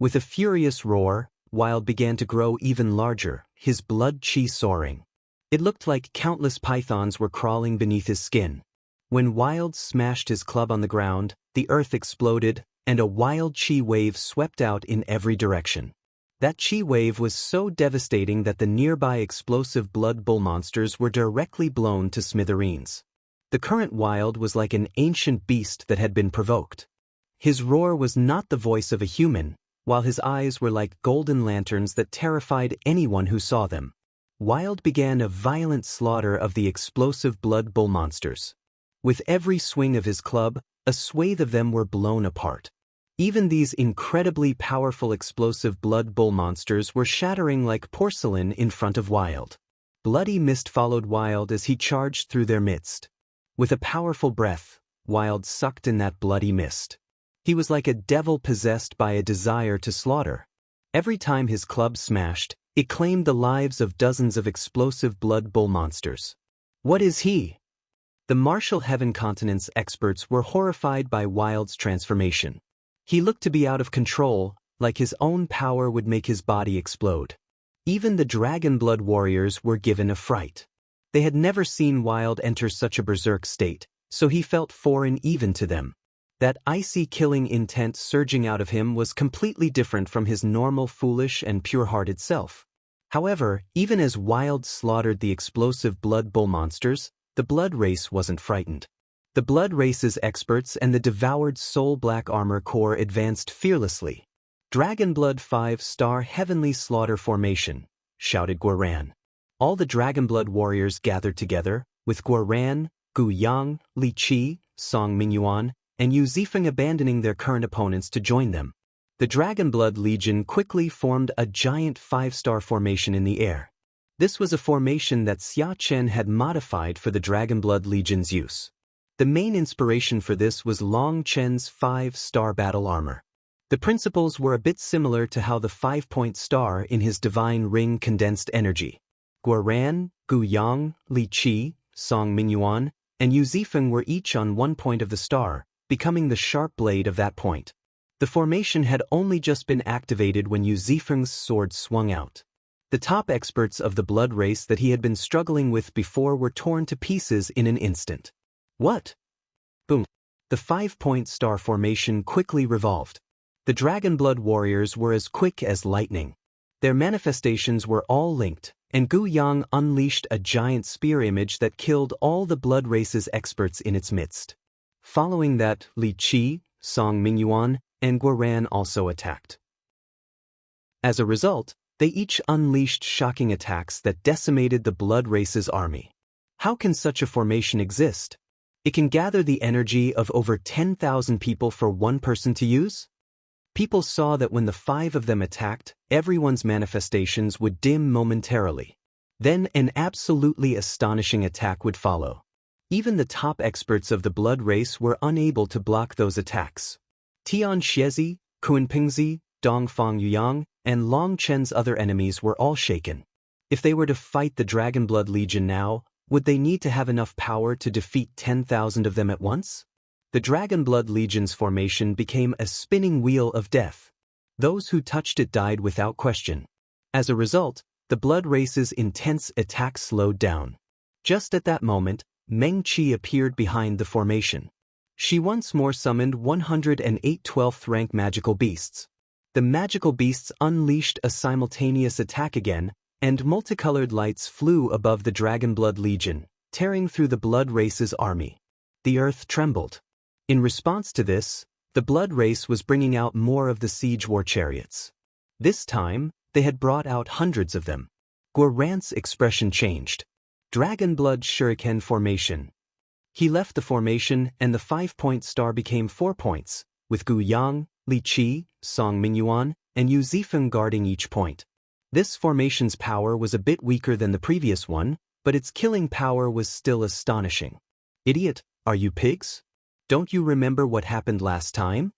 With a furious roar, Wild began to grow even larger, his blood chi soaring. It looked like countless pythons were crawling beneath his skin. When Wild smashed his club on the ground, the earth exploded, and a wild chi wave swept out in every direction. That chi wave was so devastating that the nearby explosive blood bull monsters were directly blown to smithereens. The current Wild was like an ancient beast that had been provoked. His roar was not the voice of a human, while his eyes were like golden lanterns that terrified anyone who saw them. Wild began a violent slaughter of the explosive blood bull monsters. With every swing of his club, a swathe of them were blown apart. Even these incredibly powerful explosive blood bull monsters were shattering like porcelain in front of Wild. Bloody mist followed Wild as he charged through their midst. With a powerful breath, Wild sucked in that bloody mist. He was like a devil possessed by a desire to slaughter. Every time his club smashed, it claimed the lives of dozens of explosive blood bull monsters. What is he? The Martial Heaven Continent's experts were horrified by Wild's transformation. He looked to be out of control, like his own power would make his body explode. Even the Dragon Blood warriors were given a fright. They had never seen Wild enter such a berserk state, so he felt foreign even to them. That icy killing intent surging out of him was completely different from his normal foolish and pure-hearted self. However, even as Wild slaughtered the explosive blood bull monsters, the Blood Race wasn't frightened. The Blood Race's experts and the devoured Soul Black Armor Corps advanced fearlessly. "Dragon Blood 5-star Heavenly Slaughter Formation," shouted Guoran. All the Dragon Blood warriors gathered together, with Guoran, Gu Yang, Li Qi, Song Mingyuan, and Yu Zifeng abandoning their current opponents to join them. The Dragon Blood Legion quickly formed a giant 5-star formation in the air. This was a formation that Xia Chen had modified for the Dragon Blood Legion's use. The main inspiration for this was Long Chen's 5-star battle armor. The principles were a bit similar to how the 5-point star in his Divine Ring condensed energy. Guoran, Gu Yang, Li Qi, Song Mingyuan, and Yu Zifeng were each on one point of the star, becoming the sharp blade of that point. The formation had only just been activated when Yu Zifeng's sword swung out. The top experts of the Blood Race that he had been struggling with before were torn to pieces in an instant. What? Boom. The 5-point star formation quickly revolved. The Dragon Blood warriors were as quick as lightning. Their manifestations were all linked, and Gu Yang unleashed a giant spear image that killed all the Blood Race's experts in its midst. Following that, Li Qi, Song Mingyuan, and Guoran also attacked. As a result, they each unleashed shocking attacks that decimated the Blood Race's army. How can such a formation exist? It can gather the energy of over 10,000 people for one person to use? People saw that when the 5 of them attacked, everyone's manifestations would dim momentarily. Then an absolutely astonishing attack would follow. Even the top experts of the Blood Race were unable to block those attacks. Tian Xiezi, Kunpingzi, Dongfang Yuyang, and Long Chen's other enemies were all shaken. If they were to fight the Dragon Blood Legion now, would they need to have enough power to defeat 10,000 of them at once? The Dragon Blood Legion's formation became a spinning wheel of death. Those who touched it died without question. As a result, the Blood Race's intense attack slowed down. Just at that moment, Meng Qi appeared behind the formation. She once more summoned 108 12th-rank magical beasts. The magical beasts unleashed a simultaneous attack again, and multicolored lights flew above the Dragon Blood Legion, tearing through the Blood Race's army. The earth trembled. In response to this, the Blood Race was bringing out more of the siege war chariots. This time, they had brought out hundreds of them. Guoran's expression changed. Dragon Blood Shuriken Formation. He left the formation and the 5-point star became 4 points, with Gu Yang, Li Qi, Song Mingyuan, and Yu Zifeng guarding each point. This formation's power was a bit weaker than the previous one, but its killing power was still astonishing. Idiot, are you pigs? Don't you remember what happened last time?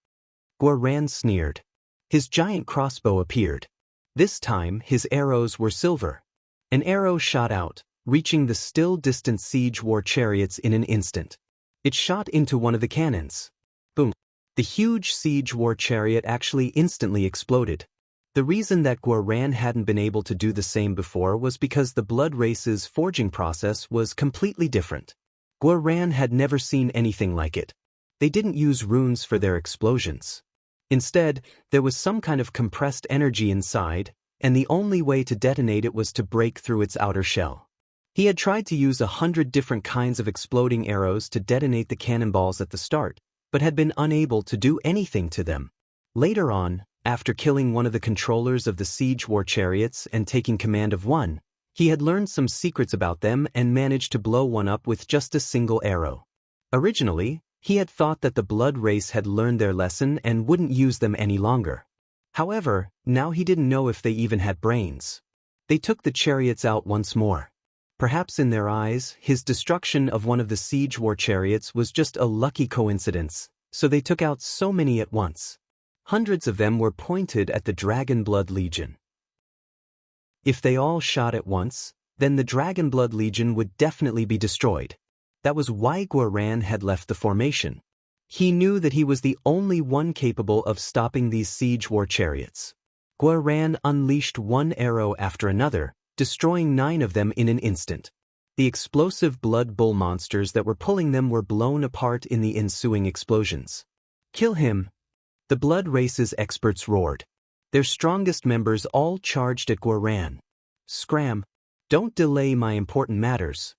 Guoran sneered. His giant crossbow appeared. This time his arrows were silver. An arrow shot out, reaching the still distant siege war chariots in an instant. It shot into one of the cannons. Boom. The huge siege war chariot actually instantly exploded. The reason that Guoran hadn't been able to do the same before was because the blood race's forging process was completely different. Guoran had never seen anything like it. They didn't use runes for their explosions. Instead, there was some kind of compressed energy inside, and the only way to detonate it was to break through its outer shell. He had tried to use 100 different kinds of exploding arrows to detonate the cannonballs at the start, but had been unable to do anything to them. Later on, after killing one of the controllers of the siege war chariots and taking command of one, he had learned some secrets about them and managed to blow one up with just a single arrow. Originally, he had thought that the blood race had learned their lesson and wouldn't use them any longer. However, now he didn't know if they even had brains. They took the chariots out once more. Perhaps in their eyes, his destruction of one of the siege war chariots was just a lucky coincidence, so they took out so many at once. Hundreds of them were pointed at the Dragon Blood Legion. If they all shot at once, then the Dragon Blood Legion would definitely be destroyed. That was why Guoran had left the formation. He knew that he was the only one capable of stopping these siege war chariots. Guoran unleashed one arrow after another, destroying 9 of them in an instant. The explosive blood bull monsters that were pulling them were blown apart in the ensuing explosions. "Kill him!" The blood race's experts roared. Their strongest members all charged at Guoran. "Scram! Don't delay my important matters."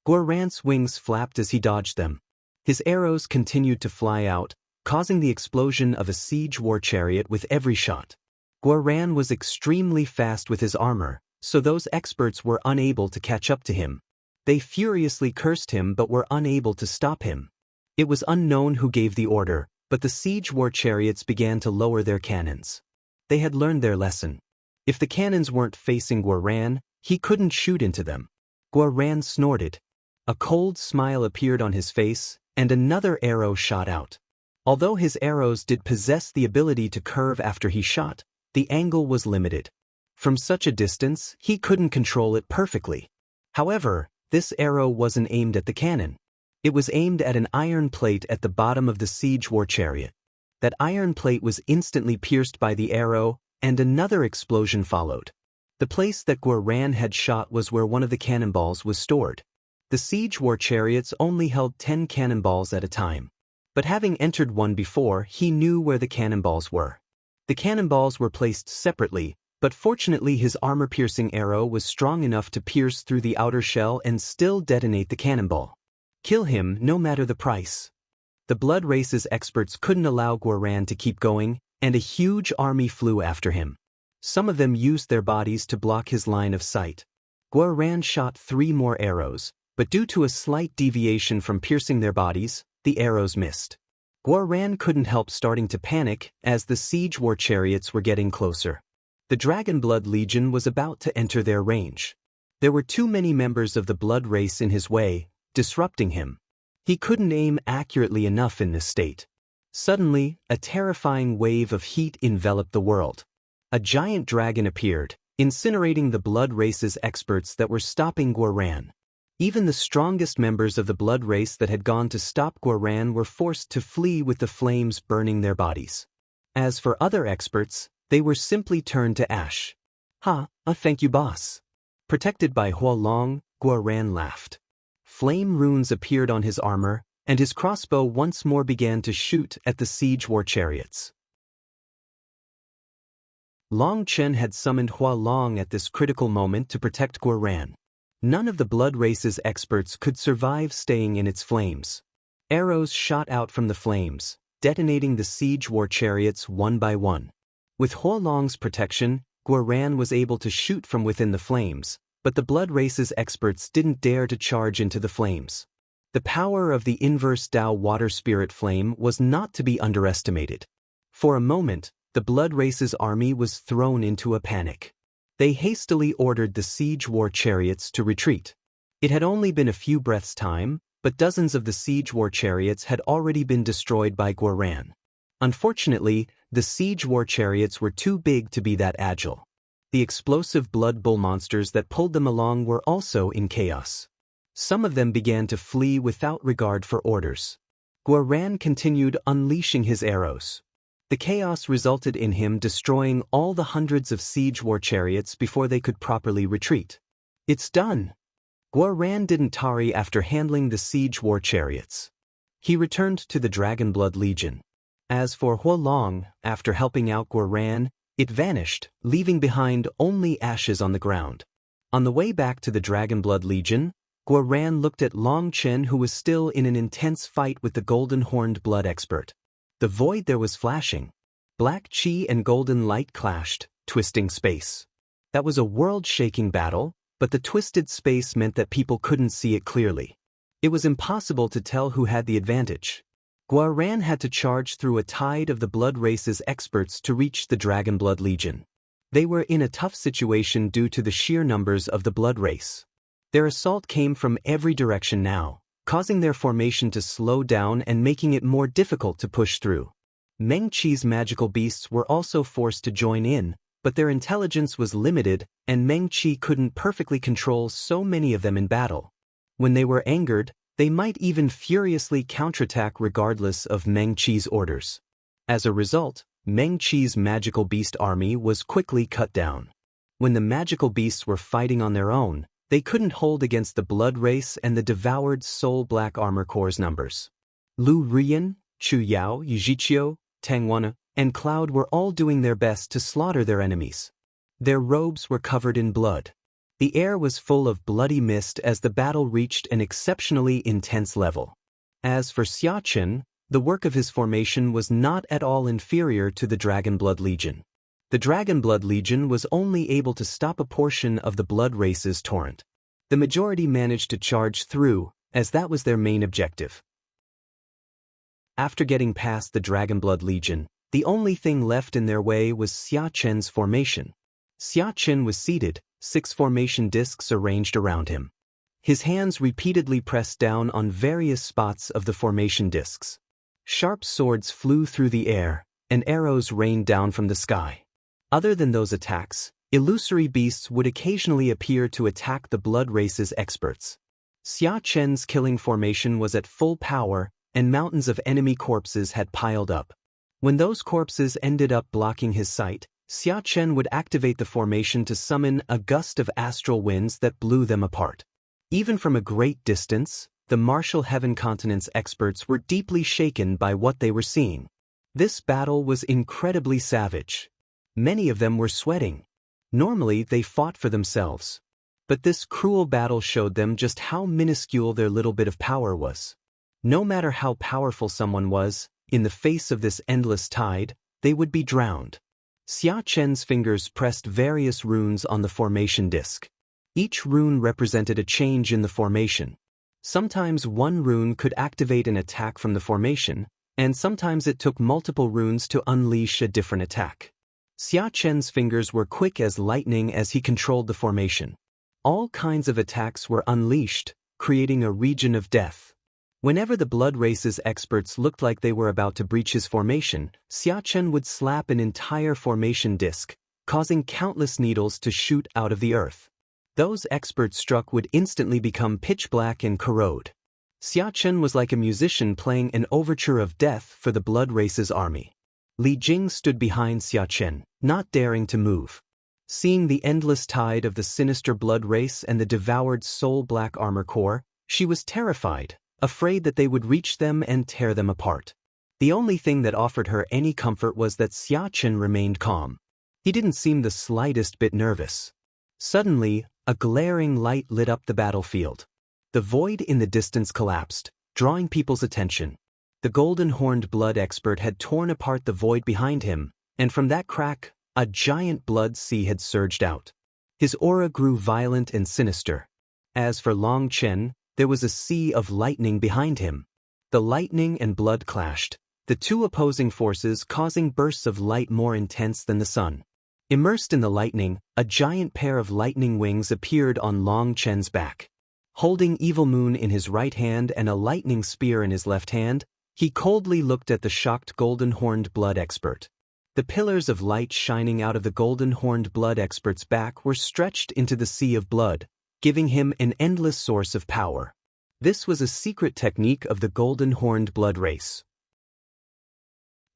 Guoran's wings flapped as he dodged them. His arrows continued to fly out, causing the explosion of a siege war chariot with every shot. Guoran was extremely fast with his armor, so those experts were unable to catch up to him. They furiously cursed him but were unable to stop him. It was unknown who gave the order, but the siege war chariots began to lower their cannons. They had learned their lesson. If the cannons weren't facing Guoran, he couldn't shoot into them. Guoran snorted. A cold smile appeared on his face, and another arrow shot out. Although his arrows did possess the ability to curve after he shot, the angle was limited. From such a distance, he couldn't control it perfectly. However, this arrow wasn't aimed at the cannon. It was aimed at an iron plate at the bottom of the siege war chariot. That iron plate was instantly pierced by the arrow, and another explosion followed. The place that Guoran had shot was where one of the cannonballs was stored. The siege war chariots only held 10 cannonballs at a time. But having entered one before, he knew where the cannonballs were. The cannonballs were placed separately, but fortunately his armor-piercing arrow was strong enough to pierce through the outer shell and still detonate the cannonball. Kill him no matter the price. The blood race's experts couldn't allow Guoran to keep going, and a huge army flew after him. Some of them used their bodies to block his line of sight. Guoran shot 3 more arrows, but due to a slight deviation from piercing their bodies, the arrows missed. Guoran couldn't help starting to panic as the siege war chariots were getting closer. The Dragon Blood Legion was about to enter their range. There were too many members of the blood race in his way, disrupting him. He couldn't aim accurately enough in this state. Suddenly, a terrifying wave of heat enveloped the world. A giant dragon appeared, incinerating the blood race's experts that were stopping Guoran. Even the strongest members of the blood race that had gone to stop Guoran were forced to flee with the flames burning their bodies. As for other experts, they were simply turned to ash. Thank you, boss. Protected by Huolong, Guoran laughed. Flame runes appeared on his armor, and his crossbow once more began to shoot at the siege war chariots. Long Chen had summoned Huolong at this critical moment to protect Guoran. None of the blood race's experts could survive staying in its flames. Arrows shot out from the flames, detonating the siege war chariots one by one. With Huolong's protection, Guoran was able to shoot from within the flames, but the blood race's experts didn't dare to charge into the flames. The power of the inverse Dao water spirit flame was not to be underestimated. For a moment, the blood race's army was thrown into a panic. They hastily ordered the siege war chariots to retreat. It had only been a few breaths' time, but dozens of the siege war chariots had already been destroyed by Guoran. Unfortunately, the siege war chariots were too big to be that agile. The explosive blood bull monsters that pulled them along were also in chaos. Some of them began to flee without regard for orders. Guo Ran continued unleashing his arrows. The chaos resulted in him destroying all the hundreds of siege war chariots before they could properly retreat. It's done. Guo Ran didn't tarry after handling the siege war chariots. He returned to the Dragonblood Legion. As for Huo Long, after helping out Guo Ran, it vanished, leaving behind only ashes on the ground. On the way back to the Dragonblood Legion, Guo Ran looked at Long Chen, who was still in an intense fight with the golden-horned blood expert. The void there was flashing. Black chi and golden light clashed, twisting space. That was a world-shaking battle, but the twisted space meant that people couldn't see it clearly. It was impossible to tell who had the advantage. Guo Ran had to charge through a tide of the blood race's experts to reach the Dragonblood Legion. They were in a tough situation due to the sheer numbers of the blood race. Their assault came from every direction now, causing their formation to slow down and making it more difficult to push through. Meng Qi's magical beasts were also forced to join in, but their intelligence was limited and Meng Qi couldn't perfectly control so many of them in battle. When they were angered, they might even furiously counterattack regardless of Meng Qi's orders. As a result, Meng Qi's magical beast army was quickly cut down. When the magical beasts were fighting on their own, they couldn't hold against the blood race and the devoured soul black armor corps' numbers. Lu Rian, Chu Yao, Yijiqiu, Tang Wana, and Cloud were all doing their best to slaughter their enemies. Their robes were covered in blood. The air was full of bloody mist as the battle reached an exceptionally intense level. As for Xia Chen, the work of his formation was not at all inferior to the Dragonblood Legion. The Dragonblood Legion was only able to stop a portion of the blood race's torrent. The majority managed to charge through, as that was their main objective. After getting past the Dragonblood Legion, the only thing left in their way was Xia Chen's formation. Xia Chen was seated, 6 formation discs arranged around him. His hands repeatedly pressed down on various spots of the formation discs. Sharp swords flew through the air, and arrows rained down from the sky. Other than those attacks, illusory beasts would occasionally appear to attack the blood race's experts. Xia Chen's killing formation was at full power, and mountains of enemy corpses had piled up. When those corpses ended up blocking his sight, Xia Chen would activate the formation to summon a gust of astral winds that blew them apart. Even from a great distance, the Martial Heaven Continent's experts were deeply shaken by what they were seeing. This battle was incredibly savage. Many of them were sweating. Normally they fought for themselves. But this cruel battle showed them just how minuscule their little bit of power was. No matter how powerful someone was, in the face of this endless tide, they would be drowned. Xia Chen's fingers pressed various runes on the formation disc. Each rune represented a change in the formation. Sometimes one rune could activate an attack from the formation, and sometimes it took multiple runes to unleash a different attack. Xia Chen's fingers were quick as lightning as he controlled the formation. All kinds of attacks were unleashed, creating a region of death. Whenever the blood race's experts looked like they were about to breach his formation, Xia Chen would slap an entire formation disc, causing countless needles to shoot out of the earth. Those experts struck would instantly become pitch black and corrode. Xia Chen was like a musician playing an overture of death for the blood race's army. Li Jing stood behind Xia Chen, not daring to move. Seeing the endless tide of the sinister blood race and the devoured soul black armor corps, she was terrified, afraid that they would reach them and tear them apart. The only thing that offered her any comfort was that Xia Chen remained calm. He didn't seem the slightest bit nervous. Suddenly, a glaring light lit up the battlefield. The void in the distance collapsed, drawing people's attention. The golden-horned blood expert had torn apart the void behind him, and from that crack, a giant blood sea had surged out. His aura grew violent and sinister. As for Long Chen, there was a sea of lightning behind him. The lightning and blood clashed, the two opposing forces causing bursts of light more intense than the sun. Immersed in the lightning, a giant pair of lightning wings appeared on Long Chen's back. Holding Evil Moon in his right hand and a lightning spear in his left hand, he coldly looked at the shocked golden-horned blood expert. The pillars of light shining out of the golden-horned blood expert's back were stretched into the sea of blood, giving him an endless source of power. This was a secret technique of the golden horned blood race.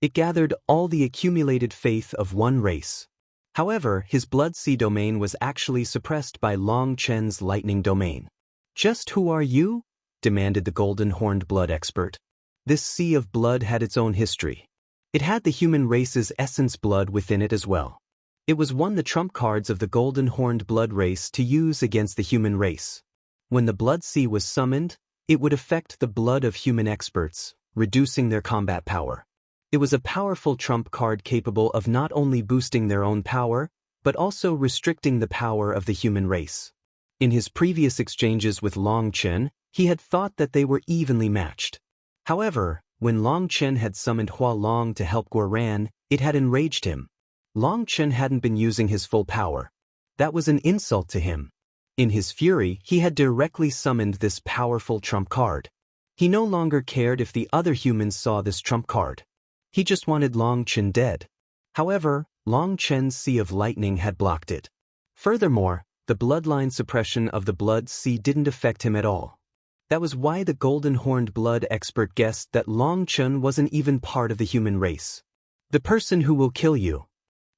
It gathered all the accumulated faith of one race. However, his blood sea domain was actually suppressed by Long Chen's lightning domain. "Just who are you?" demanded the golden horned blood expert. This sea of blood had its own history. It had the human race's essence blood within it as well. It was one of the trump cards of the golden horned blood race to use against the human race. When the blood sea was summoned, it would affect the blood of human experts, reducing their combat power. It was a powerful trump card capable of not only boosting their own power, but also restricting the power of the human race. In his previous exchanges with Long Chen, he had thought that they were evenly matched. However, when Long Chen had summoned Hua Long to help Guoran, it had enraged him. Long Chen hadn't been using his full power. That was an insult to him. In his fury, he had directly summoned this powerful trump card. He no longer cared if the other humans saw this trump card. He just wanted Long Chen dead. However, Long Chen's Sea of Lightning had blocked it. Furthermore, the bloodline suppression of the blood sea didn't affect him at all. That was why the golden horned blood expert guessed that Long Chen wasn't even part of the human race. "The person who will kill you."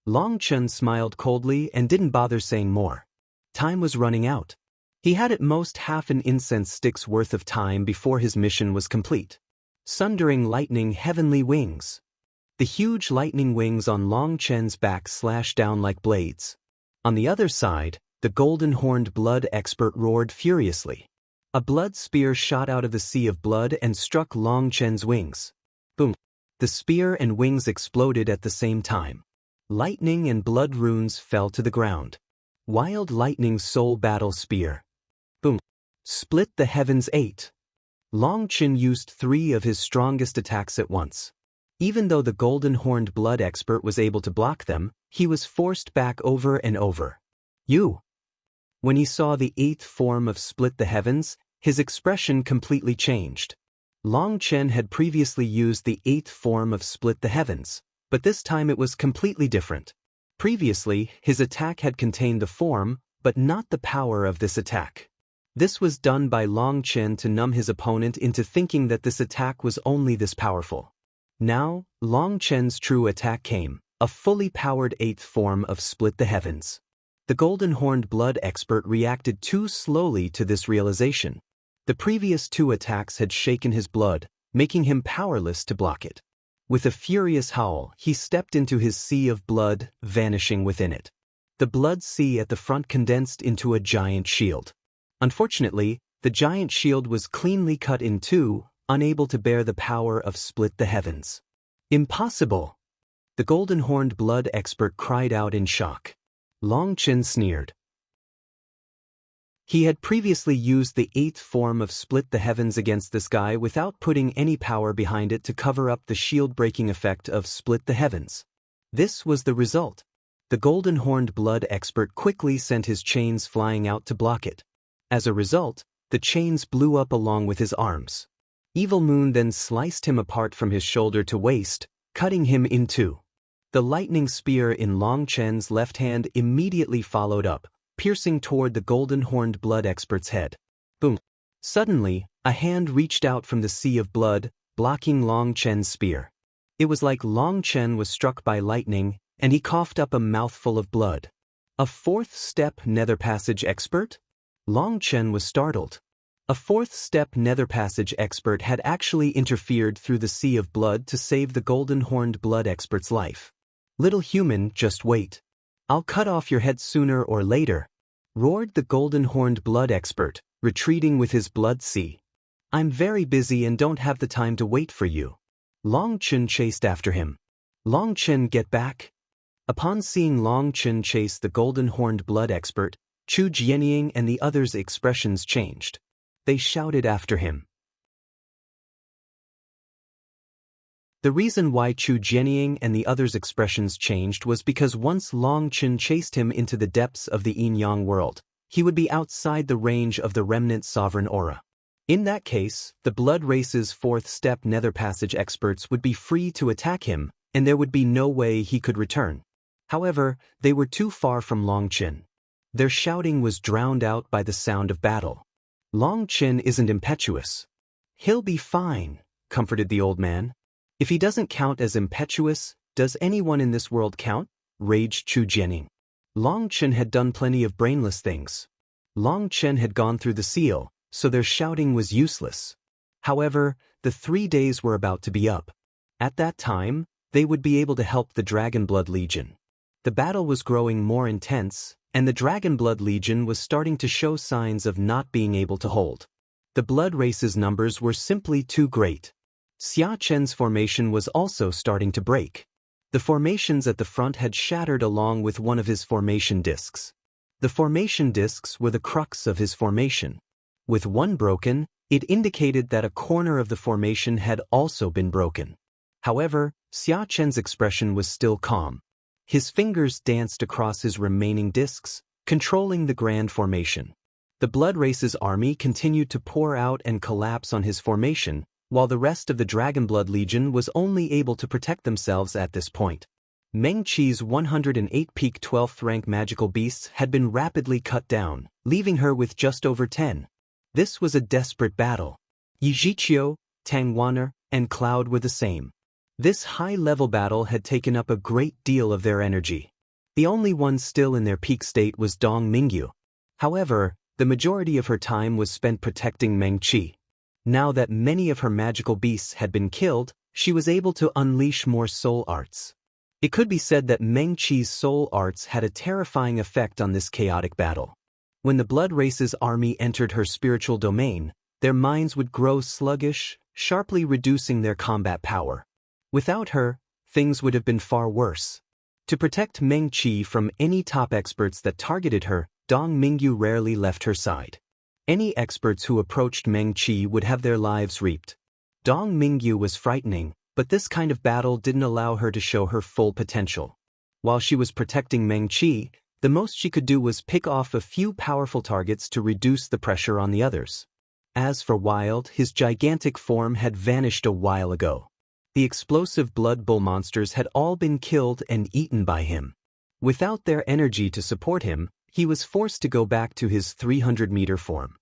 Long Chen smiled coldly and didn't bother saying more. Time was running out. He had at most half an incense stick's worth of time before his mission was complete. Sundering lightning heavenly wings. The huge lightning wings on Long Chen's back slashed down like blades. On the other side, the golden horned blood expert roared furiously. A blood spear shot out of the sea of blood and struck Long Chen's wings. Boom! The spear and wings exploded at the same time. Lightning and blood runes fell to the ground. Wild lightning soul battle spear. Boom! Split the heavens 8. Long Chen used 3 of his strongest attacks at once. Even though the golden horned blood expert was able to block them, he was forced back over and over. "You!" When he saw the 8th form of Split the Heavens, his expression completely changed. Long Chen had previously used the 8th form of Split the Heavens, but this time it was completely different. Previously, his attack had contained the form, but not the power of this attack. This was done by Long Chen to numb his opponent into thinking that this attack was only this powerful. Now, Long Chen's true attack came, a fully powered 8th form of Split the Heavens. The golden horned blood expert reacted too slowly to this realization. The previous 2 attacks had shaken his blood, making him powerless to block it. With a furious howl, he stepped into his sea of blood, vanishing within it. The blood sea at the front condensed into a giant shield. Unfortunately, the giant shield was cleanly cut in 2, unable to bear the power of Split the Heavens. "Impossible!" The golden horned blood expert cried out in shock. Long Chen sneered. He had previously used the 8th form of Split the Heavens against this guy without putting any power behind it to cover up the shield-breaking effect of Split the Heavens. This was the result. The golden horned blood expert quickly sent his chains flying out to block it. As a result, the chains blew up along with his arms. Evil Moon then sliced him apart from his shoulder to waist, cutting him in 2. The lightning spear in Long Chen's left hand immediately followed up, piercing toward the golden horned blood expert's head. Boom! Suddenly, a hand reached out from the sea of blood, blocking Long Chen's spear. It was like Long Chen was struck by lightning, and he coughed up a mouthful of blood. A 4th step nether passage expert? Long Chen was startled. A 4th step nether passage expert had actually interfered through the sea of blood to save the golden horned blood expert's life. "Little human, just wait. I'll cut off your head sooner or later," roared the golden horned blood expert, retreating with his blood sea. "I'm very busy and don't have the time to wait for you." Long Chen chased after him. "Long Chen, get back." Upon seeing Long Chen chase the golden horned blood expert, Chu Jianying and the others' expressions changed. They shouted after him. The reason why Chu Jianying and the others' expressions changed was because once Long Chen chased him into the depths of the yin-yang world, he would be outside the range of the remnant sovereign aura. In that case, the blood race's 4th step nether passage experts would be free to attack him, and there would be no way he could return. However, they were too far from Long Chen. Their shouting was drowned out by the sound of battle. Long Chen isn't impetuous. He'll be fine, comforted the old man. If he doesn't count as impetuous, does anyone in this world count? Raged Chu Jianing. Long Chen had done plenty of brainless things. Long Chen had gone through the seal, so their shouting was useless. However, the 3 days were about to be up. At that time, they would be able to help the Dragonblood Legion. The battle was growing more intense, and the Dragonblood Legion was starting to show signs of not being able to hold. The blood race's numbers were simply too great. Xia Chen's formation was also starting to break. The formations at the front had shattered along with one of his formation discs. The formation discs were the crux of his formation. With one broken, it indicated that a corner of the formation had also been broken. However, Xia Chen's expression was still calm. His fingers danced across his remaining discs, controlling the grand formation. The blood race's army continued to pour out and collapse on his formation, while the rest of the Dragonblood Legion was only able to protect themselves at this point. Meng Qi's 108 peak 12th rank magical beasts had been rapidly cut down, leaving her with just over 10. This was a desperate battle. Yi Zhiqiu, Tang Wan'er, and Cloud were the same. This high-level battle had taken up a great deal of their energy. The only one still in their peak state was Dong Mingyu. However, the majority of her time was spent protecting Meng Qi. Now that many of her magical beasts had been killed, she was able to unleash more soul arts. It could be said that Meng Qi's soul arts had a terrifying effect on this chaotic battle. When the blood race's army entered her spiritual domain, their minds would grow sluggish, sharply reducing their combat power. Without her, things would have been far worse. To protect Meng Qi from any top experts that targeted her, Dong Mingyu rarely left her side. Any experts who approached Meng Qi would have their lives reaped. Dong Mingyu was frightening, but this kind of battle didn't allow her to show her full potential. While she was protecting Meng Qi, the most she could do was pick off a few powerful targets to reduce the pressure on the others. As for Wild, his gigantic form had vanished a while ago. The explosive blood bull monsters had all been killed and eaten by him. Without their energy to support him, he was forced to go back to his 300-meter form.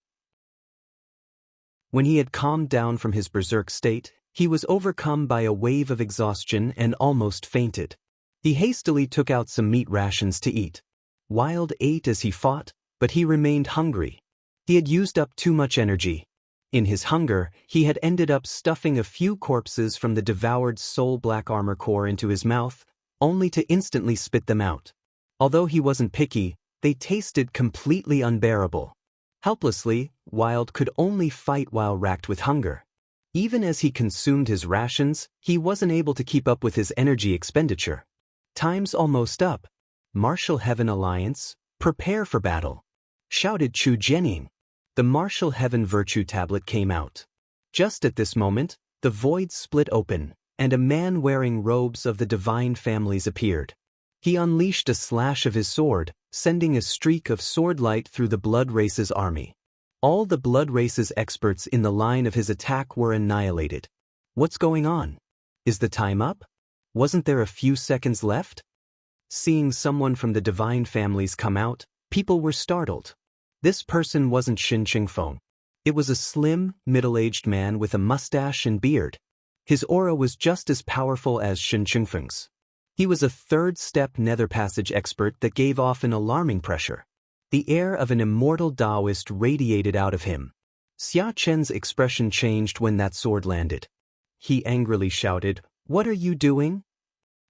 When he had calmed down from his berserk state, he was overcome by a wave of exhaustion and almost fainted. He hastily took out some meat rations to eat. Wild ate as he fought, but he remained hungry. He had used up too much energy. In his hunger, he had ended up stuffing a few corpses from the devoured Soul Black Armor Corps into his mouth, only to instantly spit them out. Although he wasn't picky, they tasted completely unbearable. Helplessly, Wild could only fight while racked with hunger. Even as he consumed his rations, he wasn't able to keep up with his energy expenditure. Time's almost up. Martial Heaven Alliance, prepare for battle, shouted Chu Jianing. The Martial Heaven Virtue Tablet came out. Just at this moment, the void split open, and a man wearing robes of the divine families appeared. He unleashed a slash of his sword, sending a streak of sword light through the Blood Race's army. All the Blood Race's experts in the line of his attack were annihilated. What's going on? Is the time up? Wasn't there a few seconds left? Seeing someone from the divine families come out, people were startled. This person wasn't Shin Qingfeng. It was a slim, middle-aged man with a mustache and beard. His aura was just as powerful as Shin Qingfeng's. He was a third-step nether passage expert that gave off an alarming pressure. The air of an immortal Taoist radiated out of him. Xia Chen's expression changed when that sword landed. He angrily shouted, "What are you doing?"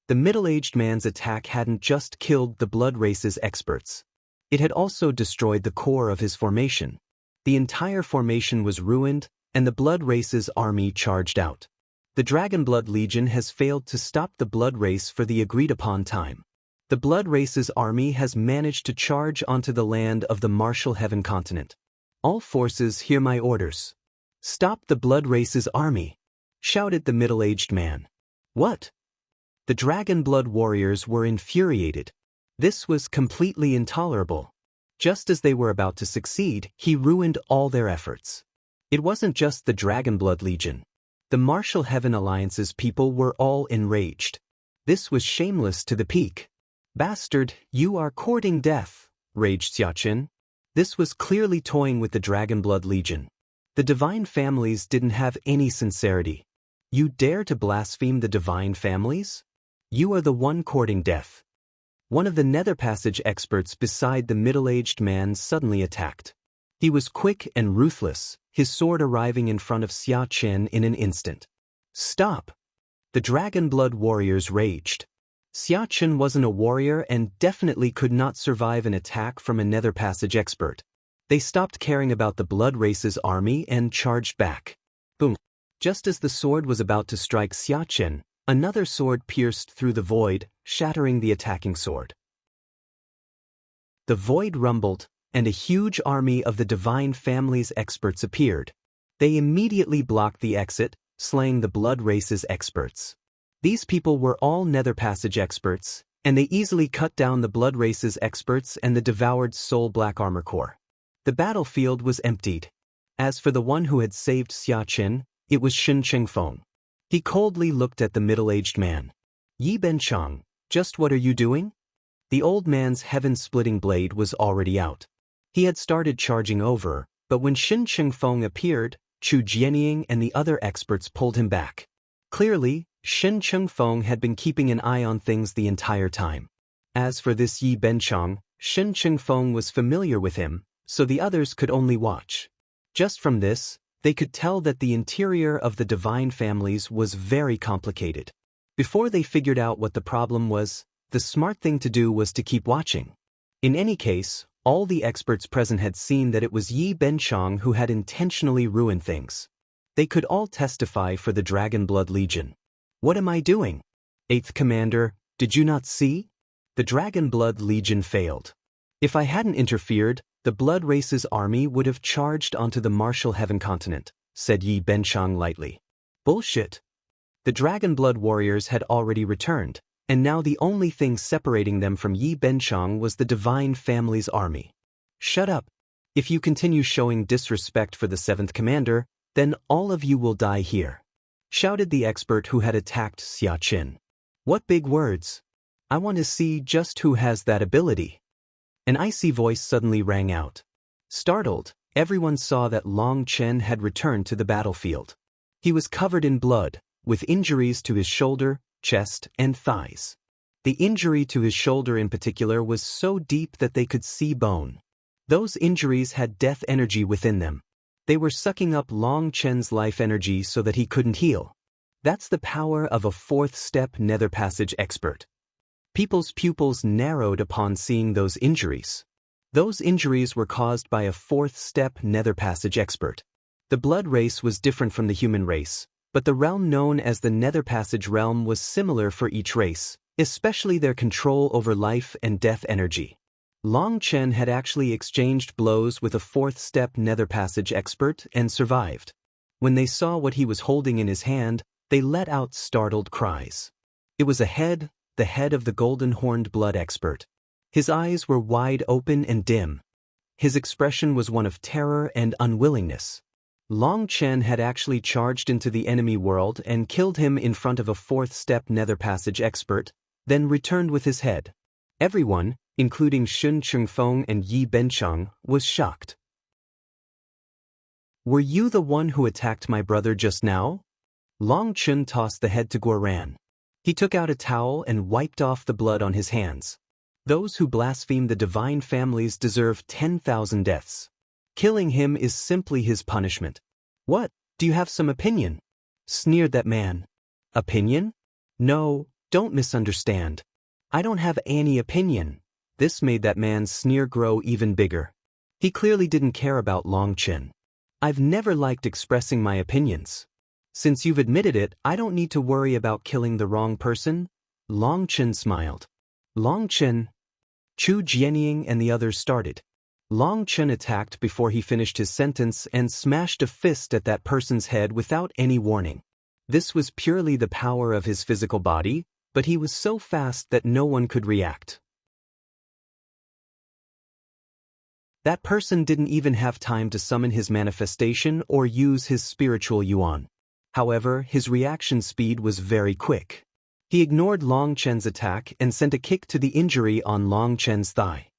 The middle-aged man's attack hadn't just killed the Blood Race's experts. It had also destroyed the core of his formation. The entire formation was ruined, and the Blood Race's army charged out. The Dragonblood Legion has failed to stop the Blood Race for the agreed-upon time. The Blood Race's army has managed to charge onto the land of the Martial Heaven continent. All forces hear my orders. Stop the Blood Race's army, shouted the middle-aged man. What? The Dragonblood warriors were infuriated. This was completely intolerable. Just as they were about to succeed, he ruined all their efforts. It wasn't just the Dragonblood Legion. The Martial Heaven Alliance's people were all enraged. This was shameless to the peak. "Bastard, you are courting death," raged Xia Chen. This was clearly toying with the Dragonblood Legion. The divine families didn't have any sincerity. You dare to blaspheme the divine families? You are the one courting death. One of the Nether Passage experts beside the middle-aged man suddenly attacked. He was quick and ruthless, his sword arriving in front of Xia Chen in an instant. Stop! The Dragonblood warriors raged. Xia Chen wasn't a warrior and definitely could not survive an attack from a Nether Passage expert. They stopped caring about the Blood Race's army and charged back. Boom! Just as the sword was about to strike Xia Chen, another sword pierced through the void, shattering the attacking sword. The void rumbled, and a huge army of the Divine Family's experts appeared. They immediately blocked the exit, slaying the Blood Race's experts. These people were all Nether Passage experts, and they easily cut down the Blood Race's experts and the devoured Soul Black Armor Corps. The battlefield was emptied. As for the one who had saved Xia Chen, it was Shen Chengfeng. He coldly looked at the middle-aged man. Ye Benchang, just what are you doing? The old man's heaven-splitting blade was already out. He had started charging over, but when Shen Chengfeng appeared, Chu Jianying and the other experts pulled him back. Clearly, Shen Chengfeng had been keeping an eye on things the entire time. As for this Ye Benchang, Shen Chengfeng was familiar with him, so the others could only watch. Just from this, they could tell that the interior of the divine families was very complicated. Before they figured out what the problem was, the smart thing to do was to keep watching. In any case, all the experts present had seen that it was Ye Benchang who had intentionally ruined things. They could all testify for the Dragonblood Legion. What am I doing? 8th Commander, did you not see? The Dragonblood Legion failed. If I hadn't interfered, the Blood Race's army would have charged onto the Martial Heaven continent, said Ye Benchang lightly. Bullshit. The Dragonblood warriors had already returned, and now the only thing separating them from Ye Benchang was the Divine Family's army. Shut up. If you continue showing disrespect for the 7th Commander, then all of you will die here, shouted the expert who had attacked Xia Chen. What big words. I want to see just who has that ability. An icy voice suddenly rang out. Startled, everyone saw that Long Chen had returned to the battlefield. He was covered in blood, with injuries to his shoulder, chest, and thighs. The injury to his shoulder in particular was so deep that they could see bone. Those injuries had death energy within them. They were sucking up Long Chen's life energy so that he couldn't heal. That's the power of a 4th step Nether Passage expert. People's pupils narrowed upon seeing those injuries. Those injuries were caused by a 4th step Nether Passage expert. The Blood Race was different from the human race, but the realm known as the Nether Passage realm was similar for each race, especially their control over life and death energy. Long Chen had actually exchanged blows with a 4th step Nether Passage expert and survived. When they saw what he was holding in his hand, they let out startled cries. It was a head, the head of the golden-horned blood expert. His eyes were wide open and dim. His expression was one of terror and unwillingness. Long Chen had actually charged into the enemy world and killed him in front of a 4th step Nether Passage expert, then returned with his head. Everyone, including Shen Chengfeng and Ye Benchang, was shocked. Were you the one who attacked my brother just now? Long Chen tossed the head to Guoran. He took out a towel and wiped off the blood on his hands. Those who blaspheme the divine families deserve 10,000 deaths. Killing him is simply his punishment. What, do you have some opinion? Sneered that man. Opinion? No, don't misunderstand. I don't have any opinion. This made that man's sneer grow even bigger. He clearly didn't care about Long Chen. I've never liked expressing my opinions. Since you've admitted it, I don't need to worry about killing the wrong person. Long Chen smiled. Long Chen. Chu Jianying and the others started. Long Chen attacked before he finished his sentence and smashed a fist at that person's head without any warning. This was purely the power of his physical body, but he was so fast that no one could react. That person didn't even have time to summon his manifestation or use his spiritual yuan. However, his reaction speed was very quick. He ignored Long Chen's attack and sent a kick to the injury on Long Chen's thigh.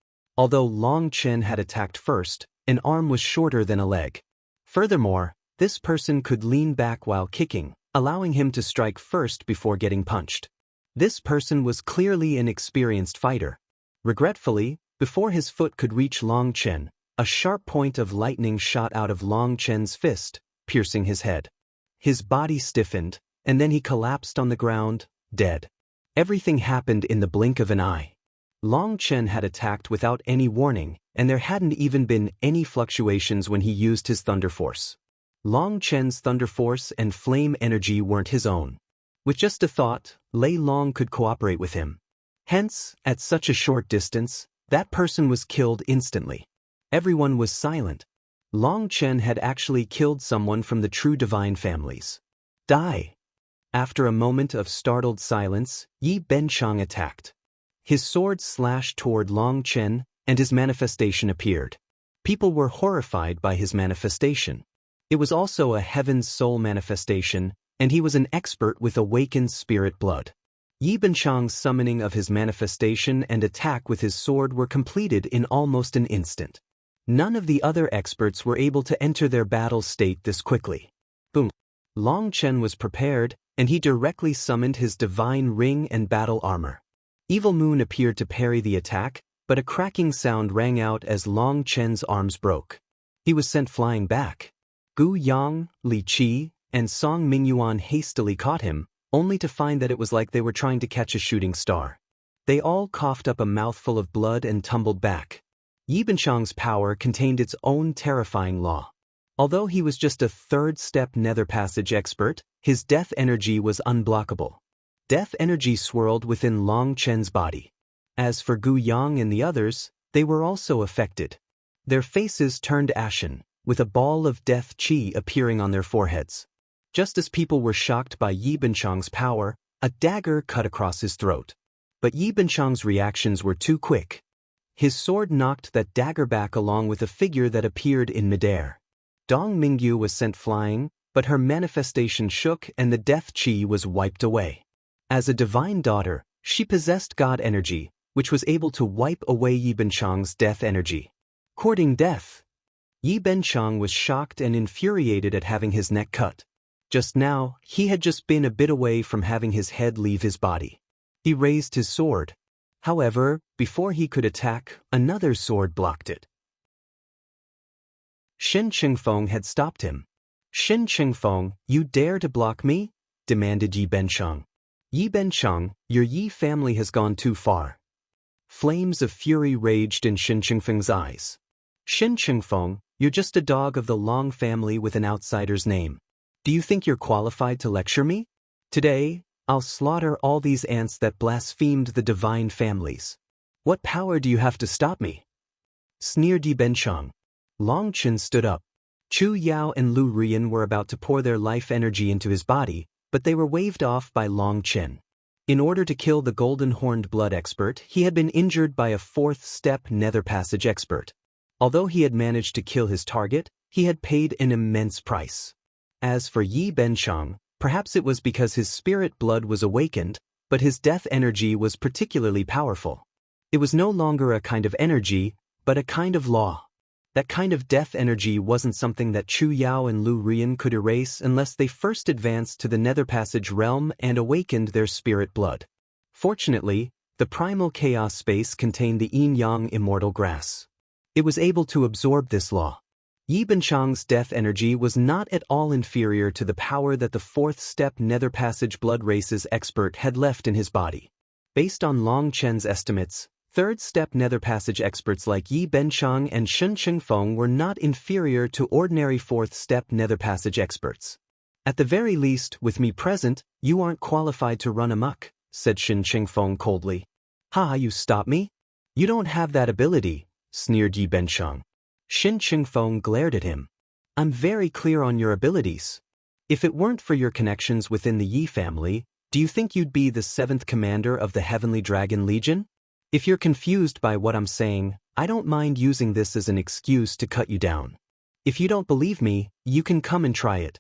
Although Long Chen had attacked first, an arm was shorter than a leg. Furthermore, this person could lean back while kicking, allowing him to strike first before getting punched. This person was clearly an experienced fighter. Regretfully, before his foot could reach Long Chen, a sharp point of lightning shot out of Long Chen's fist, piercing his head. His body stiffened, and then he collapsed on the ground, dead. Everything happened in the blink of an eye. Long Chen had attacked without any warning, and there hadn't even been any fluctuations when he used his Thunder Force. Long Chen's Thunder Force and flame energy weren't his own. With just a thought, Lei Long could cooperate with him. Hence, at such a short distance, that person was killed instantly. Everyone was silent. Long Chen had actually killed someone from the true divine families. Die! After a moment of startled silence, Ye Benchang attacked. His sword slashed toward Long Chen, and his manifestation appeared. People were horrified by his manifestation. It was also a heaven's soul manifestation, and he was an expert with awakened spirit blood. Ye Benchang's summoning of his manifestation and attack with his sword were completed in almost an instant. None of the other experts were able to enter their battle state this quickly. Boom! Long Chen was prepared, and he directly summoned his divine ring and battle armor. Evil Moon appeared to parry the attack, but a cracking sound rang out as Long Chen's arms broke. He was sent flying back. Gu Yang, Li Qi, and Song Mingyuan hastily caught him, only to find that it was like they were trying to catch a shooting star. They all coughed up a mouthful of blood and tumbled back. Ye Benchang's power contained its own terrifying law. Although he was just a third-step nether passage expert, his death energy was unblockable. Death energy swirled within Long Chen's body. As for Gu Yang and the others, they were also affected. Their faces turned ashen, with a ball of death chi appearing on their foreheads. Just as people were shocked by Ye Benchang's power, a dagger cut across his throat. But Ye Benchang's reactions were too quick. His sword knocked that dagger back along with a figure that appeared in midair. Dong Mingyu was sent flying, but her manifestation shook and the death chi was wiped away. As a divine daughter, she possessed God energy, which was able to wipe away Ye Benchang's death energy. Courting death. Ye Benchang was shocked and infuriated at having his neck cut. Just now, he had just been a bit away from having his head leave his body. He raised his sword. However, before he could attack, another sword blocked it. Shin Qingfeng had stopped him. Shin Qingfeng, you dare to block me? Demanded Ye Benchang. Ye Benchang, your Yi family has gone too far. Flames of fury raged in Shin Qingfeng's eyes. Shin Qingfeng, you're just a dog of the Long family with an outsider's name. Do you think you're qualified to lecture me? Today, I'll slaughter all these ants that blasphemed the divine families. What power do you have to stop me? Sneered Ye Benchang. Long Chen stood up. Chu Yao and Lu Rian were about to pour their life energy into his body, but they were waved off by Long Chen. In order to kill the golden-horned blood expert, he had been injured by a fourth-step nether passage expert. Although he had managed to kill his target, he had paid an immense price. As for Ye Benchang, perhaps it was because his spirit blood was awakened, but his death energy was particularly powerful. It was no longer a kind of energy, but a kind of law. That kind of death energy wasn't something that Chu Yao and Lu Rian could erase unless they first advanced to the Nether Passage realm and awakened their spirit blood. Fortunately, the primal chaos space contained the yin-yang immortal grass. It was able to absorb this law. Ye Benchang's death energy was not at all inferior to the power that the fourth-step Nether Passage blood race's expert had left in his body. Based on Long Chen's estimates, third-step Nether Passage experts like Ye Benchang and Shin Qingfeng were not inferior to ordinary fourth-step Nether Passage experts. At the very least, with me present, you aren't qualified to run amok, said Shin Qingfeng coldly. Ha, you stop me? You don't have that ability, sneered Ye Benchang. Shin Qingfeng glared at him. I'm very clear on your abilities. If it weren't for your connections within the Yi family, do you think you'd be the 7th commander of the Heavenly Dragon Legion? If you're confused by what I'm saying, I don't mind using this as an excuse to cut you down. If you don't believe me, you can come and try it.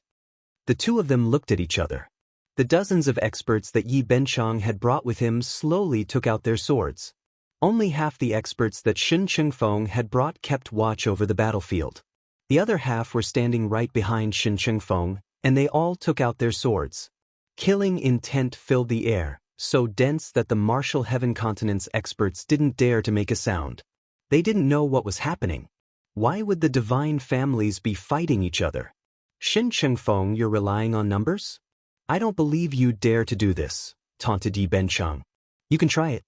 The two of them looked at each other. The dozens of experts that Ye Benchang had brought with him slowly took out their swords. Only half the experts that Shen Chengfeng had brought kept watch over the battlefield. The other half were standing right behind Shen Chengfeng, and they all took out their swords. Killing intent filled the air, so dense that the martial heaven continent's experts didn't dare to make a sound. They didn't know what was happening. Why would the divine families be fighting each other? Shen Chengfeng, you're relying on numbers? I don't believe you dare to do this, taunted Ye Benchang. You can try it.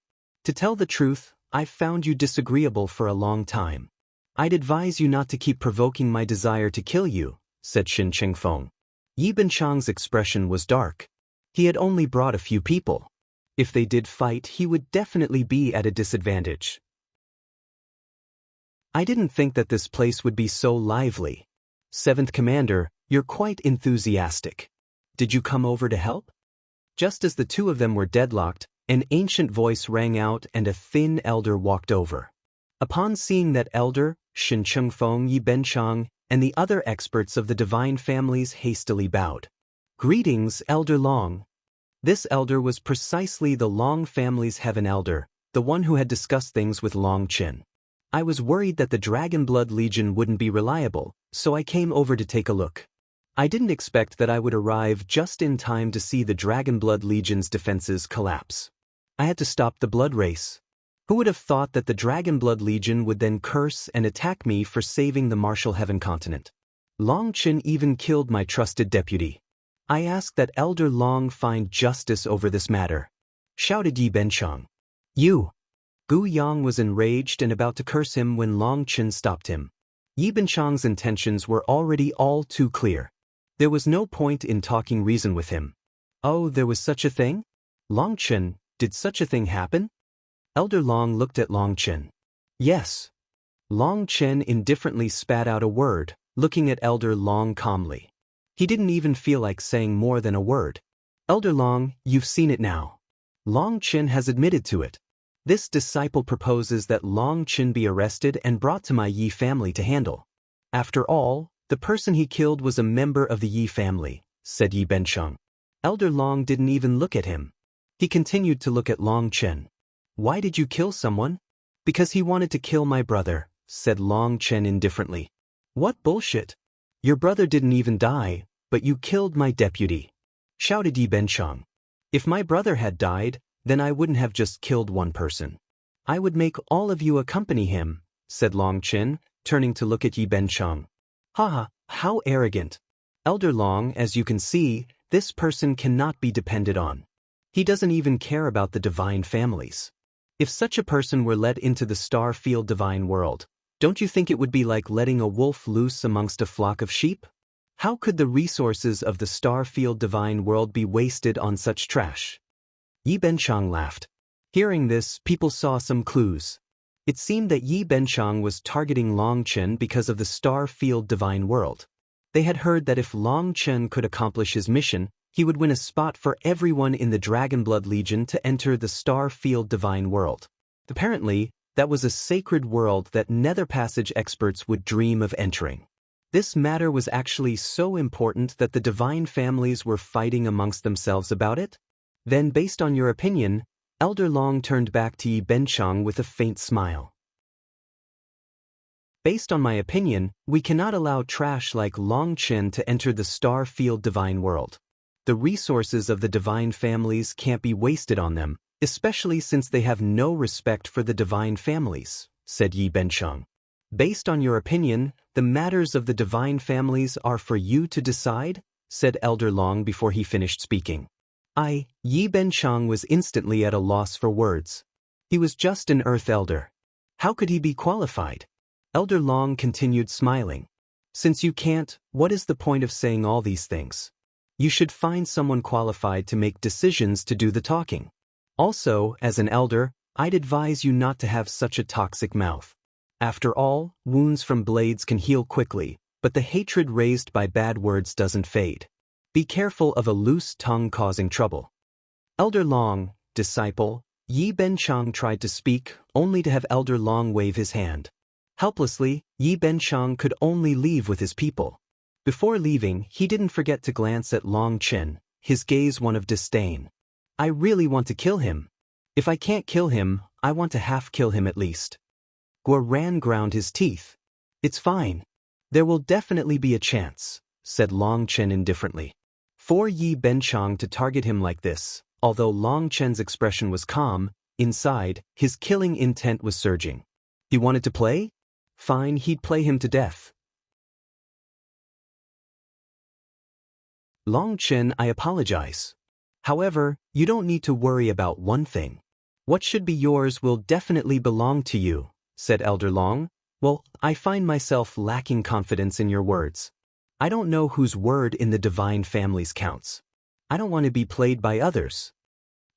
To tell the truth, I've found you disagreeable for a long time. I'd advise you not to keep provoking my desire to kill you, said Shen Chengfeng. Ye Benchang's expression was dark. He had only brought a few people. If they did fight, he would definitely be at a disadvantage. I didn't think that this place would be so lively. Seventh Commander, you're quite enthusiastic. Did you come over to help? Just as the two of them were deadlocked, an ancient voice rang out and a thin elder walked over. Upon seeing that elder, Shen Chengfeng, Ye Benchang, and the other experts of the divine families hastily bowed. Greetings, Elder Long. This elder was precisely the Long family's heaven elder, the one who had discussed things with Long Qin. I was worried that the Dragon Blood Legion wouldn't be reliable, so I came over to take a look. I didn't expect that I would arrive just in time to see the Dragon Blood Legion's defenses collapse. I had to stop the blood race. Who would have thought that the Dragon Blood Legion would then curse and attack me for saving the martial heaven continent? Long Qin even killed my trusted deputy. I ask that Elder Long find justice over this matter, shouted Ye Benchang. You! Gu Yang was enraged and about to curse him when Long Qin stopped him. Ye Benchang's intentions were already all too clear. There was no point in talking reason with him. Oh, there was such a thing? Long Qin, did such a thing happen? Elder Long looked at Long Qin. Yes. Long Qin indifferently spat out a word, looking at Elder Long calmly. He didn't even feel like saying more than a word. Elder Long, you've seen it now. Long Qin has admitted to it. This disciple proposes that Long Qin be arrested and brought to my Yi family to handle. After all, the person he killed was a member of the Yi family, said Ye Benchang. Elder Long didn't even look at him. He continued to look at Long Qin. Why did you kill someone? Because he wanted to kill my brother, said Long Qin indifferently. What bullshit? Your brother didn't even die, but you killed my deputy, shouted Ye Benchang. If my brother had died, then I wouldn't have just killed one person. I would make all of you accompany him, said Long Qin, turning to look at Ye Benchang. Haha, how arrogant. Elder Long, as you can see, this person cannot be depended on. He doesn't even care about the divine families. If such a person were let into the star-field divine world, don't you think it would be like letting a wolf loose amongst a flock of sheep? How could the resources of the star-field divine world be wasted on such trash? Ye Benchang laughed. Hearing this, people saw some clues. It seemed that Ye Benchang was targeting Long Qin because of the star-field divine world. They had heard that if Long Qin could accomplish his mission, he would win a spot for everyone in the Dragon Blood Legion to enter the star-field divine world. Apparently, that was a sacred world that Nether Passage experts would dream of entering. This matter was actually so important that the divine families were fighting amongst themselves about it? Then, based on your opinion, Elder Long turned back to Ye Benchang with a faint smile. Based on my opinion, we cannot allow trash like Long Qin to enter the star-field divine world. The resources of the divine families can't be wasted on them, especially since they have no respect for the divine families, said Ye Benchang. Based on your opinion, the matters of the divine families are for you to decide, said Elder Long before he finished speaking. Ye Benchang was instantly at a loss for words. He was just an Earth Elder. How could he be qualified? Elder Long continued smiling. Since you can't, what is the point of saying all these things? You should find someone qualified to make decisions to do the talking. Also, as an elder, I'd advise you not to have such a toxic mouth. After all, wounds from blades can heal quickly, but the hatred raised by bad words doesn't fade. Be careful of a loose tongue causing trouble. Elder Long, disciple, Ye Benchang tried to speak, only to have Elder Long wave his hand. Helplessly, Ye Benchang could only leave with his people. Before leaving, he didn't forget to glance at Long Qin, his gaze one of disdain. I really want to kill him. If I can't kill him, I want to half-kill him at least. Guoran ground his teeth. It's fine. There will definitely be a chance, said Long Chen indifferently. For Ye Benchang to target him like this, although Long Chen's expression was calm, inside, his killing intent was surging. He wanted to play? Fine, he'd play him to death. Long Chen, I apologize. However, you don't need to worry about one thing. What should be yours will definitely belong to you, said Elder Long. Well, I find myself lacking confidence in your words. I don't know whose word in the divine families counts. I don't want to be played by others.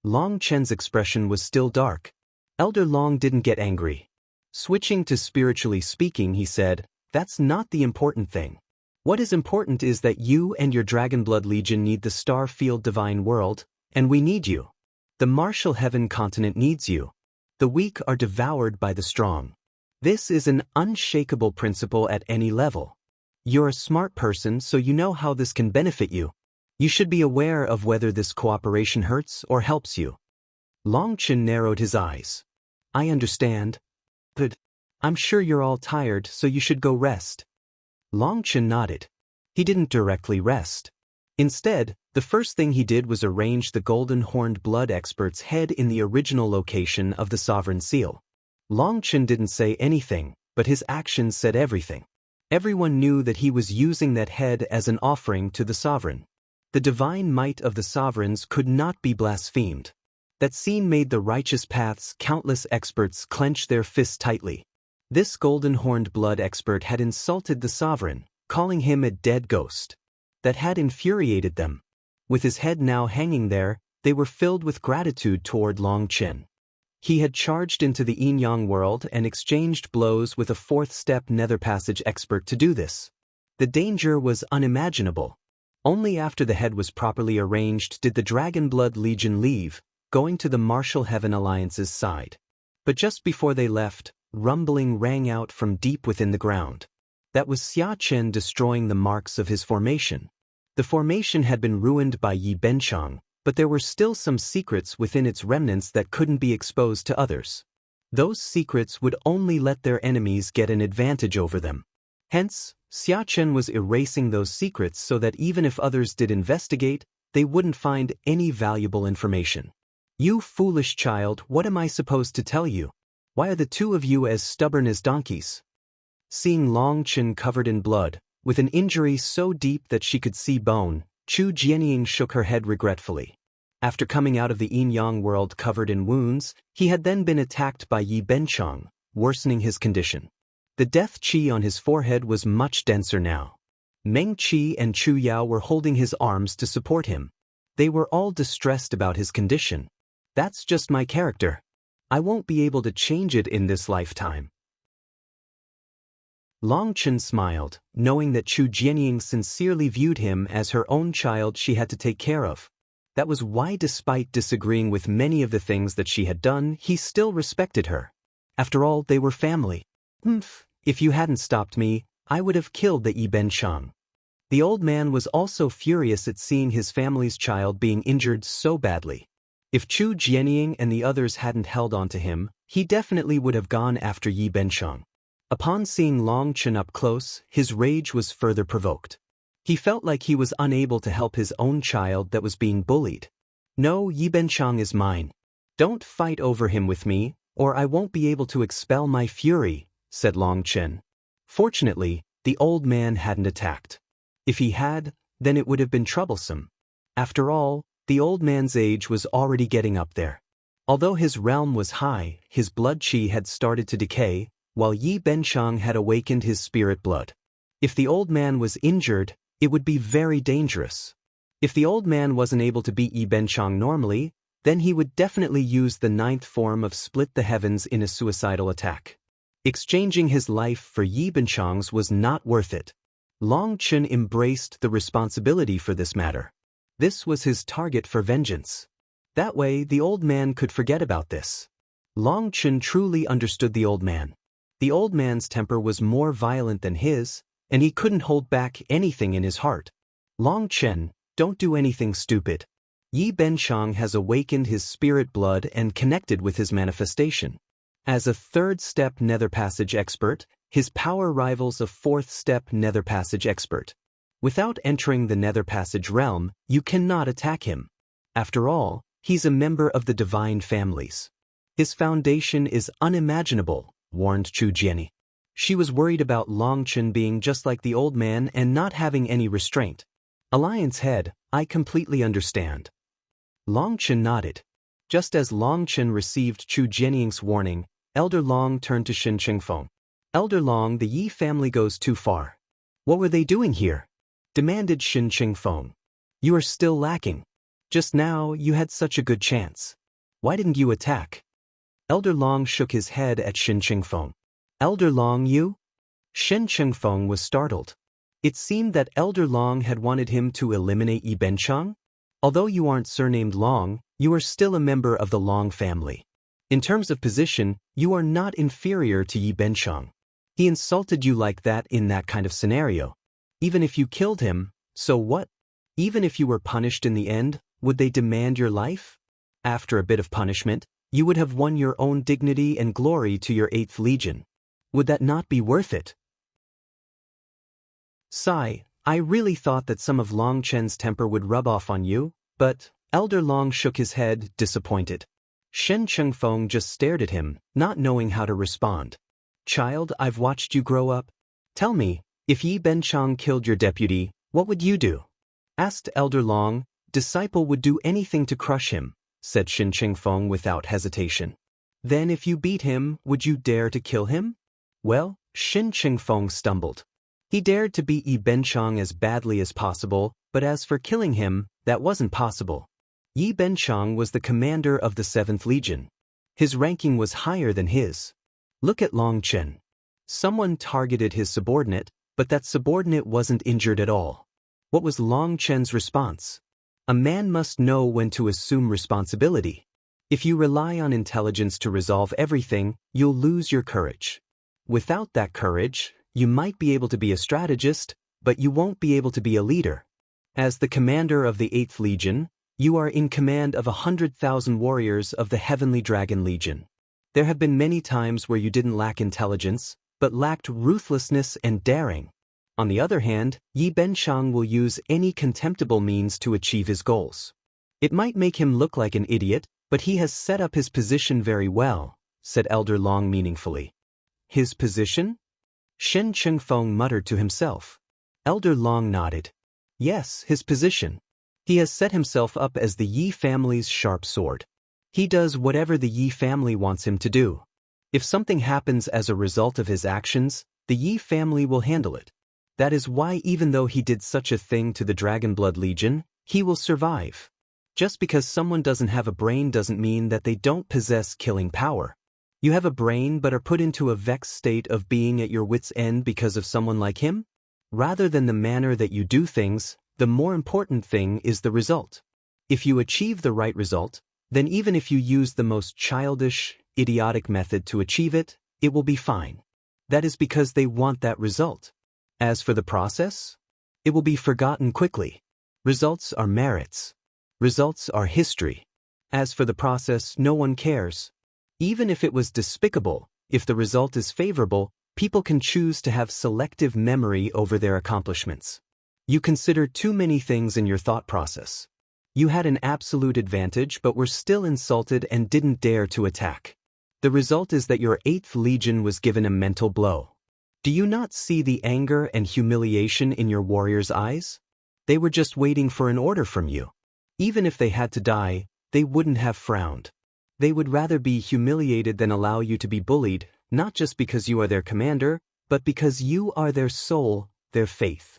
Long Chen's expression was still dark. Elder Long didn't get angry. Switching to spiritually speaking, he said, that's not the important thing. What is important is that you and your Dragonblood Legion need the Starfield Divine World, and we need you. The Martial Heaven continent needs you. The weak are devoured by the strong. This is an unshakable principle at any level. You're a smart person, so you know how this can benefit you. You should be aware of whether this cooperation hurts or helps you. Long Chen narrowed his eyes. I understand. But I'm sure you're all tired, so you should go rest. Long Chen nodded. He didn't directly rest. Instead, the first thing he did was arrange the golden horned blood expert's head in the original location of the sovereign seal. Long Chen didn't say anything, but his actions said everything. Everyone knew that he was using that head as an offering to the sovereign. The divine might of the sovereigns could not be blasphemed. That scene made the righteous path's countless experts clench their fists tightly. This golden-horned blood expert had insulted the sovereign, calling him a dead ghost. That had infuriated them. With his head now hanging there, they were filled with gratitude toward Long Chen. He had charged into the Yin-Yang world and exchanged blows with a fourth-step nether passage expert to do this. The danger was unimaginable. Only after the head was properly arranged did the Dragonblood Legion leave, going to the Martial Heaven Alliance's side. But just before they left, rumbling rang out from deep within the ground. That was Xia Chen destroying the marks of his formation. The formation had been ruined by Ye Benchang, but there were still some secrets within its remnants that couldn't be exposed to others. Those secrets would only let their enemies get an advantage over them. Hence, Xia Chen was erasing those secrets so that even if others did investigate, they wouldn't find any valuable information. You foolish child, what am I supposed to tell you? Why are the two of you as stubborn as donkeys? Seeing Long Chen covered in blood, with an injury so deep that she could see bone, Chu Jianying shook her head regretfully. After coming out of the Yin-Yang world covered in wounds, he had then been attacked by Ye Benchang, worsening his condition. The death qi on his forehead was much denser now. Meng Qi and Chu Yao were holding his arms to support him. They were all distressed about his condition. That's just my character. I won't be able to change it in this lifetime. Long Chen smiled, knowing that Chu Jianying sincerely viewed him as her own child she had to take care of. That was why, despite disagreeing with many of the things that she had done, he still respected her. After all, they were family. If you hadn't stopped me, I would have killed the Ye Benchang. The old man was also furious at seeing his family's child being injured so badly. If Chu Jianying and the others hadn't held on to him, he definitely would have gone after Ye Benchang. Upon seeing Long Chen up close, his rage was further provoked. He felt like he was unable to help his own child that was being bullied. No, Ye Benchang is mine. Don't fight over him with me, or I won't be able to expel my fury, said Long Chen. Fortunately, the old man hadn't attacked. If he had, then it would have been troublesome. After all, the old man's age was already getting up there. Although his realm was high, his blood qi had started to decay, while Ye Benchang had awakened his spirit blood. If the old man was injured, it would be very dangerous. If the old man wasn't able to beat Ye Benchang normally, then he would definitely use the 9th form of Split the Heavens in a suicidal attack. Exchanging his life for Ye Benchang's was not worth it. Long Chen embraced the responsibility for this matter. This was his target for vengeance. That way, the old man could forget about this. Long Chen truly understood the old man. The old man's temper was more violent than his, and he couldn't hold back anything in his heart. Long Chen, don't do anything stupid. Ye Benchang has awakened his spirit blood and connected with his manifestation. As a third-step nether passage expert, his power rivals a fourth-step nether passage expert. Without entering the nether passage realm, you cannot attack him. After all, he's a member of the divine families. His foundation is unimaginable, warned Chu Jianni. She was worried about Long Chen being just like the old man and not having any restraint. Alliance head, I completely understand. Long Chen nodded. Just as Long Chen received Chu Jianying's warning, Elder Long turned to Shin Chengfeng. Elder Long, the Yi family goes too far. What were they doing here? Demanded Shin Chengfeng. You are still lacking. Just now, you had such a good chance. Why didn't you attack? Elder Long shook his head at Shin Chengfeng. Elder Long, you? Shin Chengfeng was startled. It seemed that Elder Long had wanted him to eliminate Ye Benchang. Although you aren't surnamed Long, you are still a member of the Long family. In terms of position, you are not inferior to Ye Benchang. He insulted you like that in that kind of scenario. Even if you killed him, so what? Even if you were punished in the end, would they demand your life? After a bit of punishment, you would have won your own dignity and glory to your 8th Legion. Would that not be worth it? Sigh, I really thought that some of Long Chen's temper would rub off on you, but Elder Long shook his head, disappointed. Shen Chengfeng just stared at him, not knowing how to respond. Child, I've watched you grow up. Tell me, if Ye Benchang killed your deputy, what would you do? Asked Elder Long. Disciple would do anything to crush him, said Shin Chengfeng without hesitation. Then if you beat him, would you dare to kill him? Well, Shin Chengfeng stumbled. He dared to beat Ye Benchang as badly as possible, but as for killing him, that wasn't possible. Ye Benchang was the commander of the 7th Legion. His ranking was higher than his. Look at Long Chen. Someone targeted his subordinate, but that subordinate wasn't injured at all. What was Long Chen's response? A man must know when to assume responsibility. If you rely on intelligence to resolve everything, you'll lose your courage. Without that courage, you might be able to be a strategist, but you won't be able to be a leader. As the commander of the 8th Legion, you are in command of 100,000 warriors of the Heavenly Dragon Legion. There have been many times where you didn't lack intelligence, but lacked ruthlessness and daring. On the other hand, Ye Benchang will use any contemptible means to achieve his goals. It might make him look like an idiot, but he has set up his position very well, said Elder Long meaningfully. His position? Shen Chengfeng muttered to himself. Elder Long nodded. Yes, his position. He has set himself up as the Yi family's sharp sword. He does whatever the Yi family wants him to do. If something happens as a result of his actions, the Yi family will handle it. That is why even though he did such a thing to the Dragonblood Legion, he will survive. Just because someone doesn't have a brain doesn't mean that they don't possess killing power. You have a brain but are put into a vexed state of being at your wit's end because of someone like him? Rather than the manner that you do things, the more important thing is the result. If you achieve the right result, then even if you use the most childish, idiotic method to achieve it, it will be fine. That is because they want that result. As for the process, it will be forgotten quickly. Results are merits. Results are history. As for the process, no one cares. Even if it was despicable, if the result is favorable, people can choose to have selective memory over their accomplishments. You consider too many things in your thought process. You had an absolute advantage but were still insulted and didn't dare to attack. The result is that your 8th Legion was given a mental blow. Do you not see the anger and humiliation in your warriors' eyes? They were just waiting for an order from you. Even if they had to die, they wouldn't have frowned. They would rather be humiliated than allow you to be bullied, not just because you are their commander, but because you are their soul, their faith.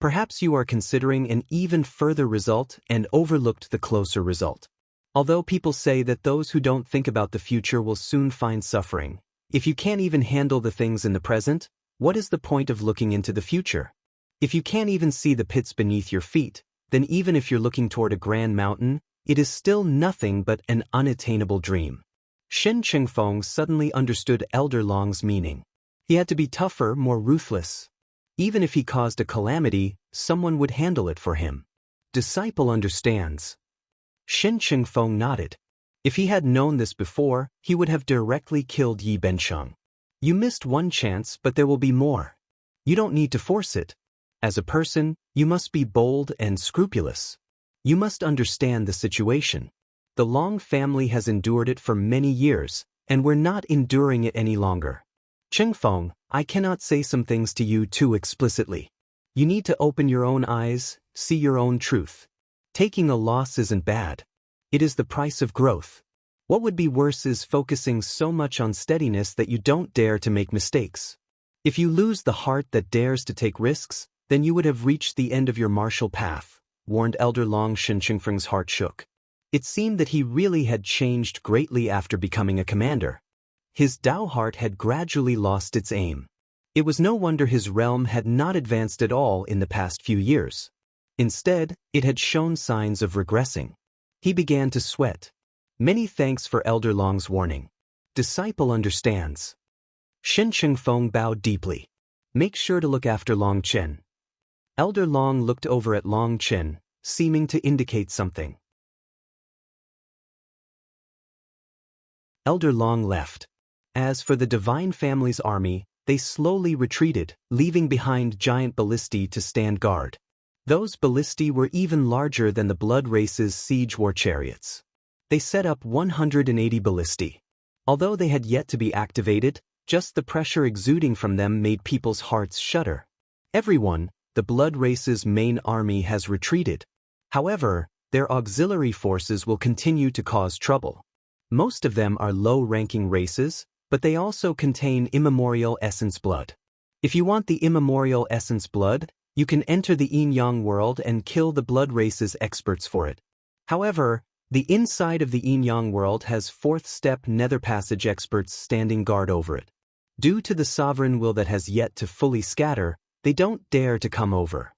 Perhaps you are considering an even further result and overlooked the closer result. Although people say that those who don't think about the future will soon find suffering, if you can't even handle the things in the present, what is the point of looking into the future? If you can't even see the pits beneath your feet, then even if you're looking toward a grand mountain, it is still nothing but an unattainable dream. Shen Chengfeng suddenly understood Elder Long's meaning. He had to be tougher, more ruthless. Even if he caused a calamity, someone would handle it for him. Disciple understands. Shen Chengfeng nodded. If he had known this before, he would have directly killed Ye Benchang. You missed one chance, but there will be more. You don't need to force it. As a person, you must be bold and scrupulous. You must understand the situation. The Long family has endured it for many years, and we're not enduring it any longer. Chengfeng, I cannot say some things to you too explicitly. You need to open your own eyes, see your own truth. Taking a loss isn't bad. It is the price of growth. What would be worse is focusing so much on steadiness that you don't dare to make mistakes. If you lose the heart that dares to take risks, then you would have reached the end of your martial path, warned Elder Long. Shen Chengfeng's heart shook. It seemed that he really had changed greatly after becoming a commander. His Dao heart had gradually lost its aim. It was no wonder his realm had not advanced at all in the past few years. Instead, it had shown signs of regressing. He began to sweat. Many thanks for Elder Long's warning. Disciple understands. Shen Chengfeng bowed deeply. Make sure to look after Long Chen. Elder Long looked over at Long Chen, seeming to indicate something. Elder Long left. As for the Divine Family's army, they slowly retreated, leaving behind giant ballistae to stand guard. Those ballistae were even larger than the Blood Race's siege war chariots. They set up 180 ballistae. Although they had yet to be activated, just the pressure exuding from them made people's hearts shudder. Everyone, the Blood Race's main army has retreated. However, their auxiliary forces will continue to cause trouble. Most of them are low-ranking races, but they also contain immemorial essence blood. If you want the immemorial essence blood, you can enter the Yin-Yang world and kill the Blood Race's experts for it. However, the inside of the Yin-Yang world has fourth-step nether passage experts standing guard over it. Due to the sovereign will that has yet to fully scatter, they don't dare to come over.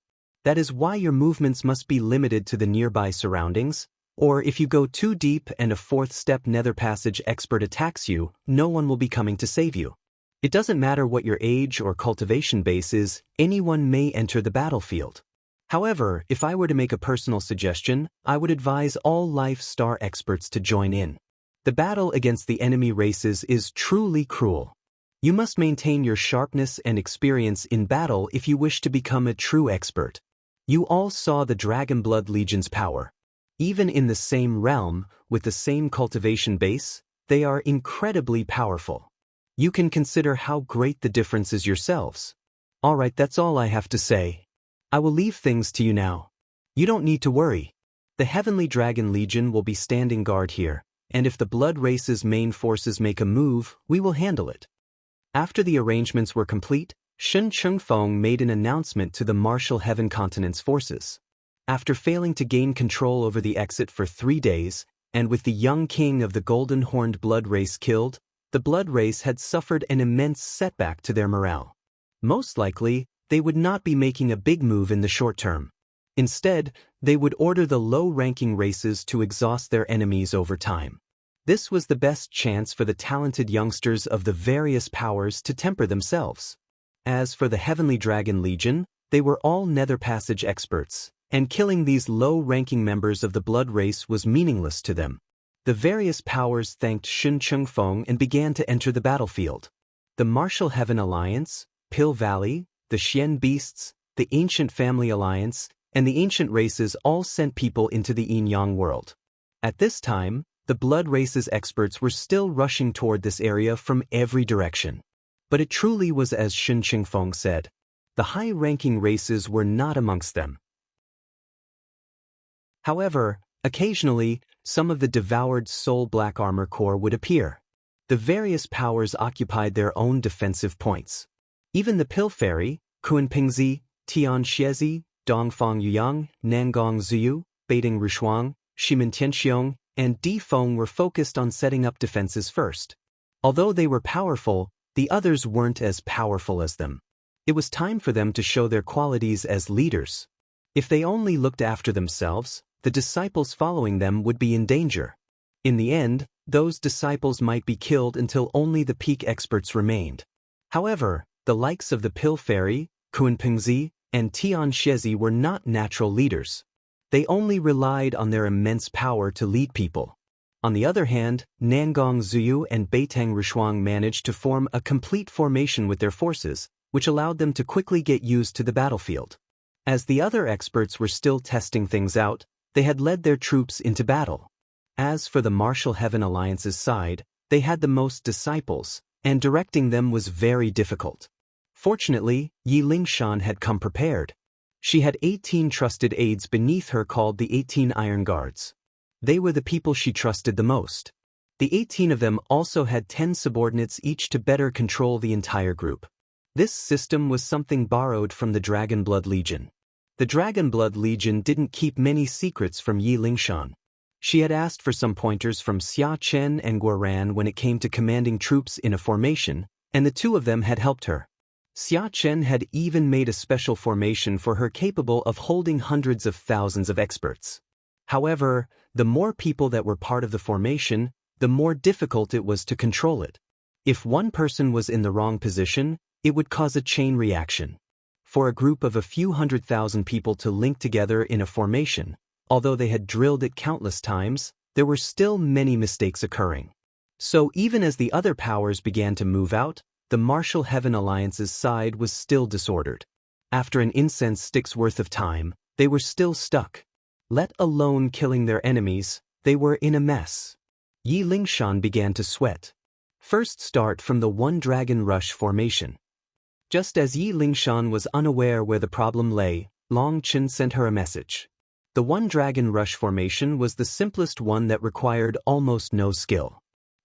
That is why your movements must be limited to the nearby surroundings, or if you go too deep and a fourth-step nether passage expert attacks you, no one will be coming to save you. It doesn't matter what your age or cultivation base is, anyone may enter the battlefield. However, if I were to make a personal suggestion, I would advise all Life Star experts to join in. The battle against the enemy races is truly cruel. You must maintain your sharpness and experience in battle if you wish to become a true expert. You all saw the Dragon Blood Legion's power. Even in the same realm, with the same cultivation base, they are incredibly powerful. You can consider how great the difference is yourselves. Alright, that's all I have to say. I will leave things to you now. You don't need to worry. The Heavenly Dragon Legion will be standing guard here, and if the Blood Race's main forces make a move, we will handle it. After the arrangements were complete, Shen Chengfeng made an announcement to the Martial Heaven Continent's forces. After failing to gain control over the exit for 3 days, and with the young king of the Golden Horned Blood Race killed, the Blood Race had suffered an immense setback to their morale. Most likely, they would not be making a big move in the short term. Instead, they would order the low-ranking races to exhaust their enemies over time. This was the best chance for the talented youngsters of the various powers to temper themselves. As for the Heavenly Dragon Legion, they were all Nether Passage experts, and killing these low-ranking members of the Blood Race was meaningless to them. The various powers thanked Shen Chengfeng and began to enter the battlefield. The Martial Heaven Alliance, Pill Valley, the Xian Beasts, the Ancient Family Alliance, and the Ancient Races all sent people into the Yin-Yang world. At this time, the Blood Race's experts were still rushing toward this area from every direction. But it truly was as Shen Chengfeng said. The high-ranking races were not amongst them. However, occasionally, some of the devoured Soul Black Armor Corps would appear. The various powers occupied their own defensive points. Even the Pill Fairy, Kunpingzi, Tian Xiezi, Dongfang Yuyang, Nangong Zuyu, Beiding Rushuang, Shimen Tianxiong, and Di Feng were focused on setting up defenses first. Although they were powerful, the others weren't as powerful as them. It was time for them to show their qualities as leaders. If they only looked after themselves, the disciples following them would be in danger. In the end, those disciples might be killed until only the peak experts remained. However, the likes of the Pill Fairy, Kunpingzi, and Tian Xiezi were not natural leaders. They only relied on their immense power to lead people. On the other hand, Nangong Zuyu and Beitang Rishuang managed to form a complete formation with their forces, which allowed them to quickly get used to the battlefield. As the other experts were still testing things out, they had led their troops into battle. As for the Martial Heaven Alliance's side, they had the most disciples, and directing them was very difficult. Fortunately, Ye Lingshan had come prepared. She had 18 trusted aides beneath her called the 18 Iron Guards. They were the people she trusted the most. The 18 of them also had 10 subordinates each to better control the entire group. This system was something borrowed from the Dragon Blood Legion. The Dragon Blood Legion didn't keep many secrets from Ye Lingshan. She had asked for some pointers from Xia Chen and Guoran when it came to commanding troops in a formation, and the two of them had helped her. Xia Chen had even made a special formation for her capable of holding hundreds of thousands of experts. However, the more people that were part of the formation, the more difficult it was to control it. If one person was in the wrong position, it would cause a chain reaction. For a group of a few 100,000 people to link together in a formation, although they had drilled it countless times, there were still many mistakes occurring. So even as the other powers began to move out, the Martial Heaven Alliance's side was still disordered. After an incense stick's worth of time, they were still stuck. Let alone killing their enemies, they were in a mess. Ye Lingshan began to sweat. First start from the One Dragon Rush formation. Just as Ye Lingshan was unaware where the problem lay, Long Chen sent her a message. The One Dragon Rush formation was the simplest one that required almost no skill.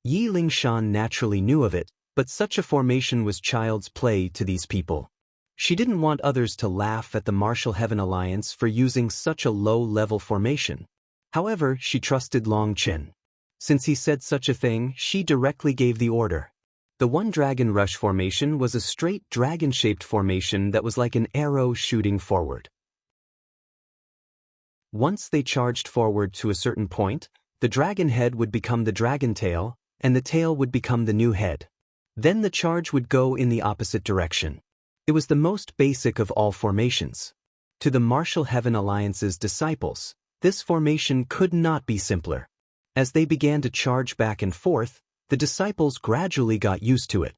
Ye Lingshan naturally knew of it, but such a formation was child's play to these people. She didn't want others to laugh at the Martial Heaven Alliance for using such a low-level formation. However, she trusted Long Chen. Since he said such a thing, she directly gave the order. The One Dragon Rush formation was a straight dragon-shaped formation that was like an arrow shooting forward. Once they charged forward to a certain point, the dragon head would become the dragon tail, and the tail would become the new head. Then the charge would go in the opposite direction. It was the most basic of all formations. To the Martial Heaven Alliance's disciples, this formation could not be simpler. As they began to charge back and forth, the disciples gradually got used to it.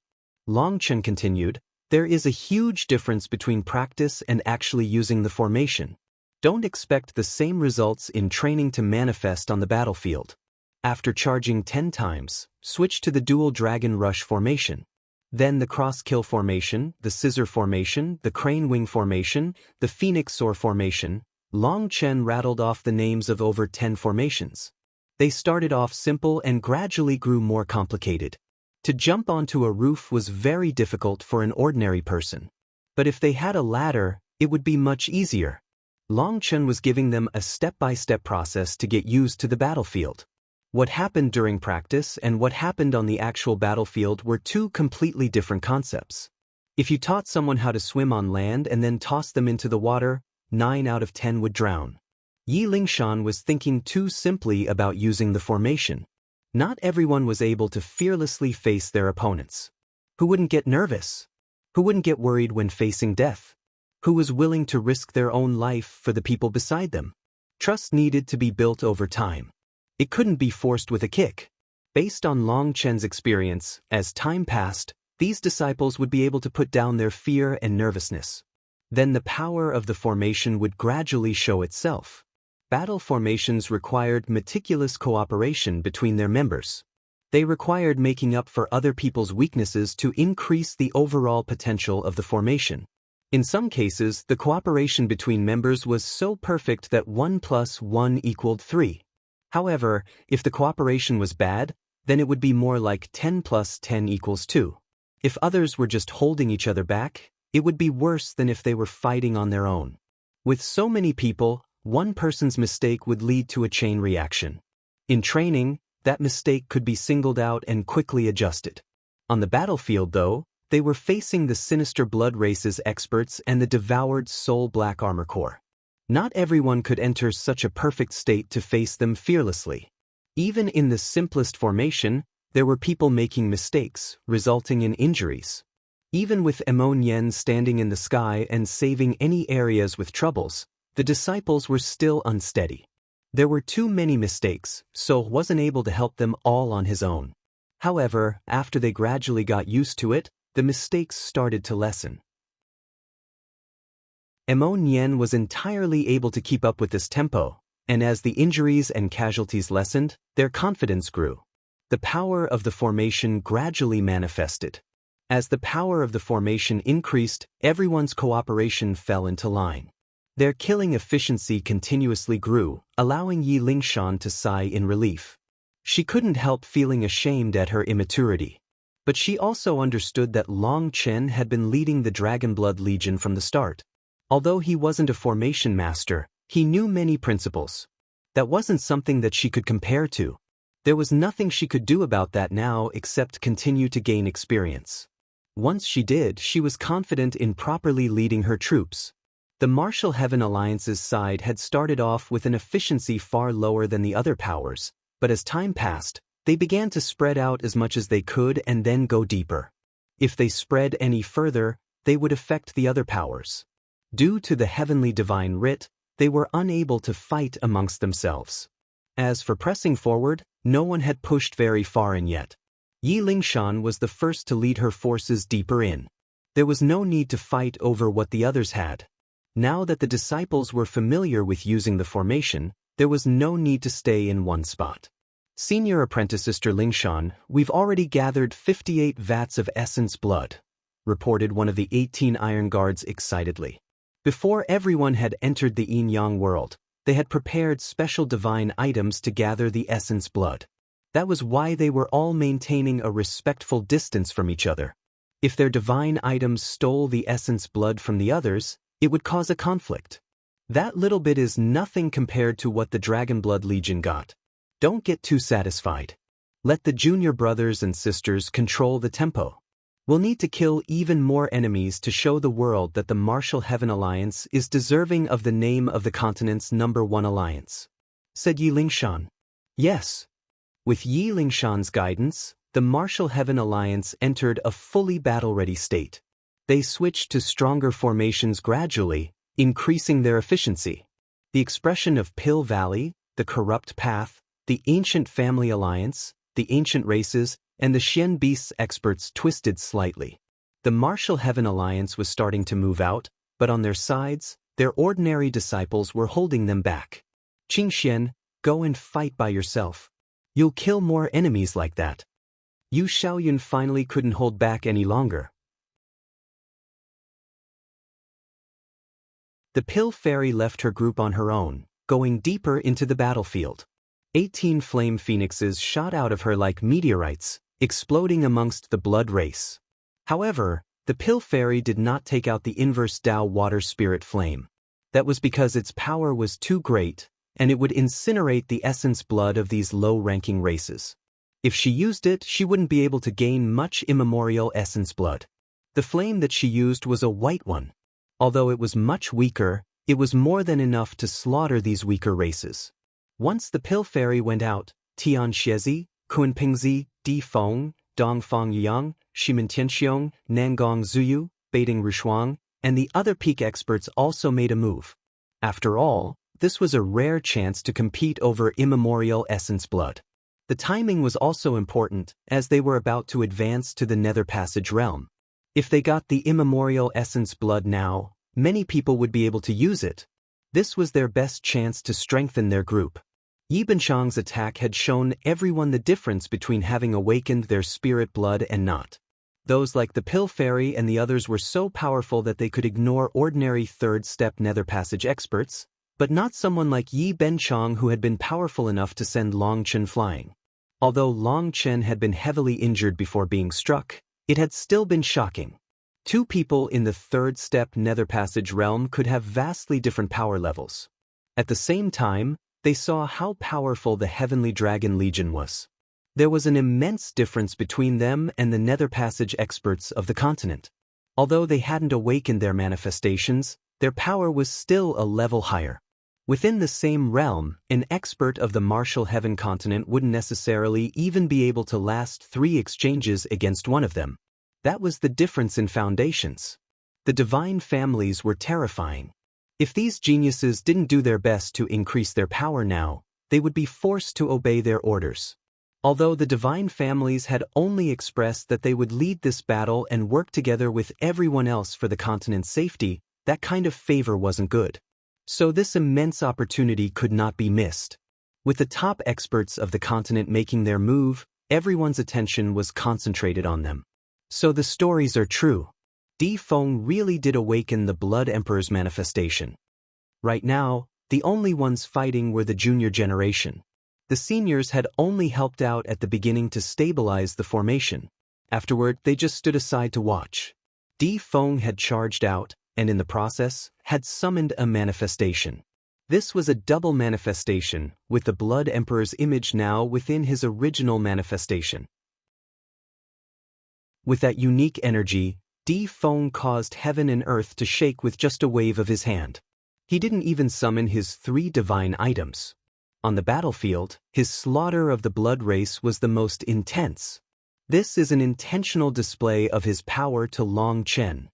Long Chen continued, "There is a huge difference between practice and actually using the formation. Don't expect the same results in training to manifest on the battlefield. After charging 10 times, switch to the Dual Dragon Rush formation. Then the Cross-Kill formation, the Scissor formation, the Crane Wing formation, the Phoenix Soar formation." Long Chen rattled off the names of over 10 formations. They started off simple and gradually grew more complicated. To jump onto a roof was very difficult for an ordinary person. But if they had a ladder, it would be much easier. Long Chen was giving them a step-by-step process to get used to the battlefield. What happened during practice and what happened on the actual battlefield were two completely different concepts. If you taught someone how to swim on land and then tossed them into the water, 9 out of 10 would drown. Ye Lingshan was thinking too simply about using the formation. Not everyone was able to fearlessly face their opponents. Who wouldn't get nervous? Who wouldn't get worried when facing death? Who was willing to risk their own life for the people beside them? Trust needed to be built over time. It couldn't be forced with a kick. Based on Long Chen's experience, as time passed, these disciples would be able to put down their fear and nervousness. Then the power of the formation would gradually show itself. Battle formations required meticulous cooperation between their members. They required making up for other people's weaknesses to increase the overall potential of the formation. In some cases, the cooperation between members was so perfect that 1 + 1 = 3. However, if the cooperation was bad, then it would be more like 10 + 10 = 2. If others were just holding each other back, it would be worse than if they were fighting on their own. With so many people, one person's mistake would lead to a chain reaction. In training, that mistake could be singled out and quickly adjusted. On the battlefield, though, they were facing the Sinister Blood Race's experts and the devoured Soul Black Armor Corps. Not everyone could enter such a perfect state to face them fearlessly. Even in the simplest formation, there were people making mistakes, resulting in injuries. Even with Emon Yen standing in the sky and saving any areas with troubles, The disciples were still unsteady. There were too many mistakes, so wasn't able to help them all on his own. However, after they gradually got used to it, the mistakes started to lessen. Mo Nian was entirely able to keep up with this tempo, and as the injuries and casualties lessened, their confidence grew. The power of the formation gradually manifested. As the power of the formation increased, everyone's cooperation fell into line. Their killing efficiency continuously grew, allowing Ye Benchang to sigh in relief. She couldn't help feeling ashamed at her immaturity. But she also understood that Luo Chuan had been leading the Dragonblood Legion from the start. Although he wasn't a formation master, he knew many principles. That wasn't something that she could compare to. There was nothing she could do about that now except continue to gain experience. Once she did, she was confident in properly leading her troops. The Martial Heaven Alliance's side had started off with an efficiency far lower than the other powers, but as time passed, they began to spread out as much as they could and then go deeper. If they spread any further, they would affect the other powers. Due to the heavenly divine writ, they were unable to fight amongst themselves. As for pressing forward, no one had pushed very far in yet. Ye Benchang was the first to lead her forces deeper in. There was no need to fight over what the others had. Now that the disciples were familiar with using the formation, there was no need to stay in one spot. Senior Apprentice Sister Benchang, we've already gathered 58 vats of essence blood, reported one of the 18 Iron Guards excitedly. Before everyone had entered the yin-yang world, they had prepared special divine items to gather the essence blood. That was why they were all maintaining a respectful distance from each other. If their divine items stole the essence blood from the others, it would cause a conflict. That little bit is nothing compared to what the Dragonblood Legion got. Don't get too satisfied. Let the junior brothers and sisters control the tempo. We'll need to kill even more enemies to show the world that the Martial Heaven Alliance is deserving of the name of the continent's #1 alliance, said Ye Benchang. Yes. With Ye Benchang's guidance, the Martial Heaven Alliance entered a fully battle-ready state. They switched to stronger formations gradually, increasing their efficiency. The expression of Pill Valley, the Corrupt Path, the Ancient Family Alliance, the Ancient Races, and the Shen Beasts experts twisted slightly. The Martial Heaven Alliance was starting to move out, but on their sides, their ordinary disciples were holding them back. Qingxian, go and fight by yourself. You'll kill more enemies like that. Yu Xiaoyun finally couldn't hold back any longer. The Pill Fairy left her group on her own, going deeper into the battlefield. 18 flame phoenixes shot out of her like meteorites, exploding amongst the blood race. However, the Pill Fairy did not take out the inverse Tao water spirit flame. That was because its power was too great, and it would incinerate the essence blood of these low-ranking races. If she used it, she wouldn't be able to gain much immemorial essence blood. The flame that she used was a white one. Although it was much weaker, it was more than enough to slaughter these weaker races. Once the Pill Fairy went out, Tian Xiezi, Kunpingzi, Di Feng, Dongfang Yang, Shimentianxiong, Nangong Zuyu, Beiding Rushuang, and the other peak experts also made a move. After all, this was a rare chance to compete over immemorial essence blood. The timing was also important, as they were about to advance to the Nether Passage realm. If they got the immemorial essence blood now, many people would be able to use it. This was their best chance to strengthen their group. Ye Benchang's attack had shown everyone the difference between having awakened their spirit blood and not. Those like the Pill Fairy and the others were so powerful that they could ignore ordinary third-step Nether Passage experts, but not someone like Ye Benchang who had been powerful enough to send Luo Chuan flying. Although Luo Chuan had been heavily injured before being struck, it had still been shocking. Two people in the third-step Nether Passage realm could have vastly different power levels. At the same time, they saw how powerful the Heavenly Dragon Legion was. There was an immense difference between them and the Nether Passage experts of the continent. Although they hadn't awakened their manifestations, their power was still a level higher. Within the same realm, an expert of the Martial Heaven continent wouldn't necessarily even be able to last 3 exchanges against one of them. That was the difference in foundations. The divine families were terrifying. If these geniuses didn't do their best to increase their power now, they would be forced to obey their orders. Although the divine families had only expressed that they would lead this battle and work together with everyone else for the continent's safety, that kind of favor wasn't good. So this immense opportunity could not be missed. With the top experts of the continent making their move, everyone's attention was concentrated on them. So the stories are true. Di Feng really did awaken the Blood Emperor's manifestation. Right now, the only ones fighting were the junior generation. The seniors had only helped out at the beginning to stabilize the formation. Afterward, they just stood aside to watch. Di Feng had charged out, and in the process, had summoned a manifestation. This was a double manifestation, with the Blood Emperor's image now within his original manifestation. With that unique energy, Di Feng caused heaven and earth to shake with just a wave of his hand. He didn't even summon his 3 divine items. On the battlefield, his slaughter of the blood race was the most intense. This is an intentional display of his power to Long Chen.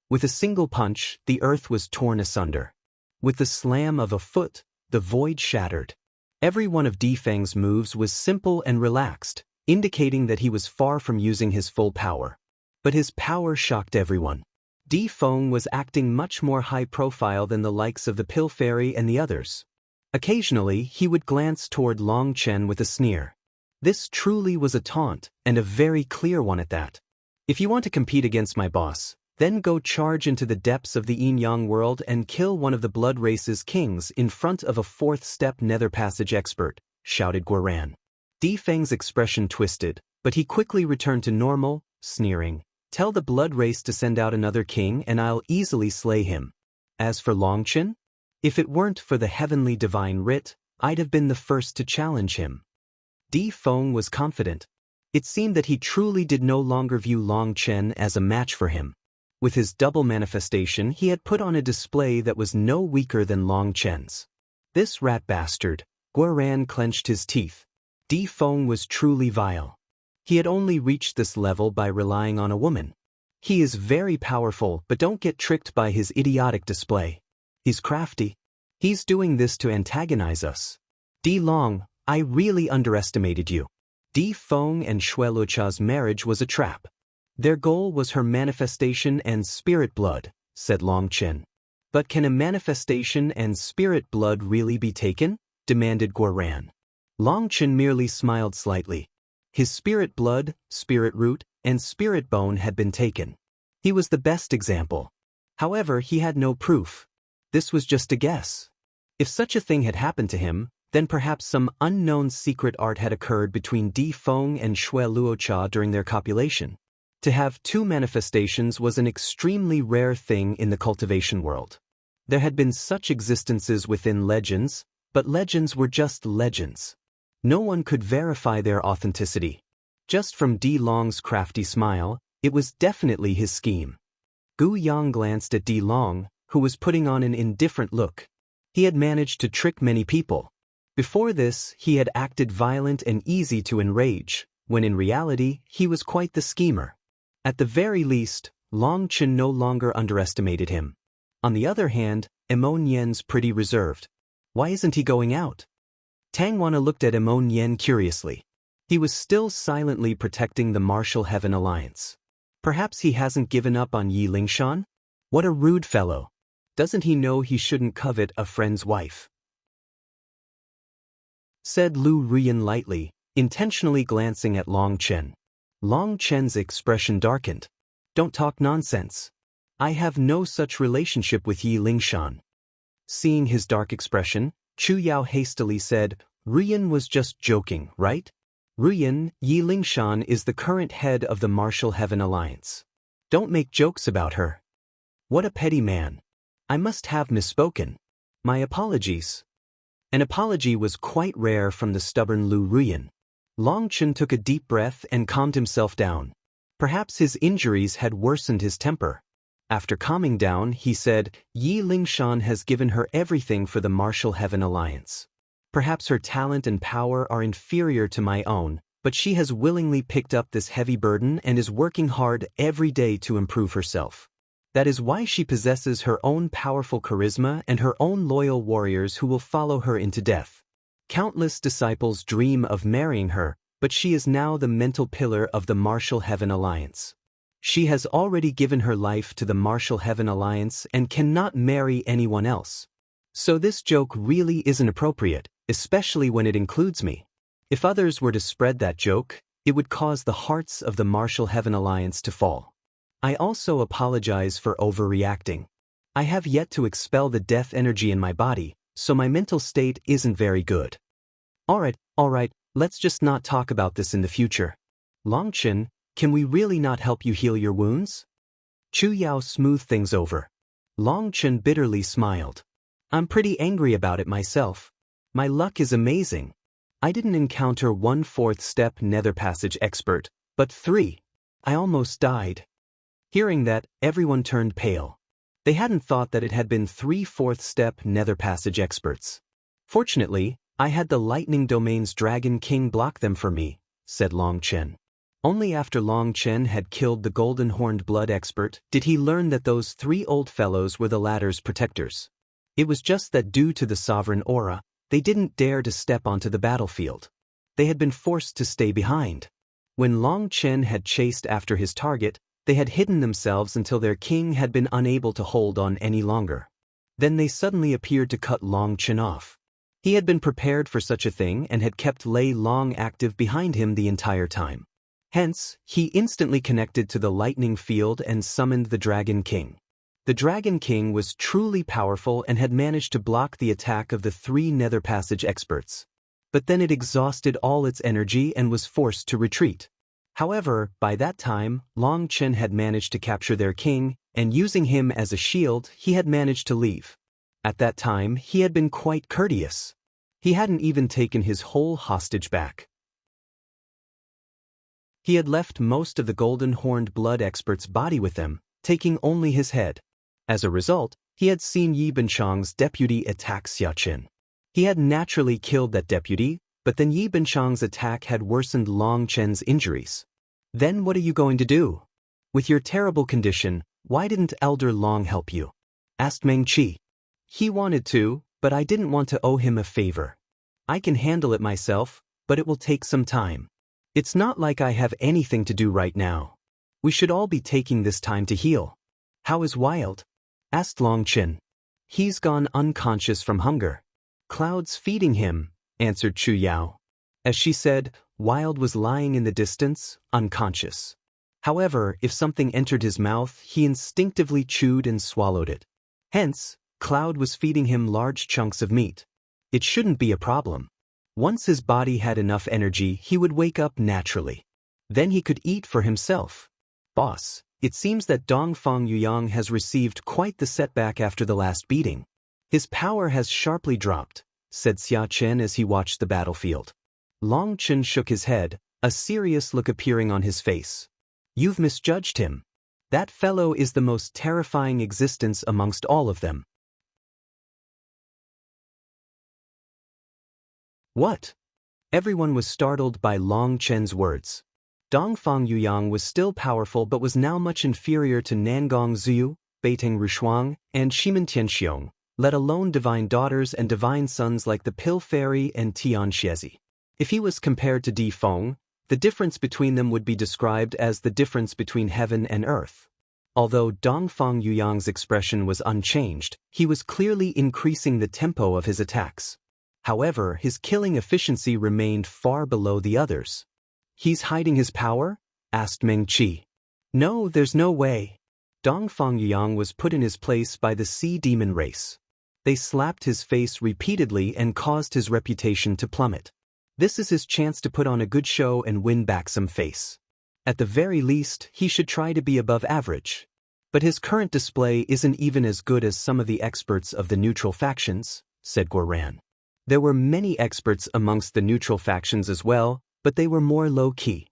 With a single punch, the earth was torn asunder. With the slam of a foot, the void shattered. Every one of Di Feng's moves was simple and relaxed, indicating that he was far from using his full power. But his power shocked everyone. Di Feng was acting much more high-profile than the likes of the Pill Fairy and the others. Occasionally, he would glance toward Long Chen with a sneer. This truly was a taunt, and a very clear one at that. If you want to compete against my boss, then go charge into the depths of the yin-yang world and kill one of the blood race's kings in front of a 4th-step nether passage expert, shouted Guoran. Di Feng's expression twisted, but he quickly returned to normal, sneering. Tell the blood race to send out another king and I'll easily slay him. As for Long Chen, if it weren't for the heavenly divine writ, I'd have been the first to challenge him. Di Feng was confident. It seemed that he truly did no longer view Long Chen as a match for him. With his double manifestation, he had put on a display that was no weaker than Long Chen's. This rat bastard, Guoran clenched his teeth. Di Feng was truly vile. He had only reached this level by relying on a woman. He is very powerful, but don't get tricked by his idiotic display. He's crafty. He's doing this to antagonize us. Di Long, I really underestimated you. Di Feng and Shui Luocha's marriage was a trap. Their goal was her manifestation and spirit blood, said Long Chen. But can a manifestation and spirit blood really be taken? Demanded Guoran. Long Chen merely smiled slightly. His spirit blood, spirit root, and spirit bone had been taken. He was the best example. However, he had no proof. This was just a guess. If such a thing had happened to him, then perhaps some unknown secret art had occurred between Di Feng and Shui Luocha during their copulation. To have 2 manifestations was an extremely rare thing in the cultivation world. There had been such existences within legends, but legends were just legends. No one could verify their authenticity. Just from Di Long's crafty smile, it was definitely his scheme. Gu Yang glanced at Di Long, who was putting on an indifferent look. He had managed to trick many people. Before this, he had acted violent and easy to enrage, when in reality, he was quite the schemer. At the very least, Long Chen no longer underestimated him. On the other hand, Emon Yen's pretty reserved. Why isn't he going out? Tang Wana looked at Emon Yen curiously. He was still silently protecting the Martial Heaven Alliance. Perhaps he hasn't given up on Ye Lingshan? What a rude fellow. Doesn't he know he shouldn't covet a friend's wife? Said Lu Ruyan lightly, intentionally glancing at Long Chen. Long Chen's expression darkened. Don't talk nonsense. I have no such relationship with Ye Lingshan. Seeing his dark expression, Chu Yao hastily said, Ruyan was just joking, right? Ruyan, Ye Lingshan is the current head of the Martial Heaven Alliance. Don't make jokes about her. What a petty man. I must have misspoken. My apologies. An apology was quite rare from the stubborn Lu Ruyan. Long Chen took a deep breath and calmed himself down. Perhaps his injuries had worsened his temper. After calming down, he said, Ye Lingshan has given her everything for the Martial Heaven Alliance. Perhaps her talent and power are inferior to my own, but she has willingly picked up this heavy burden and is working hard every day to improve herself. That is why she possesses her own powerful charisma and her own loyal warriors who will follow her into death. Countless disciples dream of marrying her, but she is now the mental pillar of the Martial Heaven Alliance. She has already given her life to the Martial Heaven Alliance and cannot marry anyone else. So this joke really isn't appropriate, especially when it includes me. If others were to spread that joke, it would cause the hearts of the Martial Heaven Alliance to fall. I also apologize for overreacting. I have yet to expel the death energy in my body, so my mental state isn't very good. Alright, let's just not talk about this in the future. Longchen, can we really not help you heal your wounds? Chu Yao smoothed things over. Longchen bitterly smiled. I'm pretty angry about it myself. My luck is amazing. I didn't encounter 1/4 step nether passage expert, but 3. I almost died. Hearing that, everyone turned pale. They hadn't thought that it had been 3/4 step nether passage experts. Fortunately, I had the Lightning Domain's Dragon King block them for me, said Long Chen. Only after Long Chen had killed the Golden Horned Blood expert did he learn that those 3 old fellows were the latter's protectors. It was just that due to the sovereign aura, they didn't dare to step onto the battlefield. They had been forced to stay behind. When Long Chen had chased after his target, they had hidden themselves until their king had been unable to hold on any longer. Then they suddenly appeared to cut Long Chen off. He had been prepared for such a thing and had kept Lei Long active behind him the entire time. Hence, he instantly connected to the lightning field and summoned the Dragon King. The Dragon King was truly powerful and had managed to block the attack of the 3 Nether Passage experts. But then it exhausted all its energy and was forced to retreat. However, by that time, Long Chen had managed to capture their king, and using him as a shield, he had managed to leave. At that time, he had been quite courteous. He hadn't even taken his whole hostage back. He had left most of the Golden Horned Blood expert's body with them, taking only his head. As a result, he had seen Ye Benchang's deputy attack Xia Qin. He had naturally killed that deputy, but then Ye Benchang's attack had worsened Long Chen's injuries. Then what are you going to do? With your terrible condition, why didn't Elder Long help you? Asked Meng Qi. He wanted to, but I didn't want to owe him a favor. I can handle it myself, but it will take some time. It's not like I have anything to do right now. We should all be taking this time to heal. How is Wild? Asked Long Chen. He's gone unconscious from hunger. Cloud's feeding him, answered Chu Yao. As she said, Wild was lying in the distance, unconscious. However, if something entered his mouth, he instinctively chewed and swallowed it. Hence, Cloud was feeding him large chunks of meat. It shouldn't be a problem. Once his body had enough energy, he would wake up naturally. Then he could eat for himself. Boss, it seems that Dongfang Yuyang has received quite the setback after the last beating. His power has sharply dropped, said Xia Chen as he watched the battlefield. Long Chen shook his head, a serious look appearing on his face. You've misjudged him. That fellow is the most terrifying existence amongst all of them. What? Everyone was startled by Long Chen's words. Dongfang Yuyang was still powerful but was now much inferior to Nangong Zhu, Beiteng Rushuang, and Shimen Tianxiong, let alone divine daughters and divine sons like the Pill Fairy and Tian Xiezi. If he was compared to Di Feng, the difference between them would be described as the difference between heaven and earth. Although Dongfang Yuyang's expression was unchanged, he was clearly increasing the tempo of his attacks. However, his killing efficiency remained far below the others. He's hiding his power? Asked Meng Qi. No, there's no way. Dongfang Yuyang was put in his place by the Sea Demon race. They slapped his face repeatedly and caused his reputation to plummet. This is his chance to put on a good show and win back some face. At the very least, he should try to be above average. But his current display isn't even as good as some of the experts of the neutral factions, said Guoran. There were many experts amongst the neutral factions as well, but they were more low-key.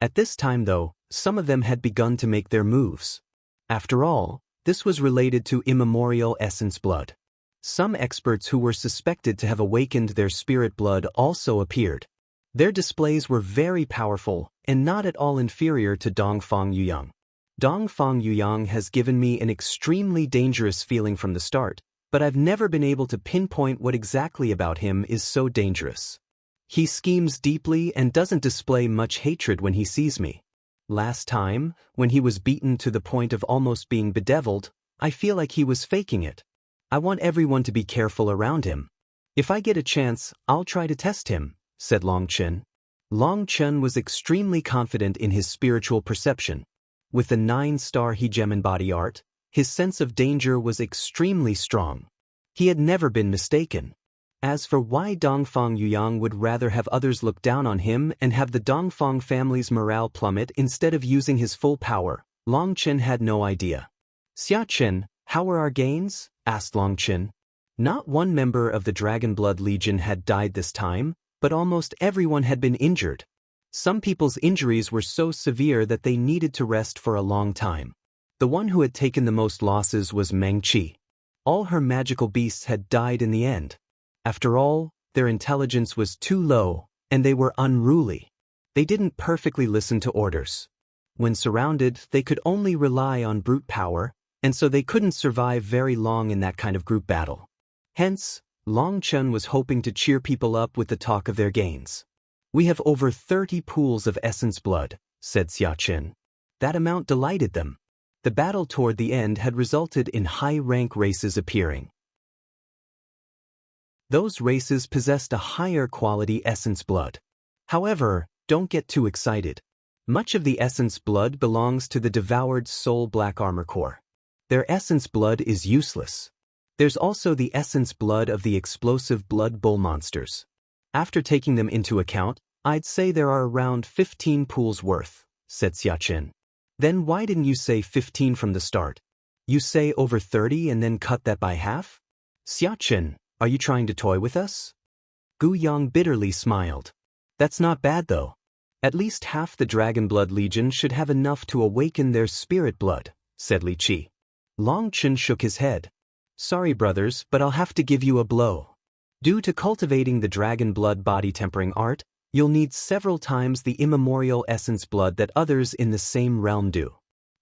At this time though, some of them had begun to make their moves. After all, this was related to immemorial essence blood. Some experts who were suspected to have awakened their spirit blood also appeared. Their displays were very powerful and not at all inferior to Dongfang Yuyang. Dongfang Yuyang has given me an extremely dangerous feeling from the start, but I've never been able to pinpoint what exactly about him is so dangerous. He schemes deeply and doesn't display much hatred when he sees me. Last time, when he was beaten to the point of almost being bedeviled, I feel like he was faking it. I want everyone to be careful around him. If I get a chance, I'll try to test him, said Long Chen. Long Chen was extremely confident in his spiritual perception. With the 9-star Hegemon body art, his sense of danger was extremely strong. He had never been mistaken. As for why Dongfang Yuyang would rather have others look down on him and have the Dongfang family's morale plummet instead of using his full power, Long Chen had no idea. "Xia Chen, how are our gains?" asked Long Chen. Not one member of the Dragon Blood Legion had died this time, but almost everyone had been injured. Some people's injuries were so severe that they needed to rest for a long time. The one who had taken the most losses was Meng Qi. All her magical beasts had died in the end. After all, their intelligence was too low, and they were unruly. They didn't perfectly listen to orders. When surrounded, they could only rely on brute power, and so they couldn't survive very long in that kind of group battle. Hence, Long Chen was hoping to cheer people up with the talk of their gains. "We have over 30 pools of essence blood," said Xia Chen. That amount delighted them. The battle toward the end had resulted in high-rank races appearing. Those races possessed a higher quality essence blood. However, don't get too excited. Much of the essence blood belongs to the devoured soul Black Armor Corps. Their essence blood is useless. There's also the essence blood of the explosive blood bull monsters. After taking them into account, I'd say there are around 15 pools worth, said Xia Chen. Then why didn't you say 15 from the start? You say over 30 and then cut that by half? Xia Chen, are you trying to toy with us? Gu Yang bitterly smiled. That's not bad though. At least half the Dragon Blood Legion should have enough to awaken their spirit blood, said Li Qi. Long Chen shook his head. Sorry brothers, but I'll have to give you a blow. Due to cultivating the Dragon Blood body tempering art, you'll need several times the immemorial essence blood that others in the same realm do.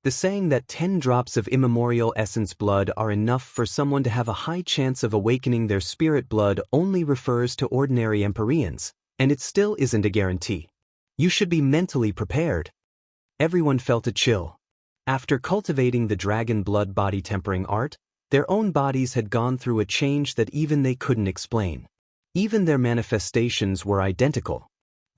The saying that 10 drops of immemorial essence blood are enough for someone to have a high chance of awakening their spirit blood only refers to ordinary Empyreans, and it still isn't a guarantee. You should be mentally prepared. Everyone felt a chill. After cultivating the Dragon Blood body tempering art, their own bodies had gone through a change that even they couldn't explain. Even their manifestations were identical.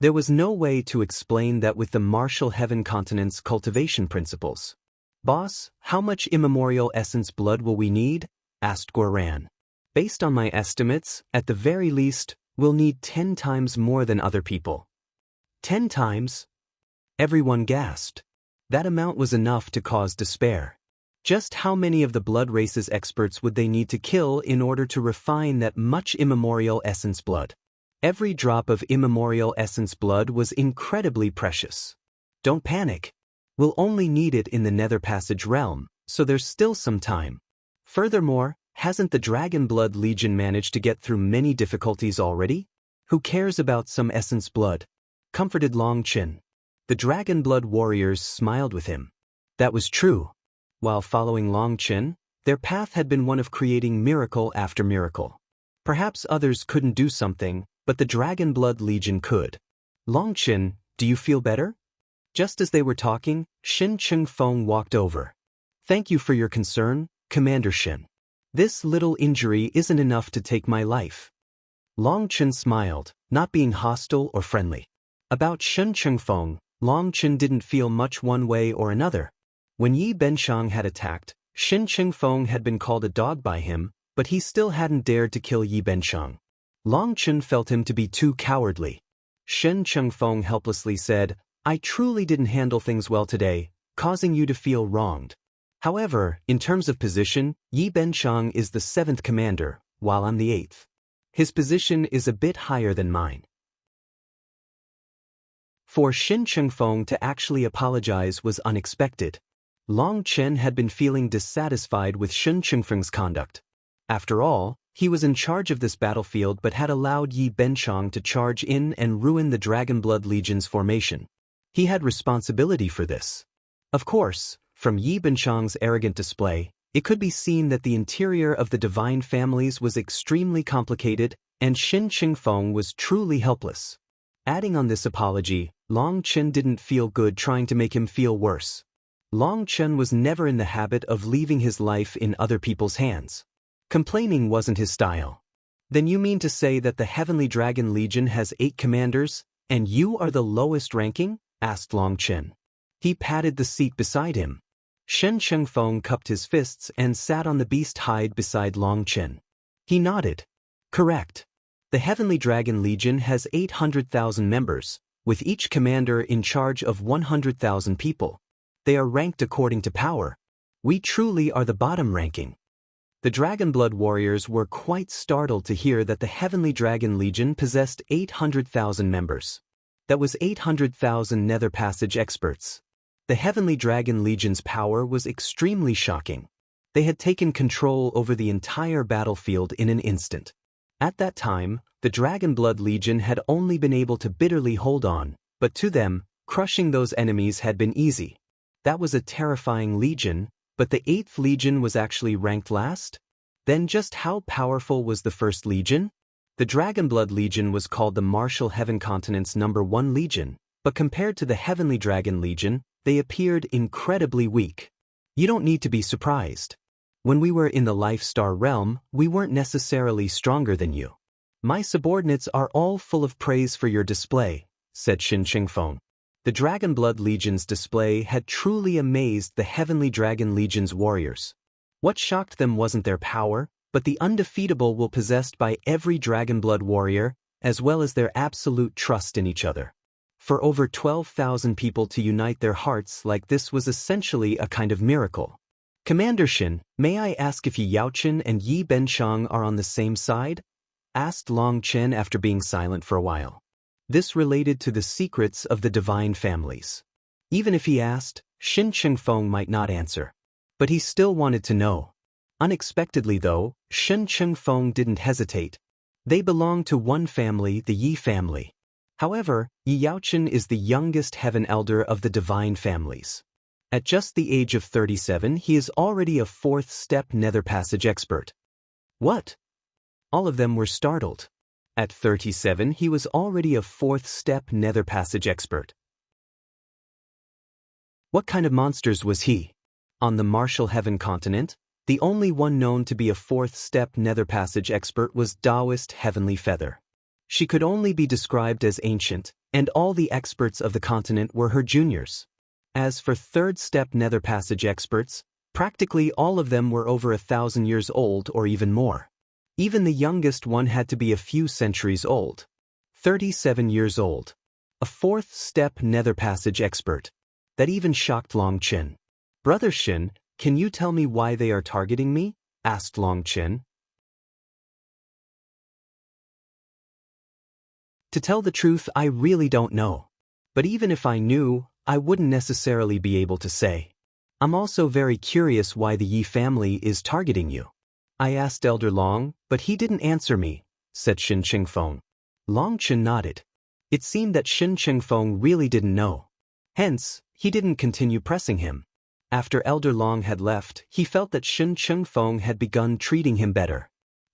There was no way to explain that with the martial heaven continent's cultivation principles. Boss, how much immemorial essence blood will we need? Asked Guoran. Based on my estimates, at the very least, we'll need 10 times more than other people. 10 times? Everyone gasped. That amount was enough to cause despair. Just how many of the blood race's experts would they need to kill in order to refine that much immemorial essence blood? Every drop of immemorial essence blood was incredibly precious. Don't panic. We'll only need it in the Nether Passage realm, so there's still some time. Furthermore, hasn't the Dragon Blood Legion managed to get through many difficulties already? Who cares about some essence blood? Comforted Long Chen. The Dragon Blood warriors smiled with him. That was true. While following Long Chen, their path had been one of creating miracle after miracle. Perhaps others couldn't do something, but the Dragon Blood Legion could. Long Chen, do you feel better? Just as they were talking, Shin Chengfeng walked over. Thank you for your concern, Commander Shin. This little injury isn't enough to take my life. Long Chen smiled, not being hostile or friendly. About Shin Chengfeng, Long Chen didn't feel much one way or another. When Ye Benchang had attacked, Shin Chengfeng had been called a dog by him, but he still hadn't dared to kill Ye Benchang. Long Chen felt him to be too cowardly. Shin Chengfeng helplessly said, I truly didn't handle things well today, causing you to feel wronged. However, in terms of position, Ye Benchang is the 7th commander, while I'm the 8th. His position is a bit higher than mine. For Shin Chengfeng to actually apologize was unexpected. Long Chen had been feeling dissatisfied with Shin Chengfeng's conduct. After all, he was in charge of this battlefield but had allowed Ye Benchang to charge in and ruin the Dragon Blood Legion's formation. He had responsibility for this. Of course, From Ye Benchang's arrogant display, it could be seen that the interior of the divine families was extremely complicated, and Shin Qingfeng was truly helpless. Adding on this apology, Long Chen didn't feel good trying to make him feel worse. Long Chen was never in the habit of leaving his life in other people's hands. Complaining wasn't his style. Then you mean to say that the Heavenly Dragon Legion has 8 commanders, and you are the lowest ranking? Asked Long Chen. He patted the seat beside him. Shen Qingfeng cupped his fists and sat on the beast hide beside Long Chen. He nodded. Correct. The Heavenly Dragon Legion has 800,000 members, with each commander in charge of 100,000 people. They are ranked according to power. We truly are the bottom ranking. The Dragonblood warriors were quite startled to hear that the Heavenly Dragon Legion possessed 800,000 members. That was 800,000 Nether Passage experts. The Heavenly Dragon Legion's power was extremely shocking. They had taken control over the entire battlefield in an instant. At that time, the Dragonblood Legion had only been able to bitterly hold on, but to them, crushing those enemies had been easy. That was a terrifying legion, but the 8th Legion was actually ranked last? Then just how powerful was the 1st Legion? The Dragonblood Legion was called the Martial Heaven Continent's #1 Legion, but compared to the Heavenly Dragon Legion, they appeared incredibly weak. You don't need to be surprised. When we were in the Life Star realm, we weren't necessarily stronger than you. My subordinates are all full of praise for your display, said Shin Qingfeng. The Dragonblood Legion's display had truly amazed the Heavenly Dragon Legion's warriors. What shocked them wasn't their power, but the undefeatable will possessed by every Dragonblood warrior, as well as their absolute trust in each other. For over 12,000 people to unite their hearts like this was essentially a kind of miracle. Commander Shin, may I ask if Ye Yaochen and Ye Benchang are on the same side? Asked Long Chen after being silent for a while. This related to the secrets of the divine families. Even if he asked, Shin Qingfeng might not answer. But he still wanted to know. Unexpectedly though, Shin Qingfeng didn't hesitate. They belong to one family, the Yi family. However, Ye Yaochen is the youngest heaven elder of the divine families. At just the age of 37, he is already a 4th step Nether Passage expert. What? All of them were startled. At 37, he was already a 4th step Nether Passage expert. What kind of monsters was he? On the Martial Heaven continent, the only one known to be a 4th step Nether Passage expert was Taoist Heavenly Feather. She could only be described as ancient, and all the experts of the continent were her juniors. As for 3rd step Nether Passage experts, practically all of them were over 1,000 years old or even more. Even the youngest one had to be a few centuries old. 37 years old. A 4th step Nether Passage expert. That even shocked Long Chen. Brother Shin, can you tell me why they are targeting me? Asked Long Chen. To tell the truth, I really don't know. But even if I knew, I wouldn't necessarily be able to say. I'm also very curious why the Yi family is targeting you. I asked Elder Long, but he didn't answer me, said Shin Qingfeng. Long Chen nodded. It seemed that Shin Qingfeng really didn't know. Hence, he didn't continue pressing him. After Elder Long had left, he felt that Shin Qingfeng had begun treating him better.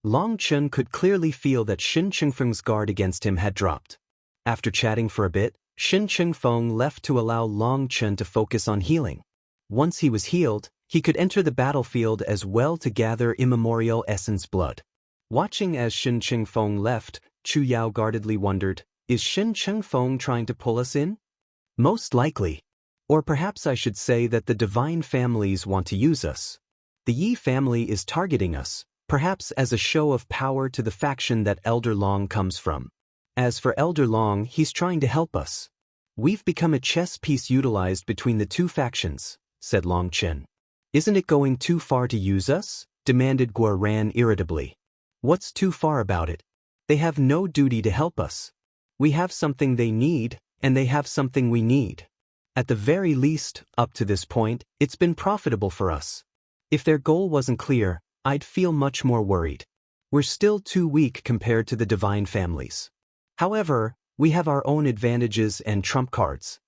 Long Chen could clearly feel that Shin Qingfeng's guard against him had dropped. After chatting for a bit, Shin Qingfeng left to allow Long Chen to focus on healing. Once he was healed, he could enter the battlefield as well to gather immemorial essence blood. Watching as Shin Qingfeng left, Chu Yao guardedly wondered, is Shin Qingfeng trying to pull us in? Most likely. Or perhaps I should say that the divine families want to use us. The Yi family is targeting us, perhaps as a show of power to the faction that Elder Long comes from. As for Elder Long, he's trying to help us. We've become a chess piece utilized between the two factions, said Long Chen. Isn't it going too far to use us? Demanded Guo Ran irritably. What's too far about it? They have no duty to help us. We have something they need, and they have something we need. At the very least, up to this point, it's been profitable for us. If their goal wasn't clear, I'd feel much more worried. We're still too weak compared to the divine families. However, we have our own advantages and trump cards.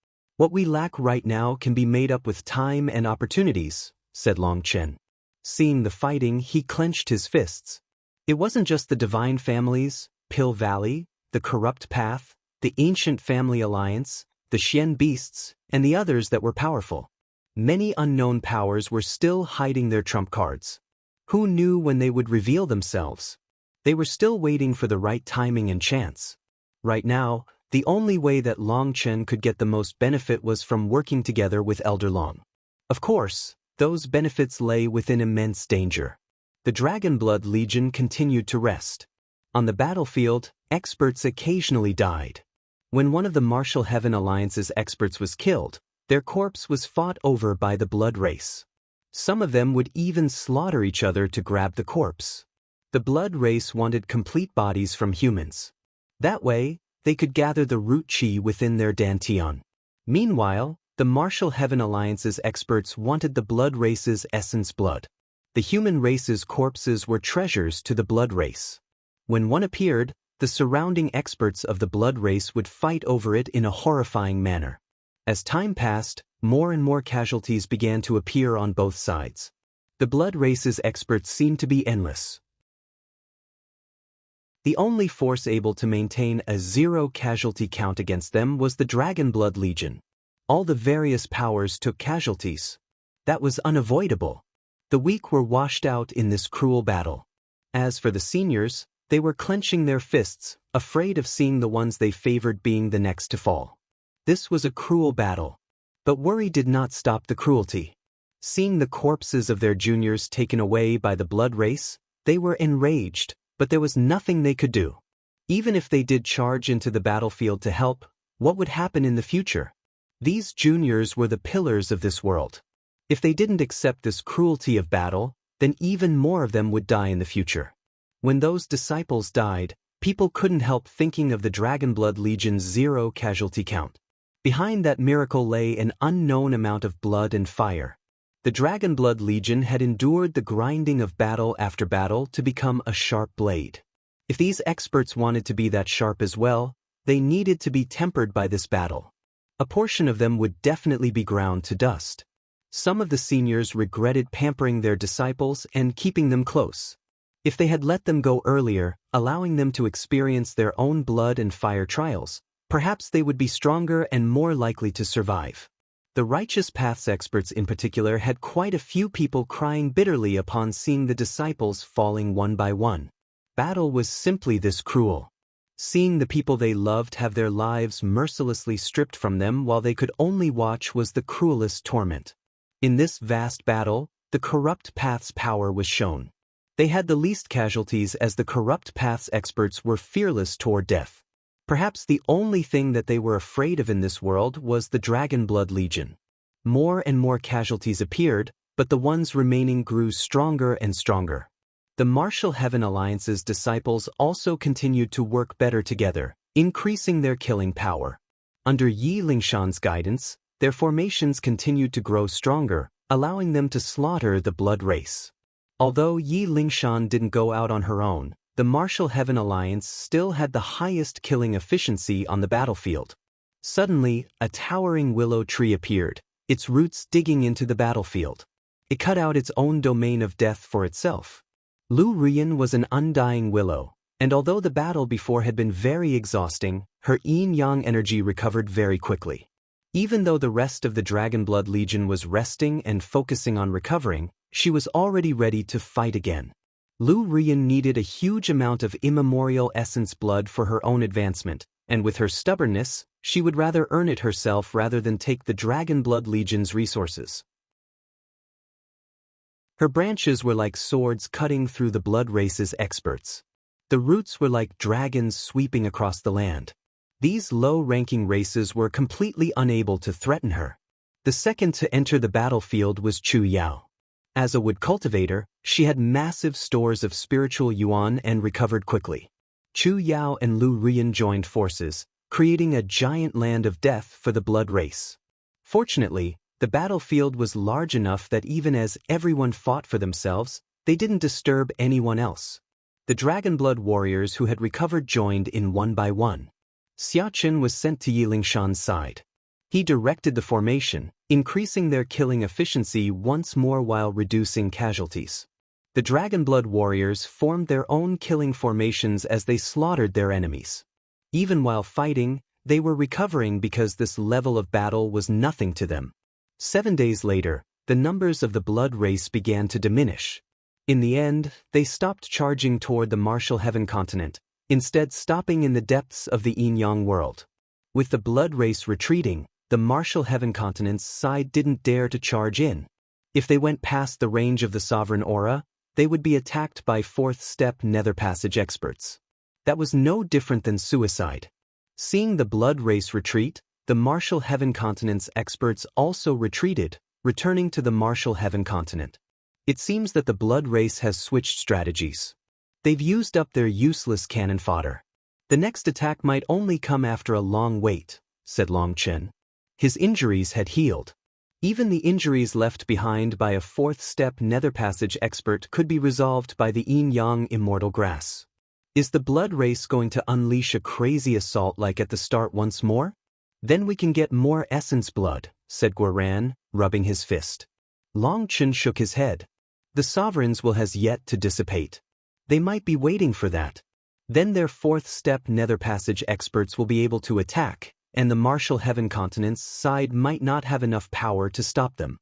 What we lack right now can be made up with time and opportunities, said Long Chen. Seeing the fighting, he clenched his fists. It wasn't just the divine families, Pill Valley, the corrupt path, the ancient family alliance, the Xian beasts, and the others that were powerful. Many unknown powers were still hiding their trump cards. Who knew when they would reveal themselves? They were still waiting for the right timing and chance. Right now, the only way that Long Chen could get the most benefit was from working together with Elder Long. Of course, those benefits lay within immense danger. The Dragonblood Legion continued to rest. On the battlefield, experts occasionally died. When one of the Martial Heaven Alliance's experts was killed, their corpse was fought over by the Blood Race. Some of them would even slaughter each other to grab the corpse. The Blood Race wanted complete bodies from humans. That way, they could gather the root chi within their dantian. Meanwhile, the Martial Heaven Alliance's experts wanted the Blood Race's essence blood. The human race's corpses were treasures to the Blood Race. When one appeared, the surrounding experts of the Blood Race would fight over it in a horrifying manner. As time passed, more and more casualties began to appear on both sides. The Blood Race's experts seemed to be endless. The only force able to maintain a zero casualty count against them was the Dragonblood Legion. All the various powers took casualties. That was unavoidable. The weak were washed out in this cruel battle. As for the seniors, they were clenching their fists, afraid of seeing the ones they favored being the next to fall. This was a cruel battle. But worry did not stop the cruelty. Seeing the corpses of their juniors taken away by the Blood Race, they were enraged. But there was nothing they could do. Even if they did charge into the battlefield to help, what would happen in the future? These juniors were the pillars of this world. If they didn't accept this cruelty of battle, then even more of them would die in the future. When those disciples died, people couldn't help thinking of the Dragonblood Legion's zero casualty count. Behind that miracle lay an unknown amount of blood and fire. The Dragonblood Legion had endured the grinding of battle after battle to become a sharp blade. If these experts wanted to be that sharp as well, they needed to be tempered by this battle. A portion of them would definitely be ground to dust. Some of the seniors regretted pampering their disciples and keeping them close. If they had let them go earlier, allowing them to experience their own blood and fire trials, perhaps they would be stronger and more likely to survive. The Righteous Path's experts in particular had quite a few people crying bitterly upon seeing the disciples falling one by one. Battle was simply this cruel. Seeing the people they loved have their lives mercilessly stripped from them while they could only watch was the cruelest torment. In this vast battle, the Corrupt Path's power was shown. They had the least casualties as the Corrupt Path's experts were fearless toward death. Perhaps the only thing that they were afraid of in this world was the Dragonblood Legion. More and more casualties appeared, but the ones remaining grew stronger and stronger. The Martial Heaven Alliance's disciples also continued to work better together, increasing their killing power. Under Ye Lingshan's guidance, their formations continued to grow stronger, allowing them to slaughter the Blood Race. Although Ye Lingshan didn't go out on her own, the Martial Heaven Alliance still had the highest killing efficiency on the battlefield. Suddenly, a towering willow tree appeared, its roots digging into the battlefield. It cut out its own domain of death for itself. Lu Rian was an undying willow, and although the battle before had been very exhausting, her yin-yang energy recovered very quickly. Even though the rest of the Dragonblood Legion was resting and focusing on recovering, she was already ready to fight again. Lu Rian needed a huge amount of immemorial essence blood for her own advancement, and with her stubbornness, she would rather earn it herself rather than take the Dragonblood Legion's resources. Her branches were like swords cutting through the Blood Race's experts. The roots were like dragons sweeping across the land. These low-ranking races were completely unable to threaten her. The second to enter the battlefield was Chu Yao. As a wood cultivator, she had massive stores of spiritual yuan and recovered quickly. Chu Yao and Lu Rian joined forces, creating a giant land of death for the Blood Race. Fortunately, the battlefield was large enough that even as everyone fought for themselves, they didn't disturb anyone else. The Dragonblood warriors who had recovered joined in one by one. Xiachen was sent to Ye Lingshan's side. He directed the formation, increasing their killing efficiency once more while reducing casualties. The Dragonblood warriors formed their own killing formations as they slaughtered their enemies. Even while fighting, they were recovering because this level of battle was nothing to them. 7 days later, the numbers of the blood race began to diminish. In the end, they stopped charging toward the martial heaven continent, instead stopping in the depths of the Yin-Yang world. With the blood race retreating, the martial heaven continent's side didn't dare to charge in. If they went past the range of the sovereign aura, they would be attacked by fourth-step nether passage experts. That was no different than suicide. Seeing the blood race retreat, the martial heaven continent's experts also retreated, returning to the martial heaven continent. It seems that the blood race has switched strategies. They've used up their useless cannon fodder. The next attack might only come after a long wait, said Luo Chuan. His injuries had healed. Even the injuries left behind by a fourth-step nether passage expert could be resolved by the Yin-Yang immortal grass. Is the blood race going to unleash a crazy assault like at the start once more? Then we can get more essence blood, said Guoran, rubbing his fist. Luo Chuan shook his head. The sovereigns will has yet to dissipate. They might be waiting for that. Then their fourth-step nether passage experts will be able to attack, and the martial heaven continent's side might not have enough power to stop them.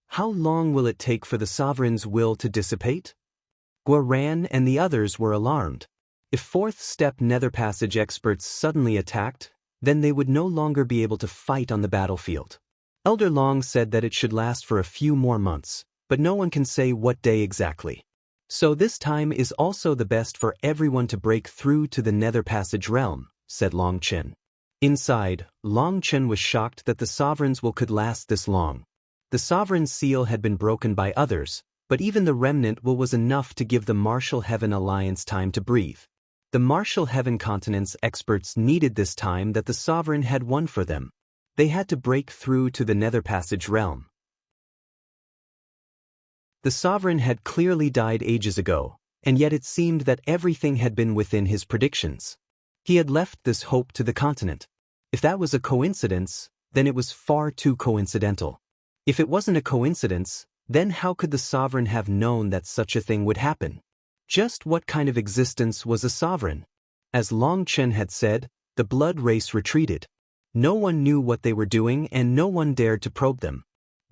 How long will it take for the sovereign's will to dissipate? Guoran and the others were alarmed. If fourth-step nether passage experts suddenly attacked, then they would no longer be able to fight on the battlefield. Elder Long said that it should last for a few more months, but no one can say what day exactly. So this time is also the best for everyone to break through to the nether passage realm, said Luo Chuan. Inside, Luo Chuan was shocked that the sovereign's will could last this long. The sovereign's seal had been broken by others, but even the remnant will was enough to give the martial heaven alliance time to breathe. The martial heaven continent's experts needed this time that the sovereign had won for them. They had to break through to the nether passage realm. The sovereign had clearly died ages ago, and yet it seemed that everything had been within his predictions. He had left this hope to the continent. If that was a coincidence, then it was far too coincidental. If it wasn't a coincidence, then how could the sovereign have known that such a thing would happen? Just what kind of existence was a sovereign? As Luo Chuan had said, the blood race retreated. No one knew what they were doing and no one dared to probe them.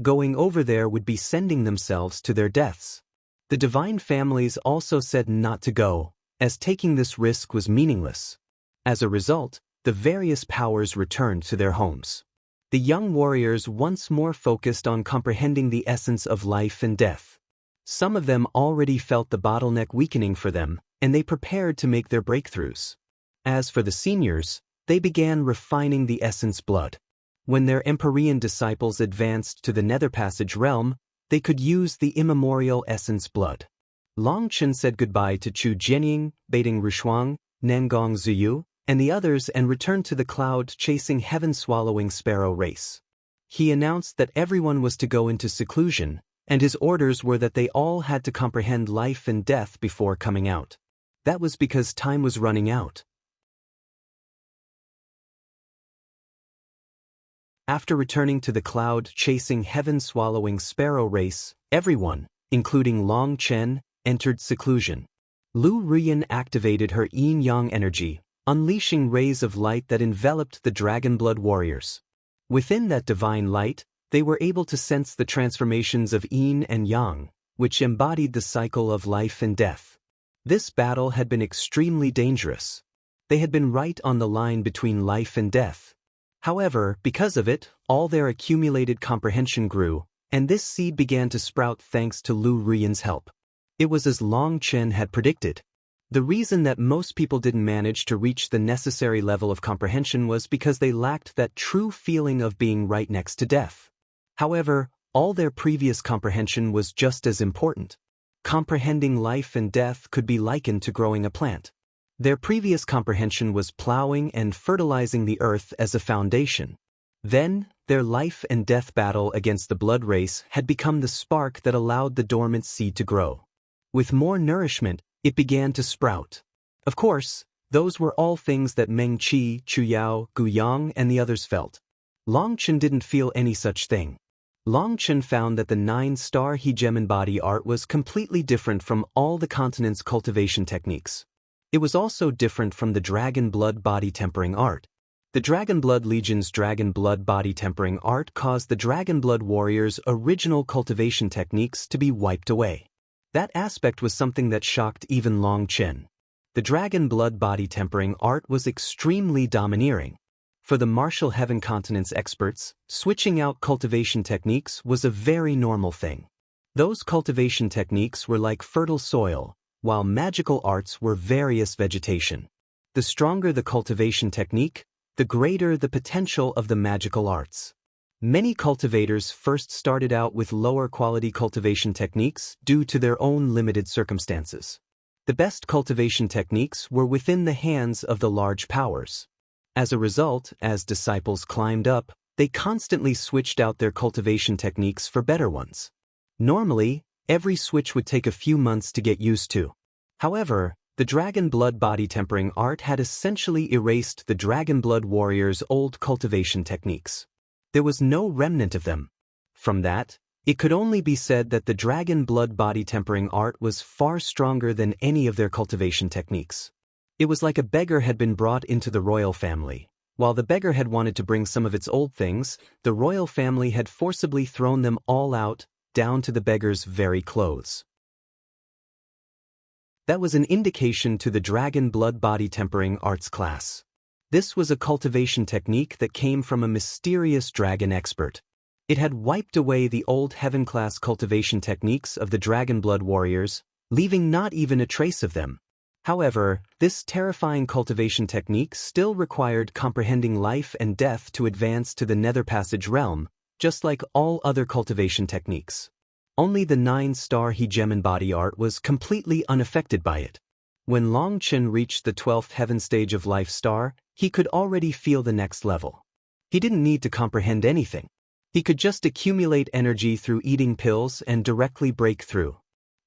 Going over there would be sending themselves to their deaths. The divine families also said not to go, as taking this risk was meaningless. As a result, the various powers returned to their homes. The young warriors once more focused on comprehending the essence of life and death. Some of them already felt the bottleneck weakening for them, and they prepared to make their breakthroughs. As for the seniors, they began refining the essence blood. When their Empyrean disciples advanced to the nether passage realm, they could use the immemorial essence blood. Luo Chuan said goodbye to Chu Jianying, Beiting Rushuang, Nangong Ziyu, and the others and returned to the cloud-chasing heaven-swallowing sparrow race. He announced that everyone was to go into seclusion, and his orders were that they all had to comprehend life and death before coming out. That was because time was running out. After returning to the cloud-chasing heaven-swallowing sparrow race, everyone, including Luo Chuan, entered seclusion. Lu Ruyan activated her yin-yang energy, unleashing rays of light that enveloped the Dragonblood warriors. Within that divine light, they were able to sense the transformations of yin and yang, which embodied the cycle of life and death. This battle had been extremely dangerous. They had been right on the line between life and death. However, because of it, all their accumulated comprehension grew, and this seed began to sprout thanks to Lu Ruyan's help. It was as Luo Chuan had predicted. The reason that most people didn't manage to reach the necessary level of comprehension was because they lacked that true feeling of being right next to death. However, all their previous comprehension was just as important. Comprehending life and death could be likened to growing a plant. Their previous comprehension was plowing and fertilizing the earth as a foundation. Then, their life and death battle against the blood race had become the spark that allowed the dormant seed to grow. With more nourishment, it began to sprout. Of course, those were all things that Meng Qi, Chu Yao, Gu Yang, and the others felt. Long Chen didn't feel any such thing. Long Chen found that the 9-star Hegemon body art was completely different from all the continent's cultivation techniques. It was also different from the Dragon Blood body tempering art. The Dragon Blood Legion's Dragon Blood body tempering art caused the Dragon Blood warriors' original cultivation techniques to be wiped away. That aspect was something that shocked even Long Chen. The Dragon Blood body tempering art was extremely domineering. For the Martial Heaven Continent's experts, switching out cultivation techniques was a very normal thing. Those cultivation techniques were like fertile soil, while magical arts were various vegetation. The stronger the cultivation technique, the greater the potential of the magical arts. Many cultivators first started out with lower quality cultivation techniques due to their own limited circumstances. The best cultivation techniques were within the hands of the large powers. As a result, as disciples climbed up, they constantly switched out their cultivation techniques for better ones. Normally, every switch would take a few months to get used to. However, the Dragon Blood body tempering art had essentially erased the Dragon Blood warriors' old cultivation techniques. There was no remnant of them. From that, it could only be said that the Dragon Blood body tempering art was far stronger than any of their cultivation techniques. It was like a beggar had been brought into the royal family. While the beggar had wanted to bring some of its old things, the royal family had forcibly thrown them all out, down to the beggar's very clothes. That was an indication to the Dragon Blood body tempering arts class. This was a cultivation technique that came from a mysterious dragon expert. It had wiped away the old heaven-class cultivation techniques of the Dragon Blood warriors, leaving not even a trace of them. However, this terrifying cultivation technique still required comprehending life and death to advance to the Nether Passage realm, just like all other cultivation techniques. Only the 9-star Hegemon body art was completely unaffected by it. When Long Chen reached the 12th heaven stage of Life Star, he could already feel the next level. He didn't need to comprehend anything. He could just accumulate energy through eating pills and directly break through.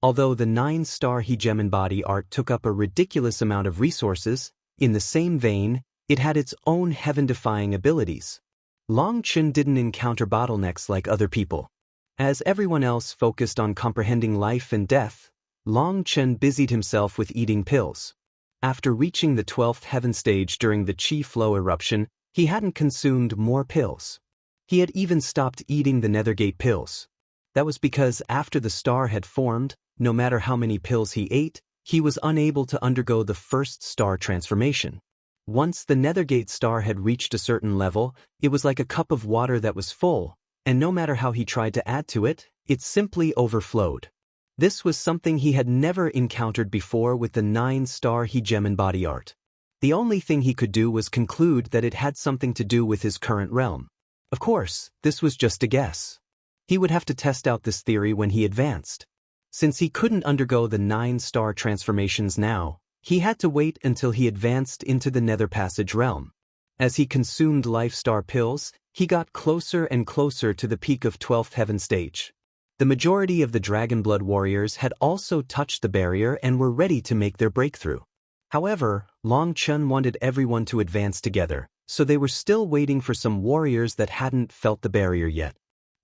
Although the 9-star Hegemon body art took up a ridiculous amount of resources, in the same vein, it had its own heaven-defying abilities. Long Chen didn't encounter bottlenecks like other people. As everyone else focused on comprehending life and death, Long Chen busied himself with eating pills. After reaching the 12th heaven stage during the Qi flow eruption, he hadn't consumed more pills. He had even stopped eating the Nethergate pills. That was because after the star had formed, no matter how many pills he ate, he was unable to undergo the first star transformation. Once the Nethergate star had reached a certain level, it was like a cup of water that was full, and no matter how he tried to add to it, it simply overflowed. This was something he had never encountered before with the 9-star Hegemon body art. The only thing he could do was conclude that it had something to do with his current realm. Of course, this was just a guess. He would have to test out this theory when he advanced. Since he couldn't undergo the 9-star transformations now, he had to wait until he advanced into the Nether Passage realm. As he consumed Life Star pills, he got closer and closer to the peak of 12th heaven stage. The majority of the Dragon Blood warriors had also touched the barrier and were ready to make their breakthrough. However, Long Chen wanted everyone to advance together, so they were still waiting for some warriors that hadn't felt the barrier yet.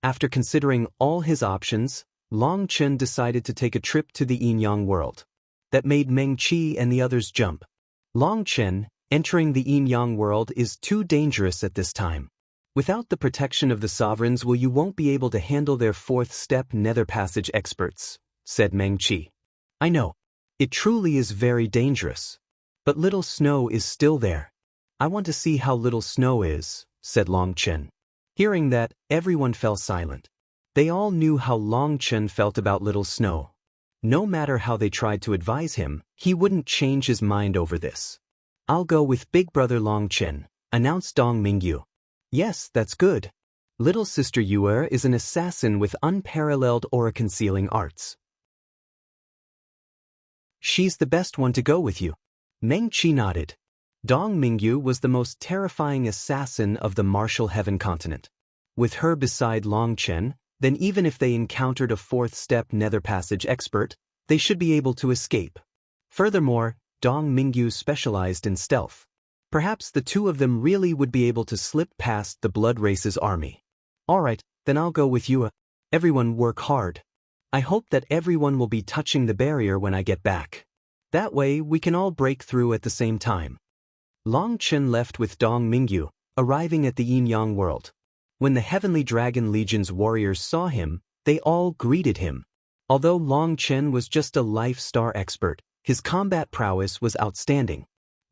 After considering all his options, Long Chen decided to take a trip to the Yin-Yang world. That made Meng Qi and the others jump. Long Chen, entering the Yin-Yang world is too dangerous at this time. Without the protection of the sovereigns, you won't be able to handle their 4th step Nether Passage experts, said Meng Qi. I know. It truly is very dangerous. But Little Snow is still there. I want to see how Little Snow is, said Long Chen. Hearing that, everyone fell silent. They all knew how Long Chen felt about Little Snow. No matter how they tried to advise him, he wouldn't change his mind over this. I'll go with Big Brother Long Chen, announced Dong Mingyu. Yes, that's good. Little Sister Yuer is an assassin with unparalleled aura-concealing arts. She's the best one to go with you. Meng Qi nodded. Dong Mingyu was the most terrifying assassin of the Martial Heaven continent. With her beside Long Chen, then even if they encountered a 4th step Nether Passage expert, they should be able to escape. Furthermore, Dong Mingyu specialized in stealth. Perhaps the two of them really would be able to slip past the Blood Race's army. Alright, then I'll go with you. Everyone work hard. I hope that everyone will be touching the barrier when I get back. That way we can all break through at the same time. Long Chen left with Dong Mingyu, arriving at the Yin-Yang world. When the Heavenly Dragon Legion's warriors saw him, they all greeted him. Although Long Chen was just a Life Star expert, his combat prowess was outstanding.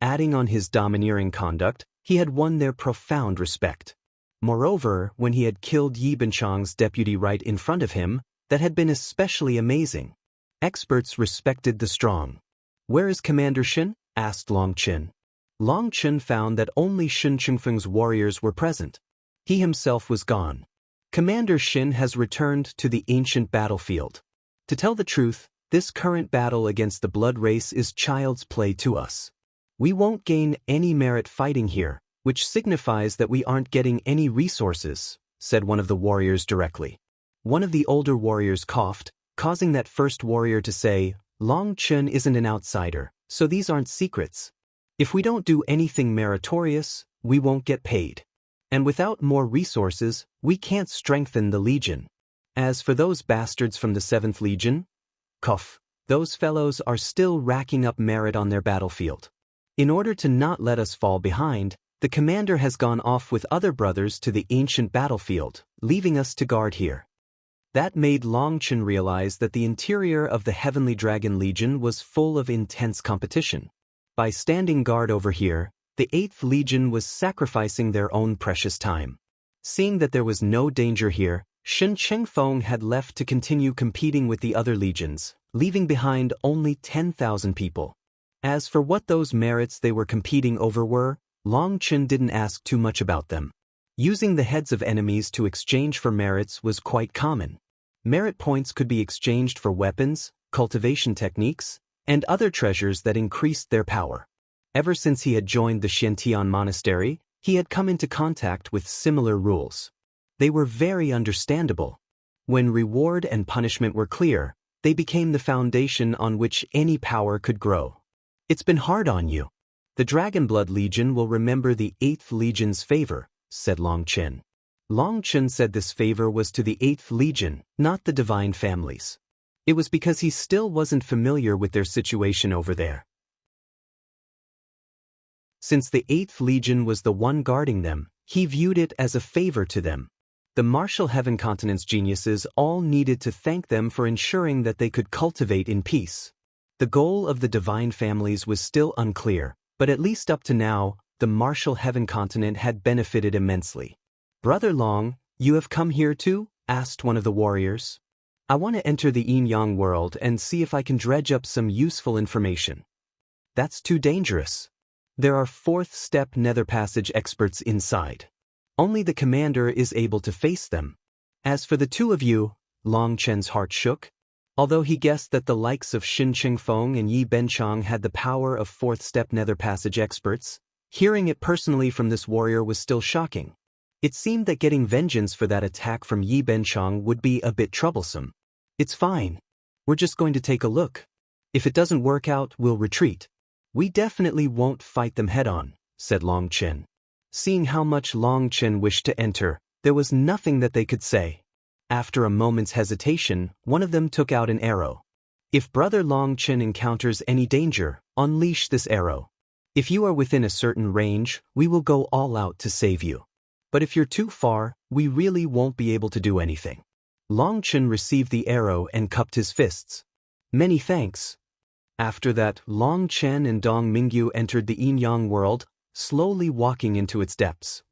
Adding on his domineering conduct, he had won their profound respect. Moreover, when he had killed Ye Benchang's deputy right in front of him, that had been especially amazing. Experts respected the strong. "Where is Commander Shin?" asked Long Chen. Long Chen found that only Shin Chengfeng's warriors were present. He himself was gone. Commander Shin has returned to the ancient battlefield. To tell the truth, this current battle against the Blood Race is child's play to us. We won't gain any merit fighting here, which signifies that we aren't getting any resources, said one of the warriors directly. One of the older warriors coughed, causing that first warrior to say, "Long Chen isn't an outsider, so these aren't secrets. If we don't do anything meritorious, we won't get paid. And without more resources, we can't strengthen the Legion. As for those bastards from the 7th Legion, cough, those fellows are still racking up merit on their battlefield. In order to not let us fall behind, the commander has gone off with other brothers to the ancient battlefield, leaving us to guard here." That made Long Chen realize that the interior of the Heavenly Dragon Legion was full of intense competition. By standing guard over here, the 8th Legion was sacrificing their own precious time. Seeing that there was no danger here, Shin Chengfeng had left to continue competing with the other legions, leaving behind only 10,000 people. As for what those merits they were competing over were, Long Chen didn't ask too much about them. Using the heads of enemies to exchange for merits was quite common. Merit points could be exchanged for weapons, cultivation techniques, and other treasures that increased their power. Ever since he had joined the Xiantian monastery, he had come into contact with similar rules. They were very understandable. When reward and punishment were clear, they became the foundation on which any power could grow. "It's been hard on you. The Dragonblood Legion will remember the 8th Legion's favor," said Long Chen. Long Chen said this favor was to the 8th Legion, not the divine families. It was because he still wasn't familiar with their situation over there. Since the 8th Legion was the one guarding them, he viewed it as a favor to them. The Martial Heaven Continent's geniuses all needed to thank them for ensuring that they could cultivate in peace. The goal of the divine families was still unclear, but at least up to now, the Martial Heaven Continent had benefited immensely. "Brother Long, you have come here too?" asked one of the warriors. "I want to enter the Yin-Yang world and see if I can dredge up some useful information." "That's too dangerous. There are 4th step nether passage experts inside. Only the commander is able to face them. As for the two of you," Long Chen's heart shook. Although he guessed that the likes of Shin Chengfeng and Ye Benchang had the power of 4th step nether passage experts, hearing it personally from this warrior was still shocking. It seemed that getting vengeance for that attack from Ye Benchang would be a bit troublesome. "It's fine. We're just going to take a look. If it doesn't work out, we'll retreat. We definitely won't fight them head-on," said Long Chen. Seeing how much Long Chen wished to enter, there was nothing that they could say. After a moment's hesitation, one of them took out an arrow. "If Brother Long Chen encounters any danger, unleash this arrow. If you are within a certain range, we will go all out to save you. But if you're too far, we really won't be able to do anything." Long Chen received the arrow and cupped his fists. "Many thanks." After that, Long Chen and Dong Mingyu entered the Yin-Yang world, slowly walking into its depths.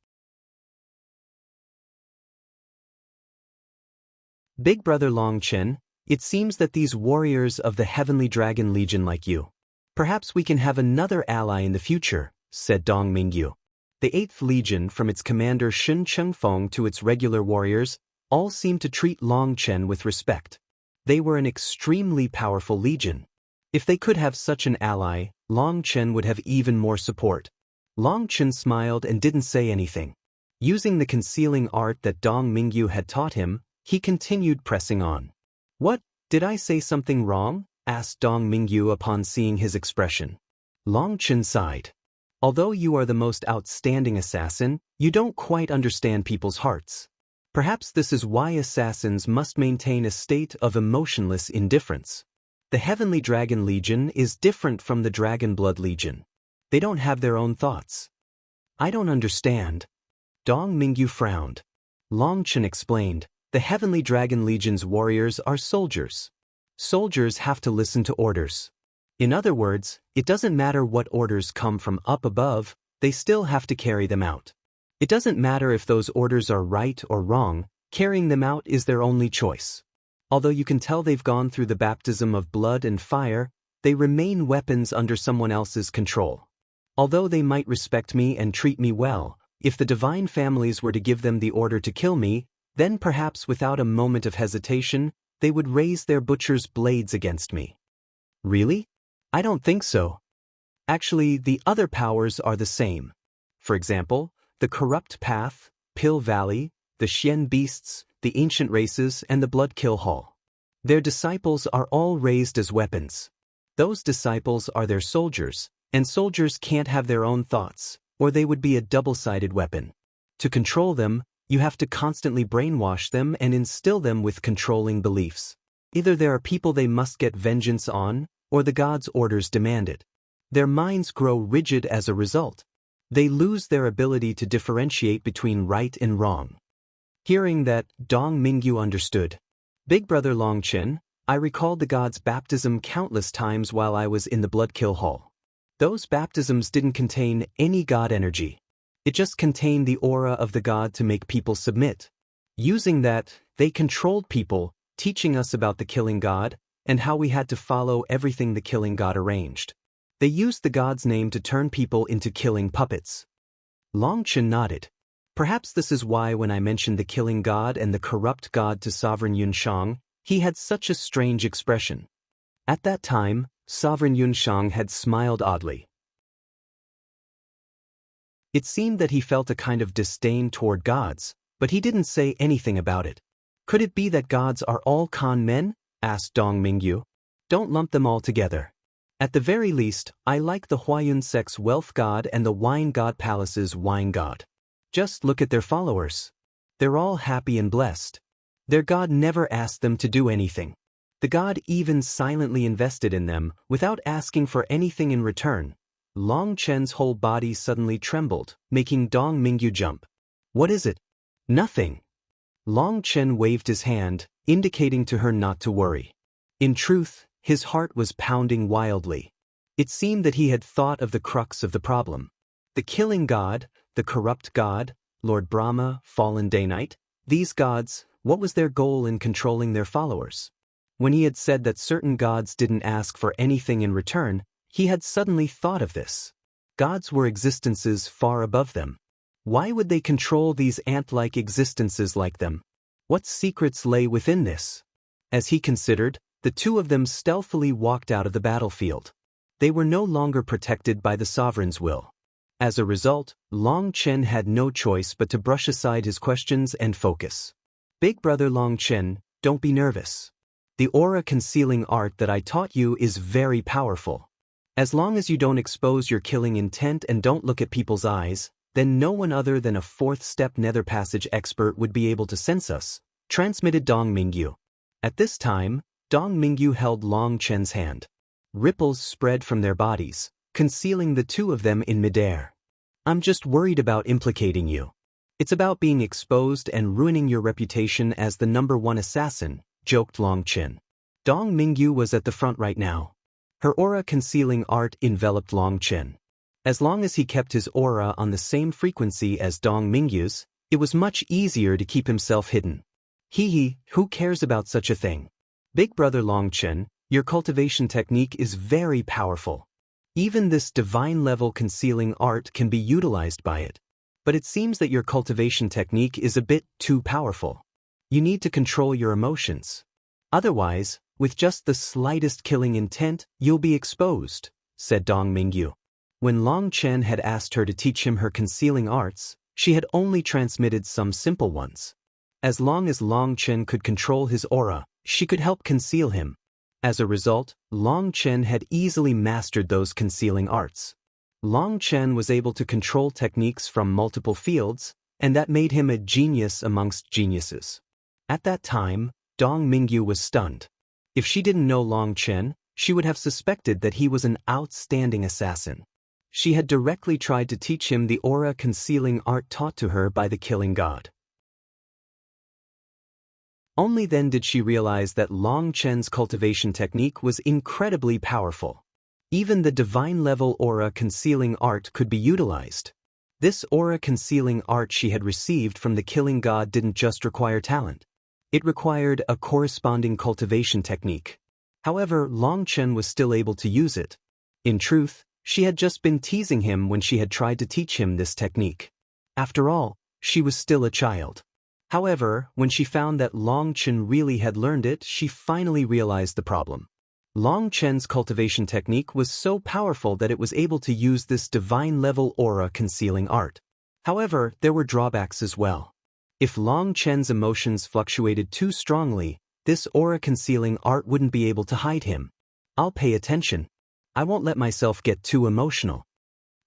"Big Brother Long Chen, it seems that these warriors of the Heavenly Dragon Legion like you. Perhaps we can have another ally in the future," said Dong Mingyu. The 8th Legion, from its commander Shin Chengfeng to its regular warriors, all seemed to treat Long Chen with respect. They were an extremely powerful legion. If they could have such an ally, Long Chen would have even more support. Long Chen smiled and didn't say anything. Using the concealing art that Dong Mingyu had taught him, he continued pressing on. "What, did I say something wrong?" asked Dong Mingyu upon seeing his expression. Long Chen sighed. Although you are the most outstanding assassin, you don't quite understand people's hearts. Perhaps this is why assassins must maintain a state of emotionless indifference. The Heavenly Dragon Legion is different from the Dragon Blood Legion. They don't have their own thoughts. I don't understand. Dong Mingyu frowned. Long Chen explained, the Heavenly Dragon Legion's warriors are soldiers. Soldiers have to listen to orders. In other words, it doesn't matter what orders come from up above, they still have to carry them out. It doesn't matter if those orders are right or wrong, carrying them out is their only choice. Although you can tell they've gone through the baptism of blood and fire, they remain weapons under someone else's control. Although they might respect me and treat me well, if the divine families were to give them the order to kill me, then perhaps without a moment of hesitation, they would raise their butcher's blades against me. Really? I don't think so. Actually, the other powers are the same. For example, the Corrupt Path, Pill Valley, the Xian Beasts, the Ancient Races, and the Blood Kill Hall. Their disciples are all raised as weapons. Those disciples are their soldiers, and soldiers can't have their own thoughts, or they would be a double-sided weapon. To control them, you have to constantly brainwash them and instill them with controlling beliefs. Either there are people they must get vengeance on, or the gods' orders demand it. Their minds grow rigid as a result. They lose their ability to differentiate between right and wrong. Hearing that, Dong Mingyu understood. Big Brother Long Chen, I recalled the god's baptism countless times while I was in the Blood Kill Hall. Those baptisms didn't contain any god energy. It just contained the aura of the god to make people submit. Using that, they controlled people, teaching us about the killing god, and how we had to follow everything the killing god arranged. They used the god's name to turn people into killing puppets. Long Chen nodded. Perhaps this is why when I mentioned the killing god and the corrupt god to Sovereign Yunshang, he had such a strange expression. At that time, Sovereign Yunshang had smiled oddly. It seemed that he felt a kind of disdain toward gods, but he didn't say anything about it. Could it be that gods are all con men? Asked Dong Mingyu. Don't lump them all together. At the very least, I like the Huayun sect's wealth god and the wine god palace's wine god. Just look at their followers. They're all happy and blessed. Their god never asked them to do anything. The god even silently invested in them without asking for anything in return. Long Chen's whole body suddenly trembled, making Dong Mingyu jump. What is it? Nothing. Long Chen waved his hand, indicating to her not to worry. In truth, his heart was pounding wildly. It seemed that he had thought of the crux of the problem. The killing god, the corrupt god, Lord Brahma, fallen day night, these gods, what was their goal in controlling their followers? When he had said that certain gods didn't ask for anything in return, he had suddenly thought of this. Gods were existences far above them. Why would they control these ant-like existences like them? What secrets lay within this? As he considered, the two of them stealthily walked out of the battlefield. They were no longer protected by the sovereign's will. As a result, Long Chen had no choice but to brush aside his questions and focus. Big Brother Long Chen, don't be nervous. The aura concealing art that I taught you is very powerful. As long as you don't expose your killing intent and don't look at people's eyes, then no one other than a fourth-step nether passage expert would be able to sense us, transmitted Dong Mingyu. At this time, Dong Mingyu held Long Chen's hand. Ripples spread from their bodies, concealing the two of them in midair. I'm just worried about implicating you. It's about being exposed and ruining your reputation as the #1 assassin, joked Long Chen. Dong Mingyu was at the front right now. Her aura concealing art enveloped Long Chen. As long as he kept his aura on the same frequency as Dong Mingyu's, it was much easier to keep himself hidden. Who cares about such a thing? Big Brother Long Chen, your cultivation technique is very powerful. Even this divine-level concealing art can be utilized by it. But it seems that your cultivation technique is a bit too powerful. You need to control your emotions. Otherwise, with just the slightest killing intent, you'll be exposed, said Dong Mingyu. When Long Chen had asked her to teach him her concealing arts, she had only transmitted some simple ones. As long as Long Chen could control his aura, she could help conceal him. As a result, Long Chen had easily mastered those concealing arts. Long Chen was able to control techniques from multiple fields, and that made him a genius amongst geniuses. At that time, Dong Mingyu was stunned. If she didn't know Long Chen, she would have suspected that he was an outstanding assassin. She had directly tried to teach him the aura-concealing art taught to her by the killing god. Only then did she realize that Long Chen's cultivation technique was incredibly powerful. Even the divine-level aura-concealing art could be utilized. This aura-concealing art she had received from the killing god didn't just require talent. It required a corresponding cultivation technique. However, Long Chen was still able to use it. In truth, she had just been teasing him when she had tried to teach him this technique. After all, she was still a child. However, when she found that Long Chen really had learned it, she finally realized the problem. Long Chen's cultivation technique was so powerful that it was able to use this divine-level aura-concealing art. However, there were drawbacks as well. If Long Chen's emotions fluctuated too strongly, this aura-concealing art wouldn't be able to hide him. I'll pay attention. I won't let myself get too emotional.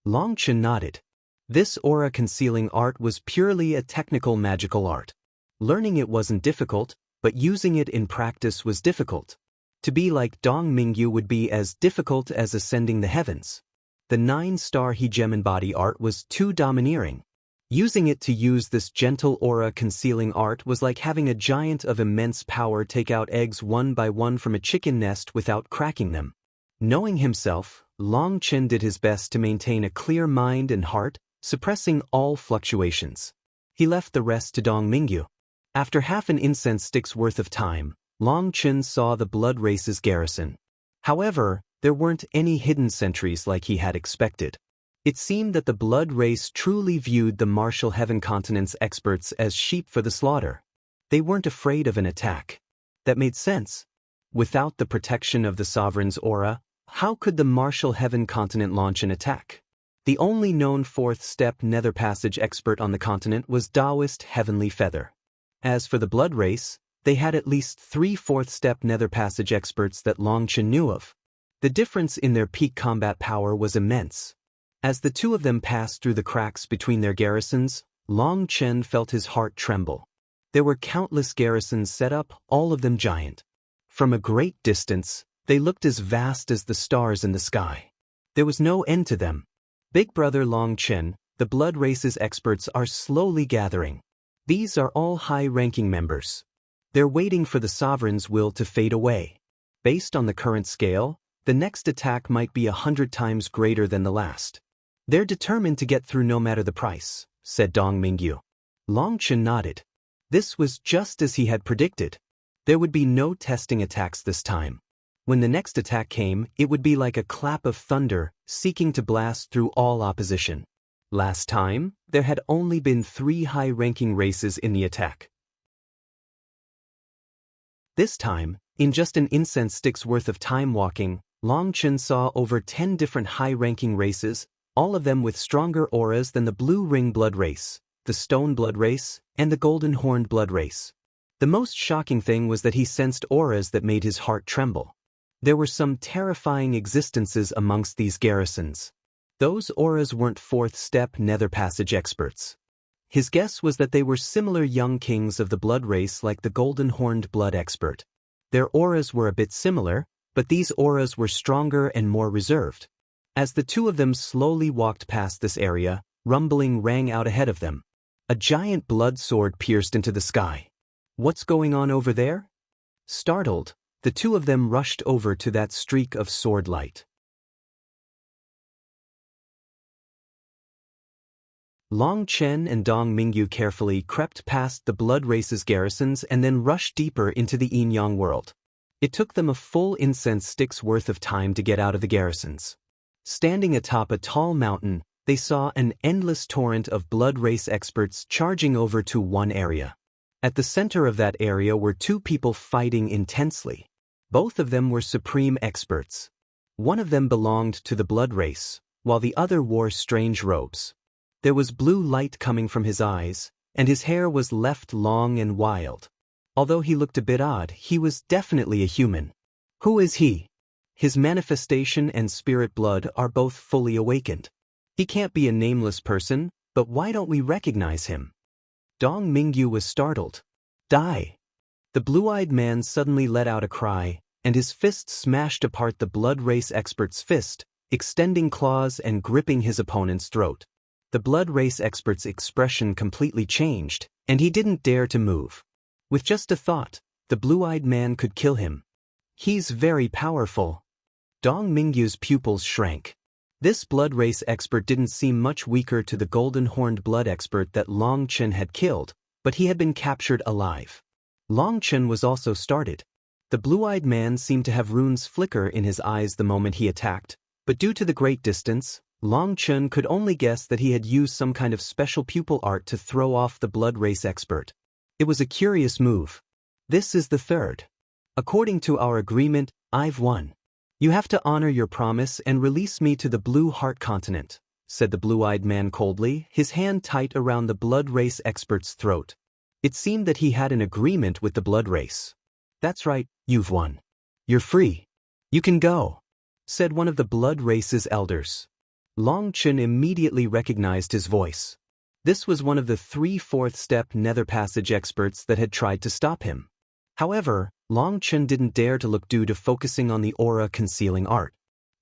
Long Chen nodded. This aura-concealing art was purely a technical magical art. Learning it wasn't difficult, but using it in practice was difficult. To be like Dong Mingyu would be as difficult as ascending the heavens. The 9-star Hegemon body art was too domineering. Using it to use this gentle aura-concealing art was like having a giant of immense power take out eggs one by one from a chicken nest without cracking them. Knowing himself, Long Chen did his best to maintain a clear mind and heart, suppressing all fluctuations. He left the rest to Dong Mingyu. After half an incense stick's worth of time, Long Chen saw the blood race's garrison. However, there weren't any hidden sentries like he had expected. It seemed that the blood race truly viewed the martial heaven continent's experts as sheep for the slaughter. They weren't afraid of an attack. That made sense. Without the protection of the sovereign's aura, how could the martial heaven continent launch an attack? The only known fourth-step nether passage expert on the continent was Taoist Heavenly Feather. As for the blood race, they had at least 3 fourth-step nether passage experts that Long Chen knew of. The difference in their peak combat power was immense. As the two of them passed through the cracks between their garrisons, Long Chen felt his heart tremble. There were countless garrisons set up, all of them giant. From a great distance, they looked as vast as the stars in the sky. There was no end to them. Big Brother Long Chen, the blood race's experts are slowly gathering. These are all high-ranking members. They're waiting for the sovereign's will to fade away. Based on the current scale, the next attack might be 100 times greater than the last. They're determined to get through no matter the price, said Dong Mingyu. Long Chen nodded. This was just as he had predicted. There would be no testing attacks this time. When the next attack came, it would be like a clap of thunder, seeking to blast through all opposition. Last time, there had only been 3 high-ranking races in the attack. This time, in just an incense stick's worth of time walking, Long Chen saw over 10 different high-ranking races, all of them with stronger auras than the Blue Ring Blood Race, the Stone Blood Race, and the Golden Horned Blood Race. The most shocking thing was that he sensed auras that made his heart tremble. There were some terrifying existences amongst these garrisons. Those auras weren't fourth-step nether passage experts. His guess was that they were similar young kings of the blood race like the Golden Horned Blood expert. Their auras were a bit similar, but these auras were stronger and more reserved. As the two of them slowly walked past this area, rumbling rang out ahead of them. A giant blood sword pierced into the sky. What's going on over there? Startled, the two of them rushed over to that streak of sword light. Long Chen and Dong Mingyu carefully crept past the blood race's garrisons and then rushed deeper into the Yin-Yang world. It took them a full incense stick's worth of time to get out of the garrisons. Standing atop a tall mountain, they saw an endless torrent of blood race experts charging over to one area. At the center of that area were 2 people fighting intensely. Both of them were supreme experts. One of them belonged to the blood race, while the other wore strange robes. There was blue light coming from his eyes, and his hair was left long and wild. Although he looked a bit odd, he was definitely a human. Who is he? His manifestation and spirit blood are both fully awakened. He can't be a nameless person, but why don't we recognize him? Dong Mingyu was startled. Die! The blue-eyed man suddenly let out a cry, and his fist smashed apart the blood race expert's fist, extending claws and gripping his opponent's throat. The blood race expert's expression completely changed, and he didn't dare to move. With just a thought, the blue-eyed man could kill him. He's very powerful. Dong Mingyu's pupils shrank. This blood race expert didn't seem much weaker to the golden-horned blood expert that Long Chen had killed, but he had been captured alive. Long Chen was also started. The blue-eyed man seemed to have runes flicker in his eyes the moment he attacked, but due to the great distance, Long Chen could only guess that he had used some kind of special pupil art to throw off the blood race expert. It was a curious move. This is the third. According to our agreement, I've won. You have to honor your promise and release me to the Blue Heart Continent, said the blue-eyed man coldly, his hand tight around the blood race expert's throat. It seemed that he had an agreement with the blood race. That's right, you've won. You're free. You can go, said one of the blood race's elders. Long Chen immediately recognized his voice. This was one of the 3 fourth-step nether passage experts that had tried to stop him. However, Long Chen didn't dare to look due to focusing on the aura-concealing art.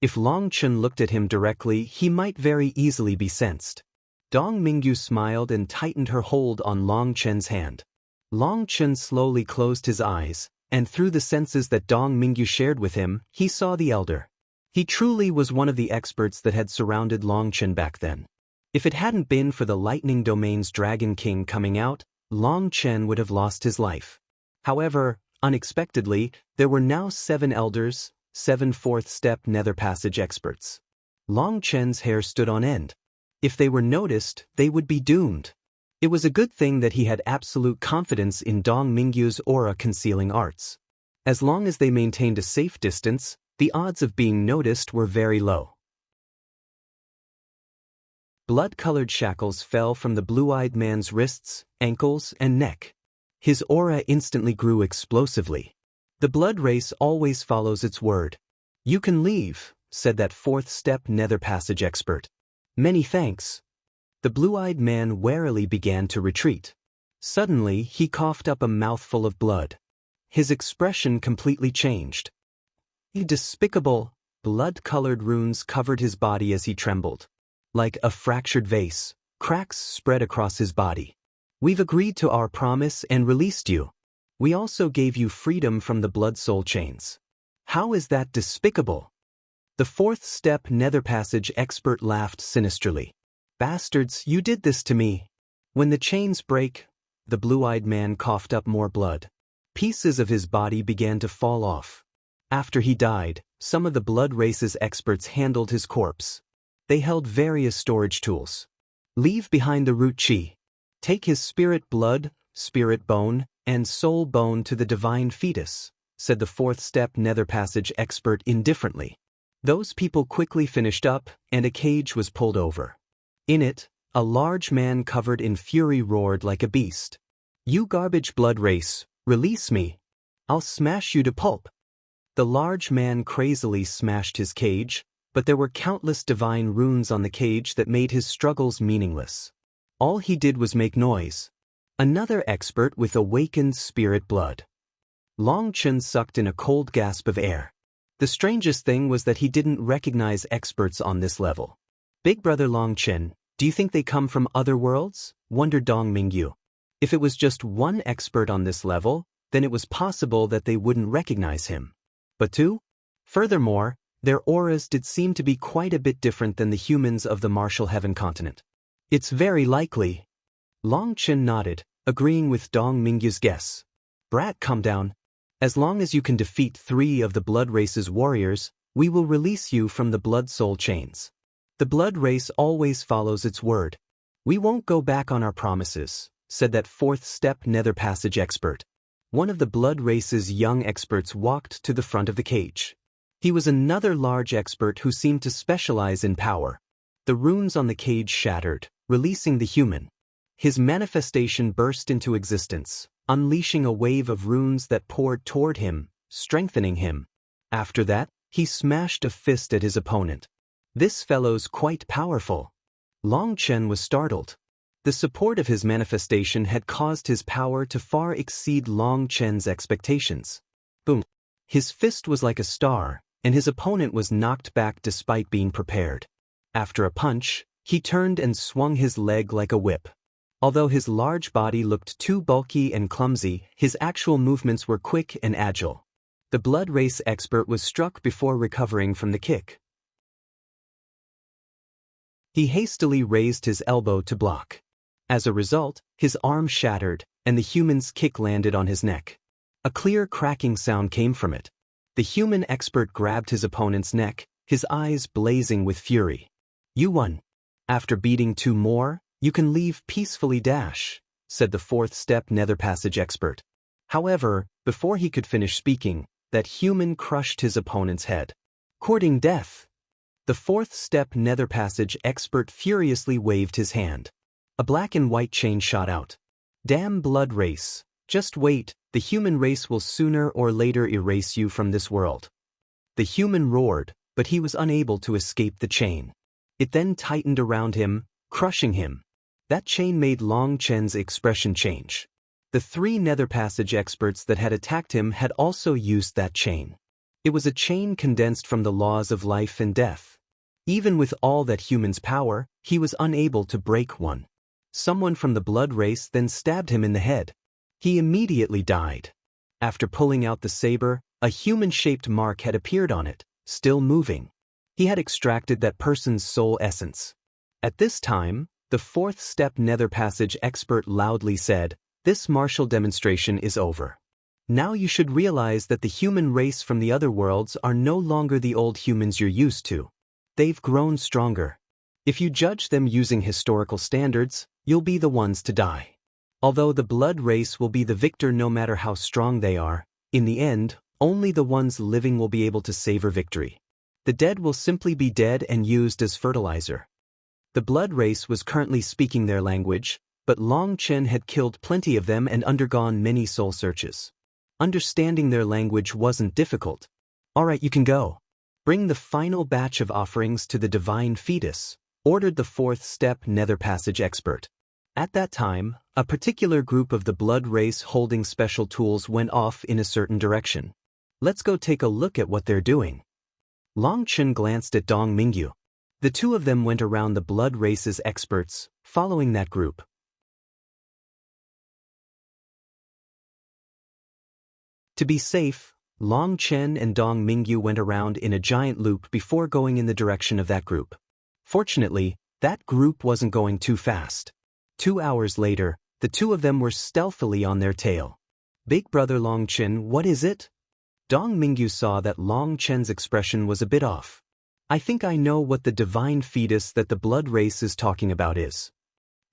If Long Chen looked at him directly, he might very easily be sensed. Dong Mingyu smiled and tightened her hold on Long Chen's hand. Long Chen slowly closed his eyes, and through the senses that Dong Mingyu shared with him, he saw the elder. He truly was one of the experts that had surrounded Long Chen back then. If it hadn't been for the Lightning Domain's Dragon King coming out, Long Chen would have lost his life. However, unexpectedly, there were now 7 elders, 7 fourth-step nether passage experts. Long Chen's hair stood on end. If they were noticed, they would be doomed. It was a good thing that he had absolute confidence in Dong Mingyu's aura-concealing arts. As long as they maintained a safe distance, the odds of being noticed were very low. Blood-colored shackles fell from the blue-eyed man's wrists, ankles, and neck. His aura instantly grew explosively. The blood race always follows its word. You can leave, said that fourth-step nether passage expert. Many thanks. The blue-eyed man warily began to retreat. Suddenly, he coughed up a mouthful of blood. His expression completely changed. Despicable, blood-colored runes covered his body as he trembled. Like a fractured vase, cracks spread across his body. We've agreed to our promise and released you. We also gave you freedom from the blood soul chains. How is that despicable? The fourth-step nether passage expert laughed sinisterly. Bastards, you did this to me. When the chains break, the blue-eyed man coughed up more blood. Pieces of his body began to fall off. After he died, some of the blood race's experts handled his corpse. They held various storage tools. Leave behind the root chi. Take his spirit blood, spirit bone, and soul bone to the divine fetus, said the fourth-step nether passage expert indifferently. Those people quickly finished up, and a cage was pulled over. In it, a large man covered in fury roared like a beast. You garbage blood race, release me. I'll smash you to pulp. The large man crazily smashed his cage, but there were countless divine runes on the cage that made his struggles meaningless. All he did was make noise. Another expert with awakened spirit blood. Long Chen sucked in a cold gasp of air. The strangest thing was that he didn't recognize experts on this level. Big brother Long Chen, do you think they come from other worlds? Wondered Dong Mingyu. If it was just one expert on this level, then it was possible that they wouldn't recognize him. But 2? Furthermore, their auras did seem to be quite a bit different than the humans of the Martial Heaven continent. It's very likely. Long Chen nodded, agreeing with Dong Mingyu's guess. Brat, calm down. As long as you can defeat 3 of the blood race's warriors, we will release you from the blood soul chains. The blood race always follows its word. We won't go back on our promises, said that fourth-step nether passage expert. One of the blood race's young experts walked to the front of the cage. He was another large expert who seemed to specialize in power. The runes on the cage shattered, releasing the human. His manifestation burst into existence, unleashing a wave of runes that poured toward him, strengthening him. After that, he smashed a fist at his opponent. This fellow's quite powerful. Long Chen was startled. The support of his manifestation had caused his power to far exceed Long Chen's expectations. Boom! His fist was like a star, and his opponent was knocked back despite being prepared. After a punch, he turned and swung his leg like a whip. Although his large body looked too bulky and clumsy, his actual movements were quick and agile. The blood race expert was struck before recovering from the kick. He hastily raised his elbow to block. As a result, his arm shattered, and the human's kick landed on his neck. A clear cracking sound came from it. The human expert grabbed his opponent's neck, his eyes blazing with fury. "You won. After beating 2 more, you can leave peacefully, said the 4th step nether passage expert. However, before he could finish speaking, that human crushed his opponent's head. Courting death. The 4th step nether passage expert furiously waved his hand. A black and white chain shot out. Damn blood race. Just wait, the human race will sooner or later erase you from this world. The human roared, but he was unable to escape the chain. It then tightened around him, crushing him. That chain made Long Chen's expression change. The 3 nether passage experts that had attacked him had also used that chain. It was a chain condensed from the laws of life and death. Even with all that human's power, he was unable to break one. Someone from the blood race then stabbed him in the head. He immediately died. After pulling out the saber, a human-shaped mark had appeared on it, still moving. He had extracted that person's soul essence. At this time, the 4th step nether passage expert loudly said, "This martial demonstration is over. Now you should realize that the human race from the other worlds are no longer the old humans you're used to. They've grown stronger. If you judge them using historical standards, you'll be the ones to die. Although the blood race will be the victor no matter how strong they are, in the end, only the ones living will be able to savor victory. The dead will simply be dead and used as fertilizer." The blood race was currently speaking their language, but Long Chen had killed plenty of them and undergone many soul searches. Understanding their language wasn't difficult. "Alright, you can go. Bring the final batch of offerings to the divine fetus," ordered the 4th step nether passage expert. At that time, a particular group of the blood race holding special tools went off in a certain direction. "Let's go take a look at what they're doing." Long Chen glanced at Dong Mingyu. The 2 of them went around the blood race's experts, following that group. To be safe, Long Chen and Dong Mingyu went around in a giant loop before going in the direction of that group. Fortunately, that group wasn't going too fast. 2 hours later, the 2 of them were stealthily on their tail. "Big brother Long Chen, what is it?" Dong Mingyu saw that Long Chen's expression was a bit off. "I think I know what the divine fetus that the blood race is talking about is."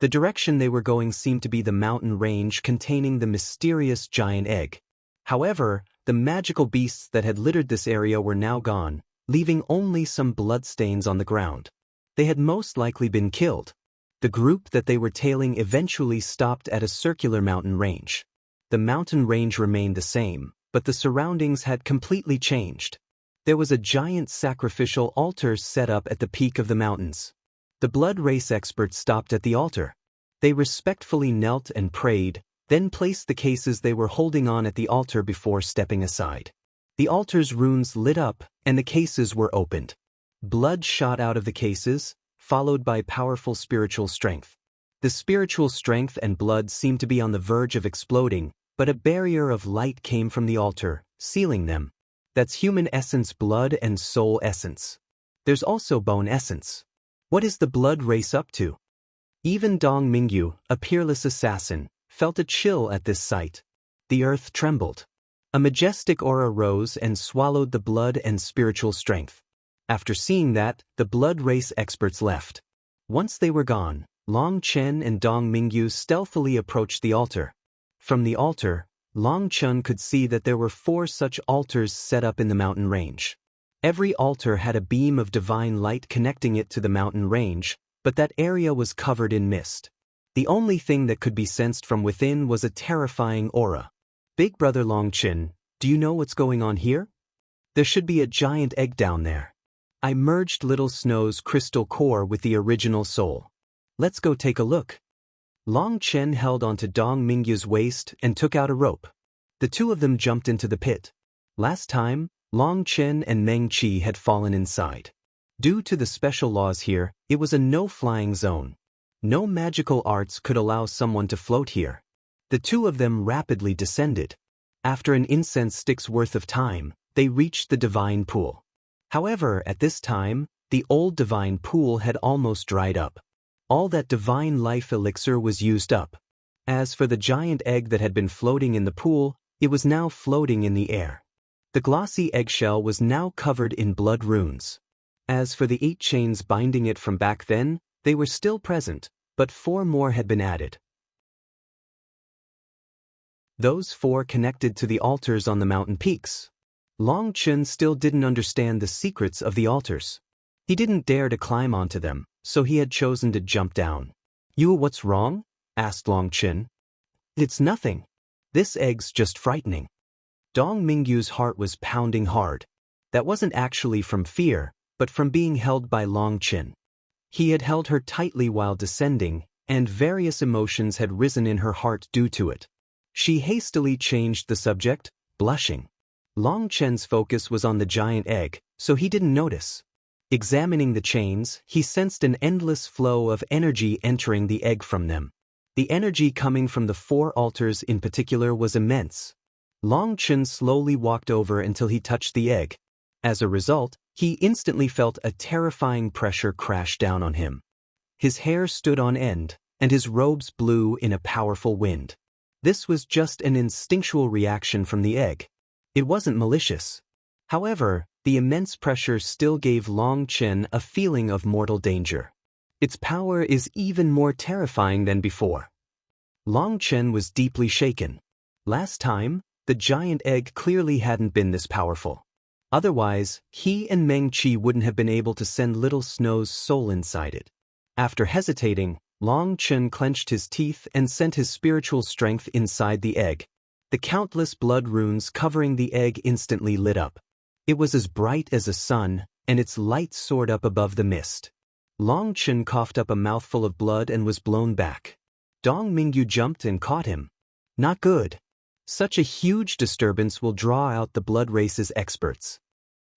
The direction they were going seemed to be the mountain range containing the mysterious giant egg. However, the magical beasts that had littered this area were now gone, leaving only some bloodstains on the ground. They had most likely been killed. The group that they were tailing eventually stopped at a circular mountain range. The mountain range remained the same, but the surroundings had completely changed. There was a giant sacrificial altar set up at the peak of the mountains. The blood race experts stopped at the altar. They respectfully knelt and prayed, then placed the cases they were holding on at the altar before stepping aside. The altar's runes lit up, and the cases were opened. Blood shot out of the cases, followed by powerful spiritual strength. The spiritual strength and blood seemed to be on the verge of exploding, but a barrier of light came from the altar, sealing them. That's human essence, blood, and soul essence. There's also bone essence. What is the blood race up to? Even Dong Mingyu, a peerless assassin, felt a chill at this sight. The earth trembled. A majestic aura rose and swallowed the blood and spiritual strength. After seeing that, the blood race experts left. Once they were gone, Long Chen and Dong Mingyu stealthily approached the altar. From the altar, Long Chen could see that there were 4 such altars set up in the mountain range. Every altar had a beam of divine light connecting it to the mountain range, but that area was covered in mist. The only thing that could be sensed from within was a terrifying aura. "Big brother Long Chen, do you know what's going on here? There should be a giant egg down there. I merged Little Snow's crystal core with the original soul. Let's go take a look. Long Chen held onto Dong Mingyu's waist and took out a rope. The two of them jumped into the pit. Last time, Long Chen and Meng Qi had fallen inside. Due to the special laws here, it was a no-flying zone. No magical arts could allow someone to float here. The two of them rapidly descended. After an incense stick's worth of time, they reached the divine pool. However, at this time, the old divine pool had almost dried up. All that divine life elixir was used up. As for the giant egg that had been floating in the pool, it was now floating in the air. The glossy eggshell was now covered in blood runes. As for the 8 chains binding it from back then, they were still present, but 4 more had been added. Those 4 connected to the altars on the mountain peaks. Long Chen still didn't understand the secrets of the altars. He didn't dare to climb onto them, so he had chosen to jump down. What's wrong? Asked Long Chen. It's nothing. This egg's just frightening. Dong Mingyu's heart was pounding hard. That wasn't actually from fear, but from being held by Long Chen. He had held her tightly while descending, and various emotions had risen in her heart due to it. She hastily changed the subject, blushing. Long Chen's focus was on the giant egg, so he didn't notice. Examining the chains, he sensed an endless flow of energy entering the egg from them. The energy coming from the 4 altars in particular was immense. Long Chen slowly walked over until he touched the egg. As a result, he instantly felt a terrifying pressure crash down on him. His hair stood on end, and his robes blew in a powerful wind. This was just an instinctual reaction from the egg. It wasn't malicious. However, the immense pressure still gave Long Chen a feeling of mortal danger. Its power is even more terrifying than before. Long Chen was deeply shaken. Last time, the giant egg clearly hadn't been this powerful. Otherwise, he and Meng Qi wouldn't have been able to send Little Snow's soul inside it. After hesitating, Long Chen clenched his teeth and sent his spiritual strength inside the egg. The countless blood runes covering the egg instantly lit up. It was as bright as a sun, and its light soared up above the mist. Long Chen coughed up a mouthful of blood and was blown back. Dong Mingyu jumped and caught him. Not good. Such a huge disturbance will draw out the blood race's experts.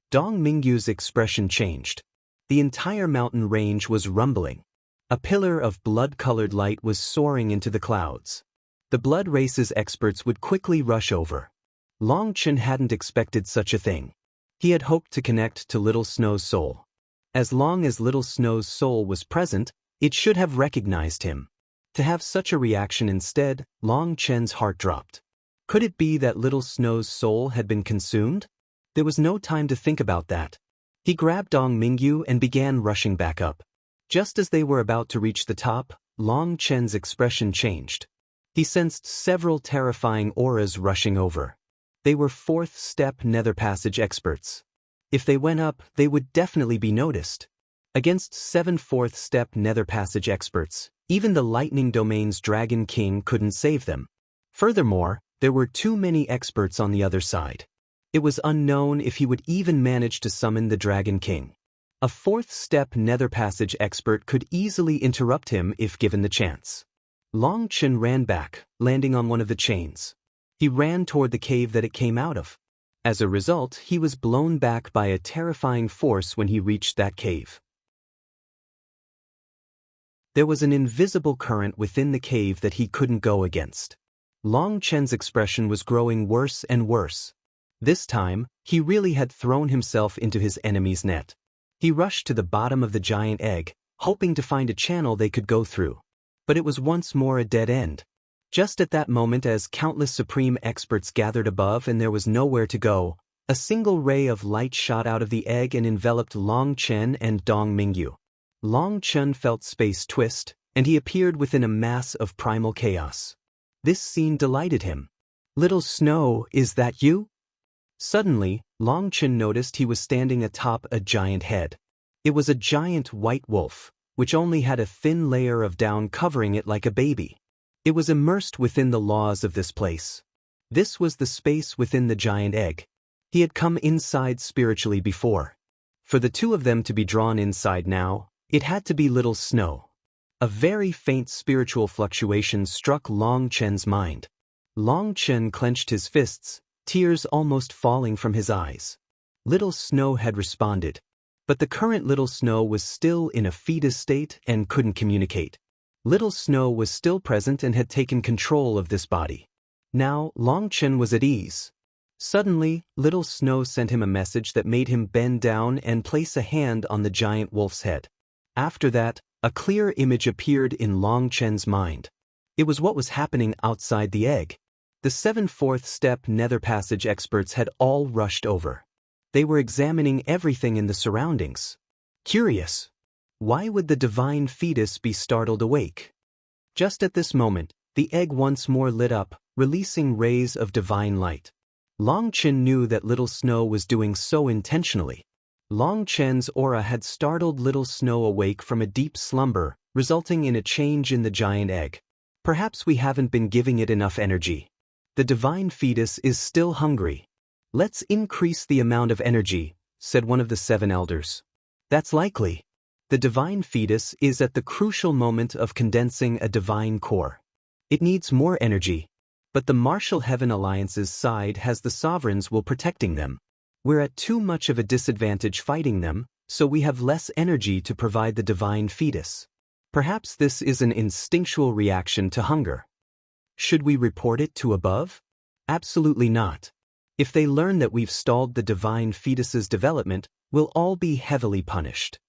Dong Mingyu's expression changed. The entire mountain range was rumbling. A pillar of blood-colored light was soaring into the clouds. The blood race's experts would quickly rush over. Long Chen hadn't expected such a thing. He had hoped to connect to Little Snow's soul. As long as Little Snow's soul was present, it should have recognized him. To have such a reaction instead, Long Chen's heart dropped. Could it be that Little Snow's soul had been consumed? There was no time to think about that. He grabbed Dong Mingyu and began rushing back up. Just as they were about to reach the top, Long Chen's expression changed. He sensed several terrifying auras rushing over. They were 4th step nether passage experts. If they went up, they would definitely be noticed. Against 7 4th step nether passage experts, even the Lightning Domain's Dragon King couldn't save them. Furthermore, there were too many experts on the other side. It was unknown if he would even manage to summon the Dragon King. A 4th step nether passage expert could easily interrupt him if given the chance. Long Chen ran back, landing on one of the chains. He ran toward the cave that it came out of. As a result, he was blown back by a terrifying force when he reached that cave. There was an invisible current within the cave that he couldn't go against. Long Chen's expression was growing worse and worse. This time, he really had thrown himself into his enemy's net. He rushed to the bottom of the giant egg, hoping to find a channel they could go through. But it was once more a dead end. Just at that moment, as countless supreme experts gathered above and there was nowhere to go, a single ray of light shot out of the egg and enveloped Long Chen and Dong Mingyu. Long Chen felt space twist, and he appeared within a mass of primal chaos. This scene delighted him. Little Snow, is that you? Suddenly, Long Chen noticed he was standing atop a giant head. It was a giant white wolf, which only had a thin layer of down covering it like a baby. It was immersed within the laws of this place. This was the space within the giant egg. He had come inside spiritually before. For the two of them to be drawn inside now, it had to be Little Snow. A very faint spiritual fluctuation struck Long Chen's mind. Long Chen clenched his fists, tears almost falling from his eyes. Little Snow had responded. But the current Little Snow was still in a fetus state and couldn't communicate. Little Snow was still present and had taken control of this body. Now, Long Chen was at ease. Suddenly, Little Snow sent him a message that made him bend down and place a hand on the giant wolf's head. After that, a clear image appeared in Long Chen's mind. It was what was happening outside the egg. The 7th step nether passage experts had all rushed over. They were examining everything in the surroundings. Curious. Why would the divine fetus be startled awake? Just at this moment, the egg once more lit up, releasing rays of divine light. Long Chen knew that Little Snow was doing so intentionally. Long Chen's aura had startled Little Snow awake from a deep slumber, resulting in a change in the giant egg. Perhaps we haven't been giving it enough energy. The divine fetus is still hungry. Let's increase the amount of energy, said one of the 7 elders. That's likely. The divine fetus is at the crucial moment of condensing a divine core. It needs more energy. But the Martial Heaven Alliance's side has the sovereigns will protecting them. We're at too much of a disadvantage fighting them, so we have less energy to provide the divine fetus. Perhaps this is an instinctual reaction to hunger. Should we report it to above? Absolutely not. If they learn that we've stalled the divine fetus's development, we'll all be heavily punished.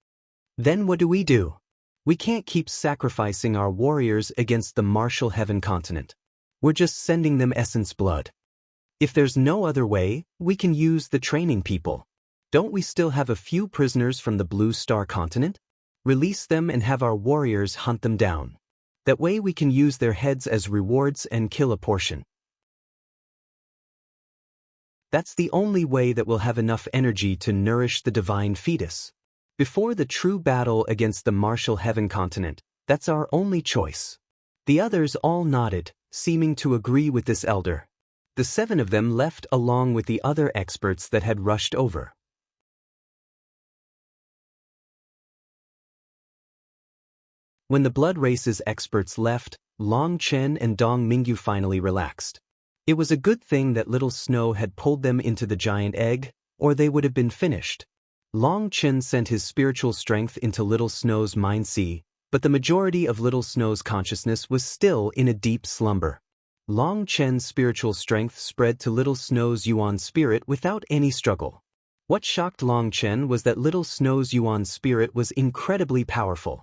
Then what do? We can't keep sacrificing our warriors against the Martial Heaven continent. We're just sending them essence blood. If there's no other way, we can use the training people. Don't we still have a few prisoners from the Blue Star continent? Release them and have our warriors hunt them down. That way we can use their heads as rewards and kill a portion. That's the only way that we'll have enough energy to nourish the divine fetus. Before the true battle against the Martial Heaven continent, that's our only choice. The others all nodded, seeming to agree with this elder. The 7 of them left along with the other experts that had rushed over. When the Blood Race's experts left, Long Chen and Dong Mingyu finally relaxed. It was a good thing that Little Snow had pulled them into the giant egg, or they would have been finished. Long Chen sent his spiritual strength into Little Snow's mind sea, but the majority of Little Snow's consciousness was still in a deep slumber. Long Chen's spiritual strength spread to Little Snow's Yuan spirit without any struggle. What shocked Long Chen was that Little Snow's Yuan spirit was incredibly powerful.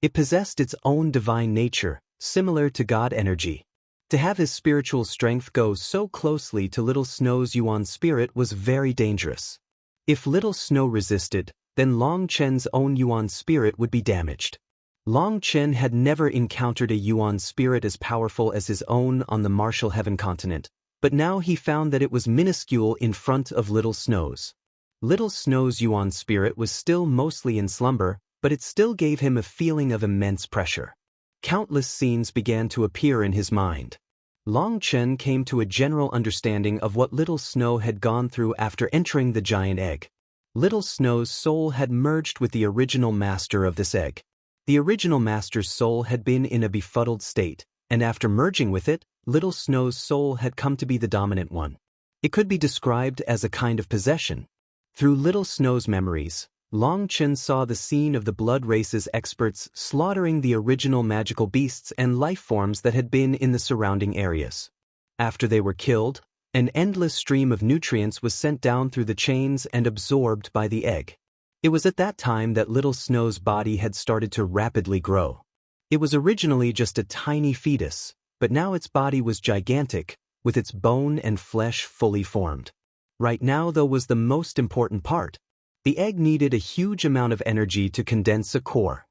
It possessed its own divine nature, similar to God energy. To have his spiritual strength go so closely to Little Snow's Yuan spirit was very dangerous. If Little Snow resisted, then Long Chen's own Yuan spirit would be damaged. Long Chen had never encountered a Yuan spirit as powerful as his own on the Martial Heaven continent, but now he found that it was minuscule in front of Little Snow's. Little Snow's Yuan spirit was still mostly in slumber, but it still gave him a feeling of immense pressure. Countless scenes began to appear in his mind. Long Chen came to a general understanding of what Little Snow had gone through after entering the giant egg. Little Snow's soul had merged with the original master of this egg. The original master's soul had been in a befuddled state, and after merging with it, Little Snow's soul had come to be the dominant one. It could be described as a kind of possession. Through Little Snow's memories, Long Chen saw the scene of the Blood Race's experts slaughtering the original magical beasts and life forms that had been in the surrounding areas. After they were killed, an endless stream of nutrients was sent down through the chains and absorbed by the egg. It was at that time that Little Snow's body had started to rapidly grow. It was originally just a tiny fetus, but now its body was gigantic, with its bone and flesh fully formed. Right now, though, was the most important part. The egg needed a huge amount of energy to condense a core.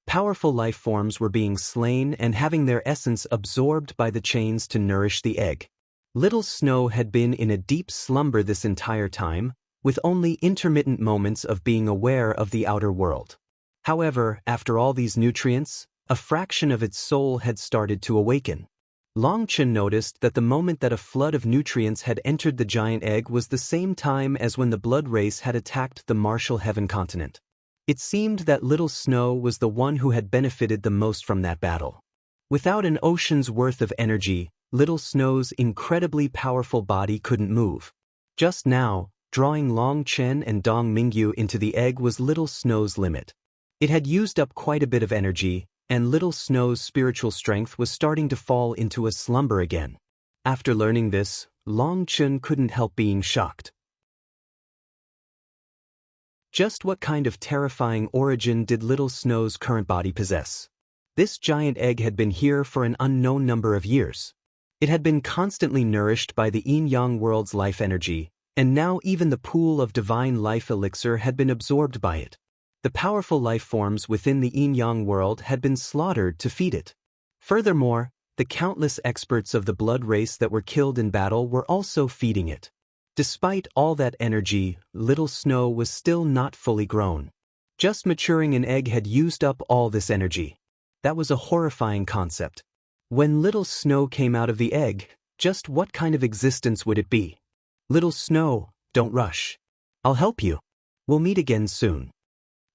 Powerful life forms were being slain and having their essence absorbed by the chains to nourish the egg. Little Snow had been in a deep slumber this entire time, with only intermittent moments of being aware of the outer world. However, after all these nutrients, a fraction of its soul had started to awaken. Long Chen noticed that the moment that a flood of nutrients had entered the giant egg was the same time as when the Blood Race had attacked the Martial Heaven continent. It seemed that Little Snow was the one who had benefited the most from that battle. Without an ocean's worth of energy, Little Snow's incredibly powerful body couldn't move. Just now, drawing Long Chen and Dong Mingyu into the egg was Little Snow's limit. It had used up quite a bit of energy, and Little Snow's spiritual strength was starting to fall into a slumber again. After learning this, Long Chen couldn't help being shocked. Just what kind of terrifying origin did Little Snow's current body possess? This giant egg had been here for an unknown number of years. It had been constantly nourished by the yin-yang world's life energy, and now even the pool of divine life elixir had been absorbed by it. The powerful life forms within the yin-yang world had been slaughtered to feed it. Furthermore, the countless experts of the blood race that were killed in battle were also feeding it. Despite all that energy, Little Snow was still not fully grown. Just maturing an egg had used up all this energy. That was a horrifying concept. When Little Snow came out of the egg, just what kind of existence would it be? Little Snow, don't rush. I'll help you. We'll meet again soon.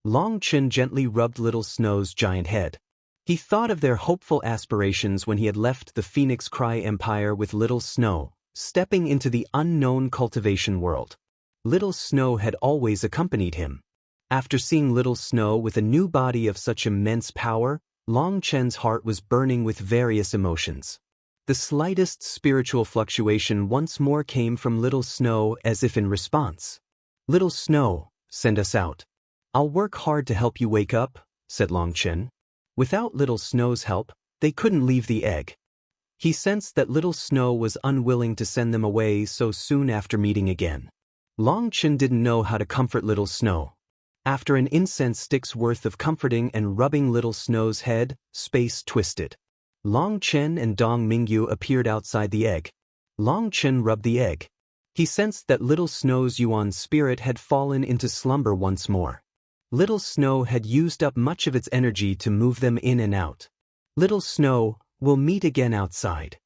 Long Chen gently rubbed Little Snow's giant head. He thought of their hopeful aspirations when he had left the Phoenix Cry Empire with Little Snow, stepping into the unknown cultivation world. Little Snow had always accompanied him. After seeing Little Snow with a new body of such immense power, Long Chen's heart was burning with various emotions. The slightest spiritual fluctuation once more came from Little Snow as if in response. Little Snow, send us out. I'll work hard to help you wake up, said Long Chen. Without Little Snow's help, they couldn't leave the egg. He sensed that Little Snow was unwilling to send them away so soon after meeting again. Long Chen didn't know how to comfort Little Snow. After an incense stick's worth of comforting and rubbing Little Snow's head, space twisted. Long Chen and Dong Mingyu appeared outside the egg. Long Chen rubbed the egg. He sensed that Little Snow's Yuan spirit had fallen into slumber once more. Little Snow had used up much of its energy to move them in and out. Little Snow, we'll meet again outside.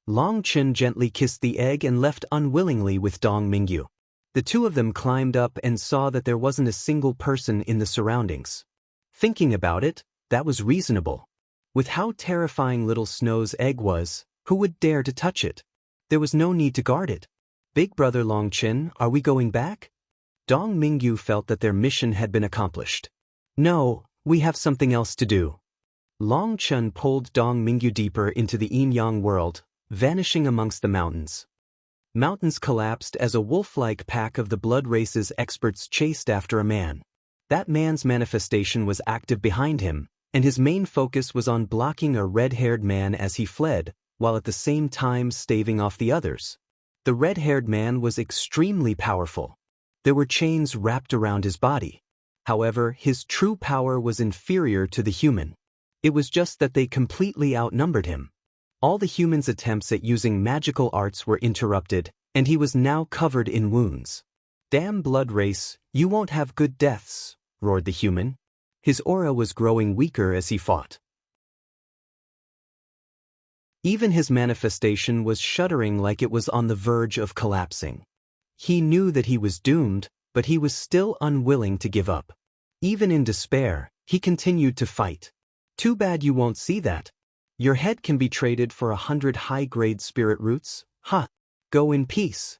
Long Chen gently kissed the egg and left unwillingly with Dong Mingyu. The two of them climbed up and saw that there wasn't a single person in the surroundings. Thinking about it, that was reasonable. With how terrifying Little Snow's egg was, who would dare to touch it? There was no need to guard it. Big brother Long Chen, are we going back? Dong Mingyu felt that their mission had been accomplished. No, we have something else to do. Long Chen pulled Dong Mingyu deeper into the yin-yang world, vanishing amongst the mountains. Mountains collapsed as a wolf-like pack of the blood race's experts chased after a man. That man's manifestation was active behind him, and his main focus was on blocking a red-haired man as he fled, while at the same time staving off the others. The red-haired man was extremely powerful. There were chains wrapped around his body. However, his true power was inferior to the human. It was just that they completely outnumbered him. All the human's attempts at using magical arts were interrupted, and he was now covered in wounds. Damn blood race, you won't have good deaths, roared the human. His aura was growing weaker as he fought. Even his manifestation was shuddering like it was on the verge of collapsing. He knew that he was doomed, but he was still unwilling to give up. Even in despair, he continued to fight. Too bad you won't see that. Your head can be traded for 100 high-grade spirit roots. Ha! Go in peace.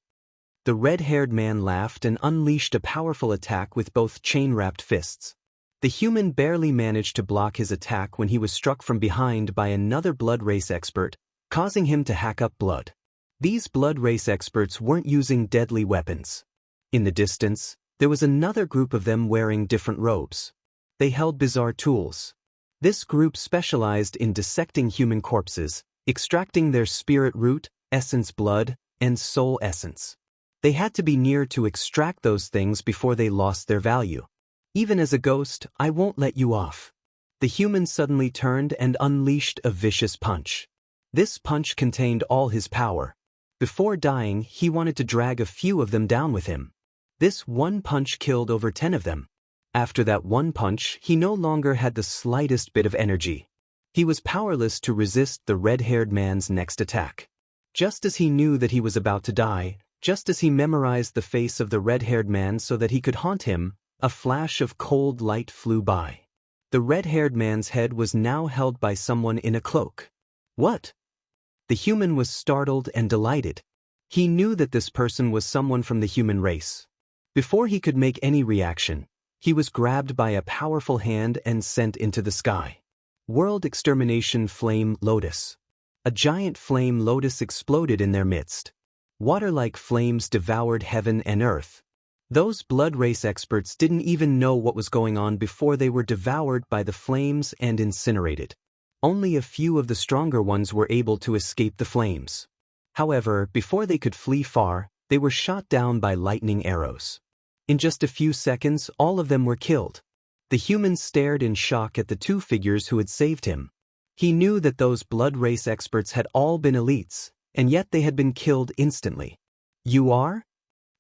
The red-haired man laughed and unleashed a powerful attack with both chain-wrapped fists. The human barely managed to block his attack when he was struck from behind by another blood race expert, causing him to hack up blood. These blood race experts weren't using deadly weapons. In the distance, there was another group of them wearing different robes. They held bizarre tools. This group specialized in dissecting human corpses, extracting their spirit root, essence blood, and soul essence. They had to be near to extract those things before they lost their value. Even as a ghost, I won't let you off. The human suddenly turned and unleashed a vicious punch. This punch contained all his power. Before dying, he wanted to drag a few of them down with him. This one punch killed over 10 of them. After that one punch, he no longer had the slightest bit of energy. He was powerless to resist the red-haired man's next attack. Just as he knew that he was about to die, just as he memorized the face of the red-haired man so that he could haunt him, A flash of cold light flew by. The red-haired man's head was now held by someone in a cloak. What? The human was startled and delighted. He knew that this person was someone from the human race. Before he could make any reaction, he was grabbed by a powerful hand and sent into the sky. World Extermination Flame Lotus. A giant flame lotus exploded in their midst. Water-like flames devoured heaven and earth. Those blood race experts didn't even know what was going on before they were devoured by the flames and incinerated. Only a few of the stronger ones were able to escape the flames. However, before they could flee far, they were shot down by lightning arrows. In just a few seconds, all of them were killed. The human stared in shock at the two figures who had saved him. He knew that those blood race experts had all been elites, and yet they had been killed instantly. You are?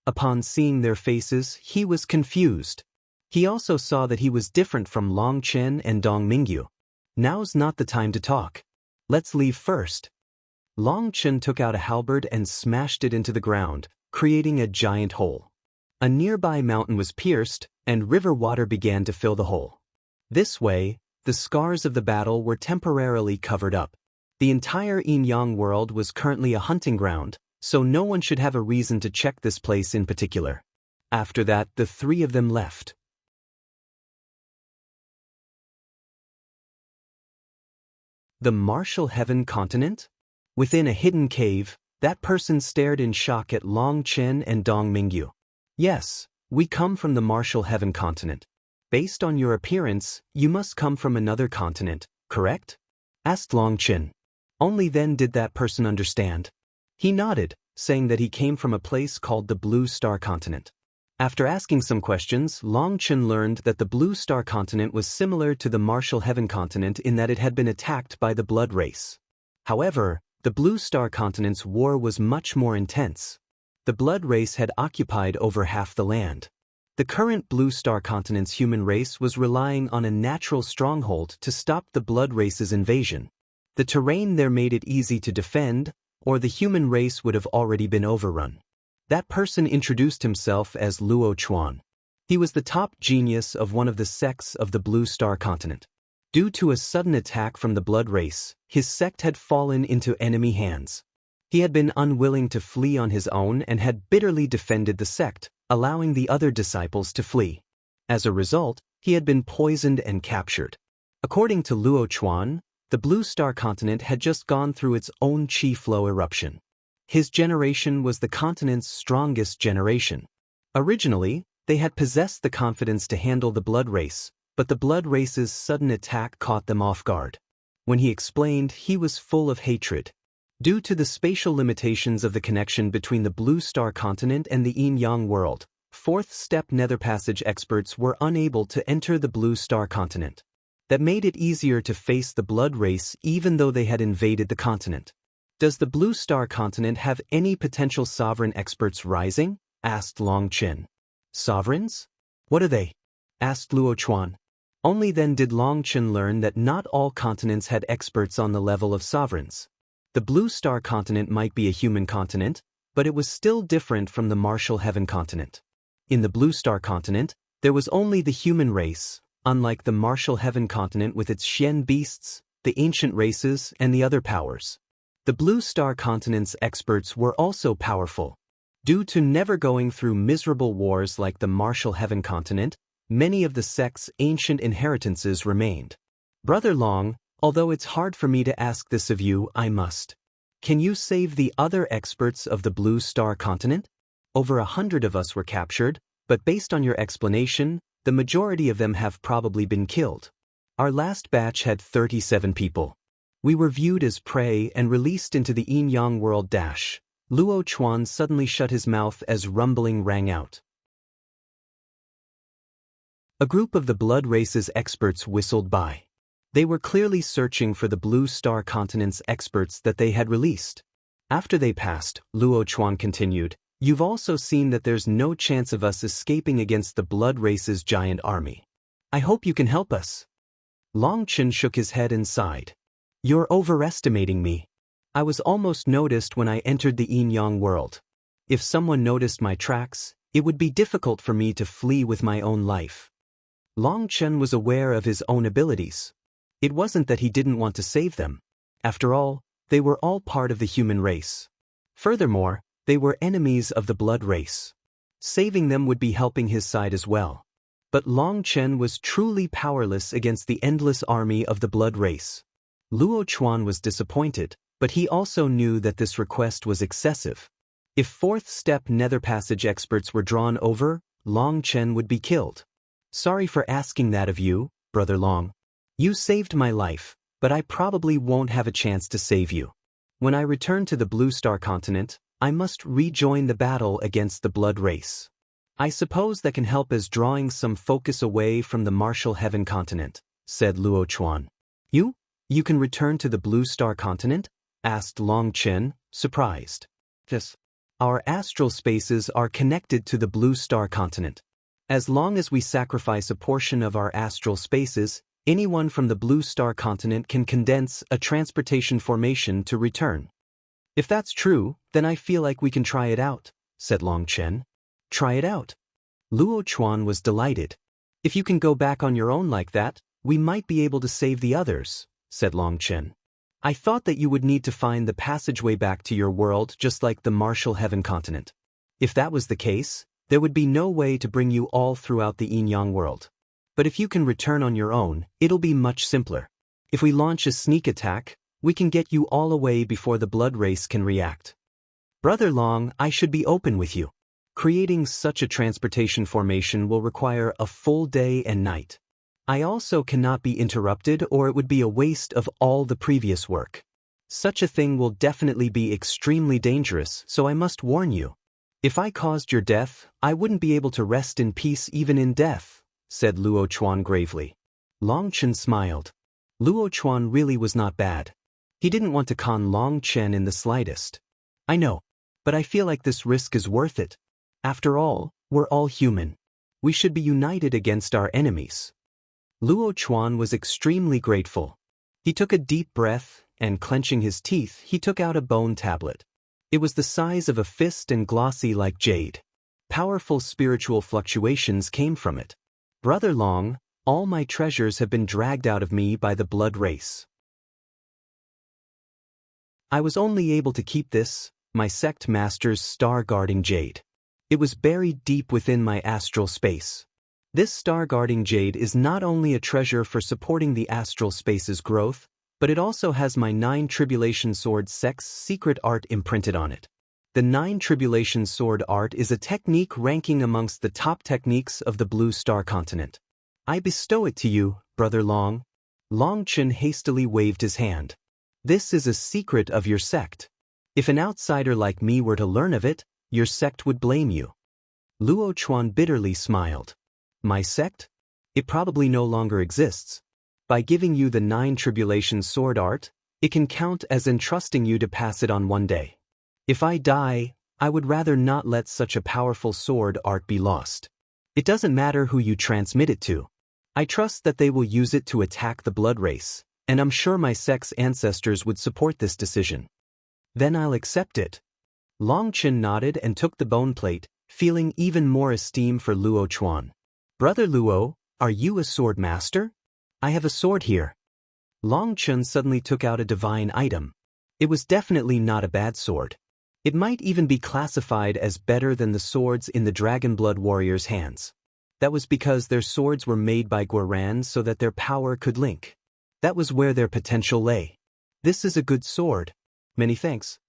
Upon seeing their faces, he was confused. He also saw that he was different from Long Chen and Dong Mingyu. Now's not the time to talk. Let's leave first. Long Chen took out a halberd and smashed it into the ground, creating a giant hole. A nearby mountain was pierced, and river water began to fill the hole. This way, the scars of the battle were temporarily covered up. The entire Yin-Yang world was currently a hunting ground, so no one should have a reason to check this place in particular. After that, the three of them left. The Martial Heaven Continent? Within a hidden cave, that person stared in shock at Long Chen and Dong Mingyu. Yes, we come from the Martial Heaven Continent. Based on your appearance, you must come from another continent, correct? Asked Long Chen. Only then did that person understand. He nodded, saying that he came from a place called the Blue Star Continent. After asking some questions, Long Chen learned that the Blue Star Continent was similar to the Martial Heaven Continent in that it had been attacked by the Blood Race. However, the Blue Star Continent's war was much more intense. The Blood Race had occupied over half the land. The current Blue Star Continent's human race was relying on a natural stronghold to stop the Blood Race's invasion. The terrain there made it easy to defend, or the human race would have already been overrun. That person introduced himself as Luo Chuan. He was the top genius of one of the sects of the Blue Star Continent. Due to a sudden attack from the Blood Race, his sect had fallen into enemy hands. He had been unwilling to flee on his own and had bitterly defended the sect, allowing the other disciples to flee. As a result, he had been poisoned and captured. According to Luo Chuan, the Blue Star Continent had just gone through its own chi flow eruption. His generation was the continent's strongest generation. Originally, they had possessed the confidence to handle the Blood Race, but the Blood Race's sudden attack caught them off guard. When he explained, he was full of hatred. Due to the spatial limitations of the connection between the Blue Star Continent and the Yin-Yang world, fourth-step nether passage experts were unable to enter the Blue Star Continent. That made it easier to face the Blood Race even though they had invaded the continent. Does the Blue Star Continent have any potential sovereign experts rising? Asked Long Chen. Sovereigns? What are they? Asked Luo Chuan. Only then did Long Chen learn that not all continents had experts on the level of sovereigns. The Blue Star Continent might be a human continent, but it was still different from the Martial Heaven Continent. In the Blue Star Continent, there was only the human race, unlike the Martial Heaven Continent with its Xian beasts, the ancient races, and the other powers. The Blue Star Continent's experts were also powerful. Due to never going through miserable wars like the Martial Heaven Continent, many of the sect's ancient inheritances remained. Brother Long, although it's hard for me to ask this of you, I must. Can you save the other experts of the Blue Star Continent? Over 100 of us were captured, but based on your explanation, the majority of them have probably been killed. Our last batch had 37 people. We were viewed as prey and released into the Yin-Yang world. Luo Chuan suddenly shut his mouth as rumbling rang out. A group of the Blood Race's experts whistled by. They were clearly searching for the Blue Star Continent's experts that they had released. After they passed, Luo Chuan continued, "You've also seen that there's no chance of us escaping against the Blood Race's giant army. I hope you can help us." Long Chen shook his head and sighed. "You're overestimating me. I was almost noticed when I entered the Yin-Yang world. If someone noticed my tracks, It would be difficult for me to flee with my own life. Long Chen was aware of his own abilities. It wasn't that he didn't want to save them. After all, they were all part of the human race. Furthermore, they were enemies of the blood race. Saving them would be helping his side as well. But Long Chen was truly powerless against the endless army of the blood race. Luo Chuan was disappointed, but he also knew that this request was excessive. If fourth step nether passage experts were drawn over, Long Chen would be killed. Sorry for asking that of you, Brother Long. You saved my life, but I probably won't have a chance to save you. When I return to the Blue Star continent, I must rejoin the battle against the blood race. I suppose that can help as drawing some focus away from the martial heaven continent, said Luo Chuan. You can return to the Blue Star continent? Asked Long Chen, surprised. Yes. Our astral spaces are connected to the Blue Star continent. As long as we sacrifice a portion of our astral spaces, anyone from the Blue Star continent can condense a transportation formation to return. If that's true, then I feel like we can try it out, said Long Chen. Try it out. Luo Chuan was delighted. If you can go back on your own like that, we might be able to save the others, said Long Chen. I thought that you would need to find the passageway back to your world just like the martial heaven continent. If that was the case, there would be no way to bring you all throughout the yin-yang world. But if you can return on your own, it'll be much simpler. If we launch a sneak attack, we can get you all away before the blood race can react. Brother Long, I should be open with you. Creating such a transportation formation will require a full day and night. I also cannot be interrupted or it would be a waste of all the previous work. Such a thing will definitely be extremely dangerous, so I must warn you. If I caused your death, I wouldn't be able to rest in peace even in death, said Luo Chuan gravely. Long Chen smiled. Luo Chuan really was not bad. He didn't want to con Long Chen in the slightest. I know, but I feel like this risk is worth it. After all, we're all human. We should be united against our enemies. Luo Chuan was extremely grateful. He took a deep breath, and clenching his teeth, he took out a bone tablet. It was the size of a fist and glossy like jade. Powerful spiritual fluctuations came from it. Brother Long, all my treasures have been dragged out of me by the blood race. I was only able to keep this, my sect master's star-guarding jade. It was buried deep within my astral space. This star-guarding jade is not only a treasure for supporting the astral space's growth, but it also has my 9 Tribulation Sword sect's secret art imprinted on it. The 9 Tribulation Sword art is a technique ranking amongst the top techniques of the Blue Star continent. I bestow it to you, Brother Long. Long Chen hastily waved his hand. This is a secret of your sect. If an outsider like me were to learn of it, your sect would blame you. Luo Chuan bitterly smiled. My sect? It probably no longer exists. By giving you the 9 Tribulation Sword art, it can count as entrusting you to pass it on one day. If I die, I would rather not let such a powerful sword art be lost. It doesn't matter who you transmit it to. I trust that they will use it to attack the blood race, and I'm sure my sect's ancestors would support this decision. Then I'll accept it. Long Chen nodded and took the bone plate, feeling even more esteem for Luo Chuan. Brother Luo, are you a sword master? I have a sword here. Long Chen suddenly took out a divine item. It was definitely not a bad sword. It might even be classified as better than the swords in the Dragon Blood warriors' hands. That was because their swords were made by Guoran so that their power could link. That was where their potential lay. This is a good sword. Many thanks.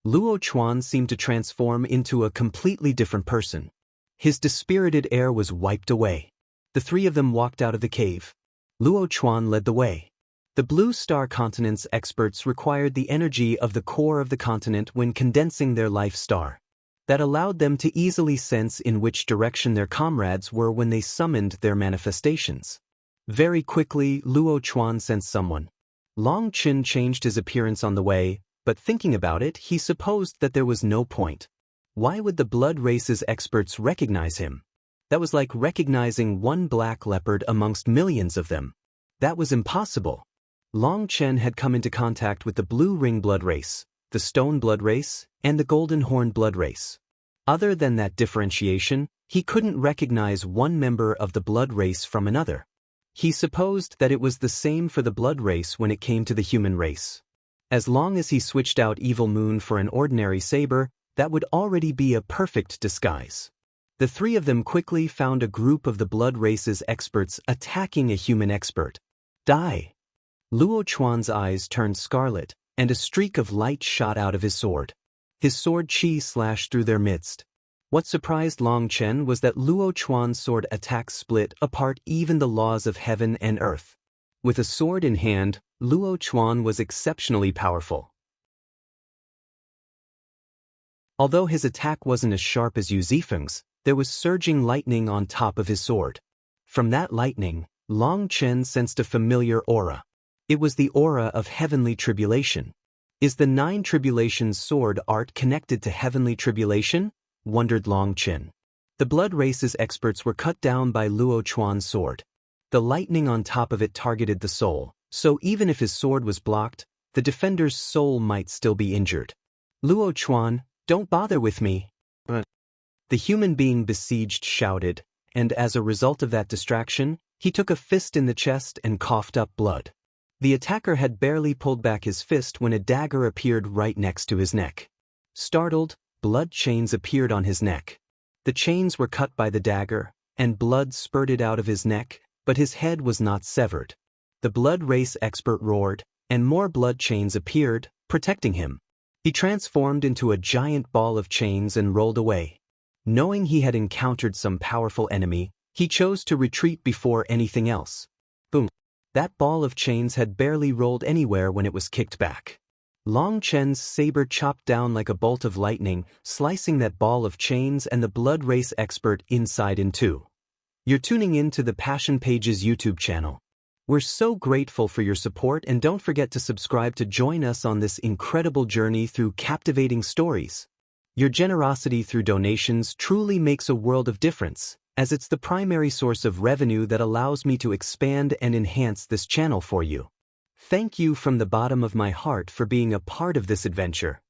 Luo Chuan seemed to transform into a completely different person. His dispirited air was wiped away. The three of them walked out of the cave. Luo Chuan led the way. The Blue Star continent's experts required the energy of the core of the continent when condensing their life star. That allowed them to easily sense in which direction their comrades were when they summoned their manifestations. Very quickly, Luo Chuan sensed someone. Long Chen changed his appearance on the way, but thinking about it, he supposed that there was no point. Why would the blood race's experts recognize him? That was like recognizing one black leopard amongst millions of them. That was impossible. Long Chen had come into contact with the blue ring blood race, the stone blood race, and the golden horn blood race. Other than that differentiation, he couldn't recognize one member of the blood race from another. He supposed that it was the same for the blood race when it came to the human race. As long as he switched out Evil Moon for an ordinary saber, that would already be a perfect disguise. The three of them quickly found a group of the blood race's experts attacking a human expert. Die! Luo Chuan's eyes turned scarlet, and a streak of light shot out of his sword. His sword chi slashed through their midst. What surprised Long Chen was that Luo Chuan's sword attack split apart even the laws of heaven and earth. With a sword in hand, Luo Chuan was exceptionally powerful. Although his attack wasn't as sharp as Yu Zifeng's, there was surging lightning on top of his sword. From that lightning, Long Chen sensed a familiar aura. It was the aura of heavenly tribulation. Is the 9 tribulations sword art connected to heavenly tribulation? Wondered Long Chen. The blood race's experts were cut down by Luo Chuan's sword. The lightning on top of it targeted the soul, so even if his sword was blocked, the defender's soul might still be injured. Luo Chuan, don't bother with me. The human being besieged shouted, and as a result of that distraction, he took a fist in the chest and coughed up blood. The attacker had barely pulled back his fist when a dagger appeared right next to his neck. Startled, blood chains appeared on his neck. The chains were cut by the dagger, and blood spurted out of his neck, but his head was not severed. The blood race expert roared, and more blood chains appeared, protecting him. He transformed into a giant ball of chains and rolled away. Knowing he had encountered some powerful enemy, he chose to retreat before anything else. Boom! That ball of chains had barely rolled anywhere when it was kicked back. Long Chen's saber chopped down like a bolt of lightning, slicing that ball of chains and the blood race expert inside in two. You're tuning in to the Passion Pages YouTube channel. We're so grateful for your support, and don't forget to subscribe to join us on this incredible journey through captivating stories. Your generosity through donations truly makes a world of difference, as it's the primary source of revenue that allows me to expand and enhance this channel for you. Thank you from the bottom of my heart for being a part of this adventure.